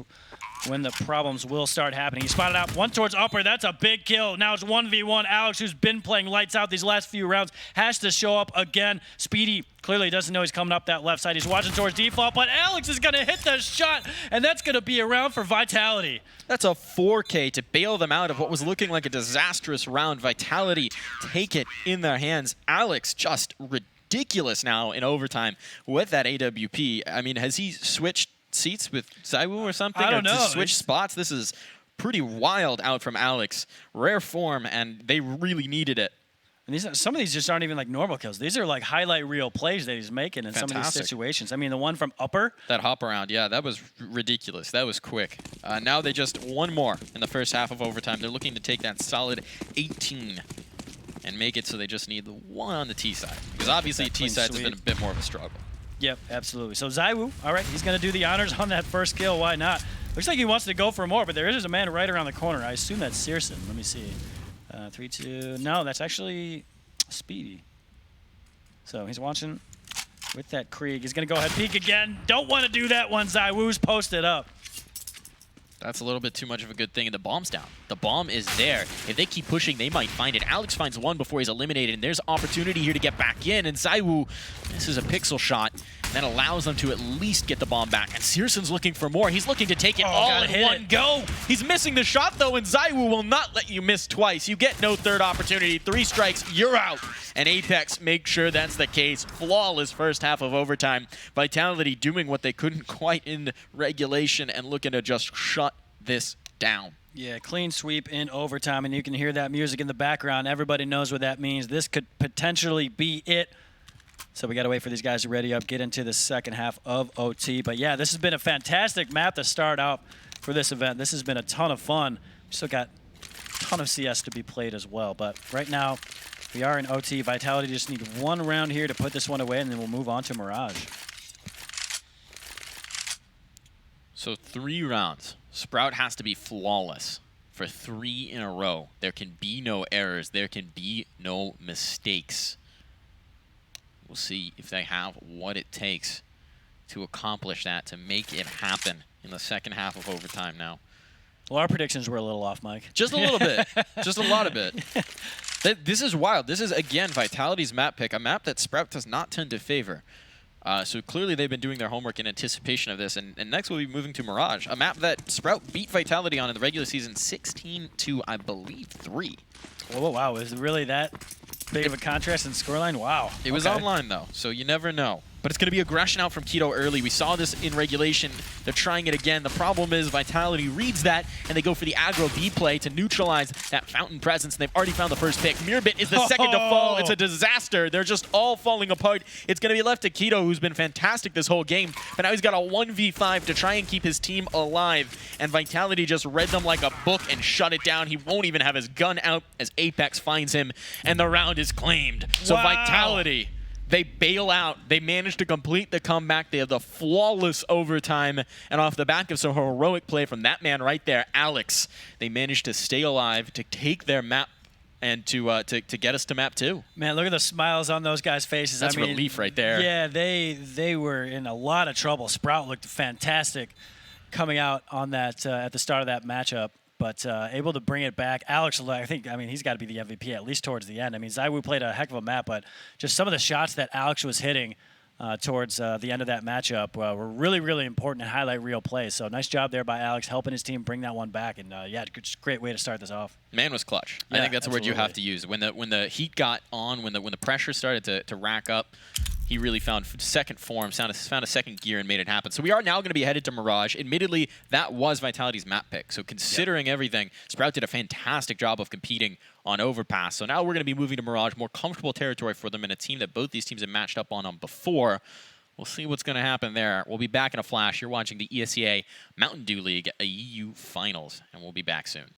when the problems will start happening. He spotted out one towards upper. That's a big kill. Now it's 1v1. Alex, who's been playing lights out these last few rounds, has to show up again. Speedy clearly doesn't know he's coming up that left side. He's watching towards default, but Alex is going to hit the shot, and that's going to be a round for Vitality. That's a 4K to bail them out of what was looking like a disastrous round. Vitality take it in their hands. Alex just ridiculous now in overtime with that AWP. I mean, has he switched seats with Zaiwu or something? I don't know. Switch spots? This is pretty wild out from Alex. Rare form, and they really needed it. And some of these just aren't even like normal kills. These are like highlight reel plays that he's making in some of these situations. I mean, the one from upper. That hop around, yeah, that was ridiculous. That was quick. Now they just one more in the first half of overtime. They're looking to take that solid 18 and make it so they just need the one on the T side. Because obviously T sides have been a bit more of a struggle. Yep, absolutely. So Zaiwu, all right, he's going to do the honors on that first kill. Why not? Looks like he wants to go for more, but there is a man right around the corner. I assume that's Searson. Let me see. 3-2. No, that's actually Speedy. So he's watching with that Krieg. He's going to go ahead peek again. Don't want to do that one. Zaiwu's posted up. That's a little bit too much of a good thing, and the bomb's down. The bomb is there. If they keep pushing, they might find it. Alex finds one before he's eliminated, and there's opportunity here to get back in, and Zaiwu, this is a pixel shot, and that allows them to at least get the bomb back. And Searson's looking for more. He's looking to take it all in one go. He's missing the shot, though, and Zaiwu will not let you miss twice. You get no third opportunity. 3 strikes, you're out. And Apex make sure that's the case. Flawless first half of overtime. Vitality doing what they couldn't quite in regulation and looking to just shut this down. Yeah, clean sweep in overtime, and you can hear that music in the background. Everybody knows what that means. This could potentially be it. So we got to wait for these guys to ready up, get into the second half of OT. But yeah, this has been a fantastic map to start out for this event. This has been a ton of fun. We still got a ton of CS to be played as well. But right now, we are in OT. Vitality just need one round here to put this one away, and then we'll move on to Mirage. So 3 rounds. Sprout has to be flawless for 3 in a row. There can be no errors. There can be no mistakes. We'll see if they have what it takes to accomplish that, to make it happen in the second half of overtime now. Well, our predictions were a little off, Mike. Just a little bit. Just a lot of it. This is wild. This is, again, Vitality's map pick, a map that Sprout does not tend to favor. So clearly they've been doing their homework in anticipation of this. And next we'll be moving to Mirage, a map that Sprout beat Vitality on in the regular season 16-3, I believe. Oh, wow. Was it really that big of a contrast in scoreline? Wow. It was online, though, so you never know. But it's going to be aggression out from Keto early. We saw this in regulation. They're trying it again. The problem is Vitality reads that, and they go for the aggro B play to neutralize that Fountain presence, and they've already found the first pick. Mirbit is the second to fall. It's a disaster. They're just all falling apart. It's going to be left to Keto, who's been fantastic this whole game, but now he's got a 1v5 to try and keep his team alive, and Vitality just read them like a book and shut it down. He won't even have his gun out as Apex finds him, and the round is claimed. So wow. Vitality, they bail out. They manage to complete the comeback. They have the flawless overtime. And off the back of some heroic play from that man right there, Alex, they managed to stay alive, to take their map, and to get us to map 2. Man, look at the smiles on those guys' faces. That's relief right there. Yeah, they were in a lot of trouble. Sprout looked fantastic coming out on that at the start of that matchup. But able to bring it back. Alex, he's got to be the MVP at least towards the end. I mean, ZywOo played a heck of a map, but just some of the shots that Alex was hitting towards the end of that matchup were really, really important and highlight real plays. So nice job there by Alex, helping his team bring that one back. And yeah, just great way to start this off. Man was clutch. Yeah, I think that's a word you have to use. When the heat got on, when the pressure started to rack up, he really found second form, found a second gear, and made it happen. So we are now going to be headed to Mirage. Admittedly, that was Vitality's map pick. So considering everything, Sprout did a fantastic job of competing on Overpass. So now we're going to be moving to Mirage, more comfortable territory for them, and a team that both these teams have matched up on before. We'll see what's going to happen there. We'll be back in a flash. You're watching the ESEA Mountain Dew League EU Finals, and we'll be back soon.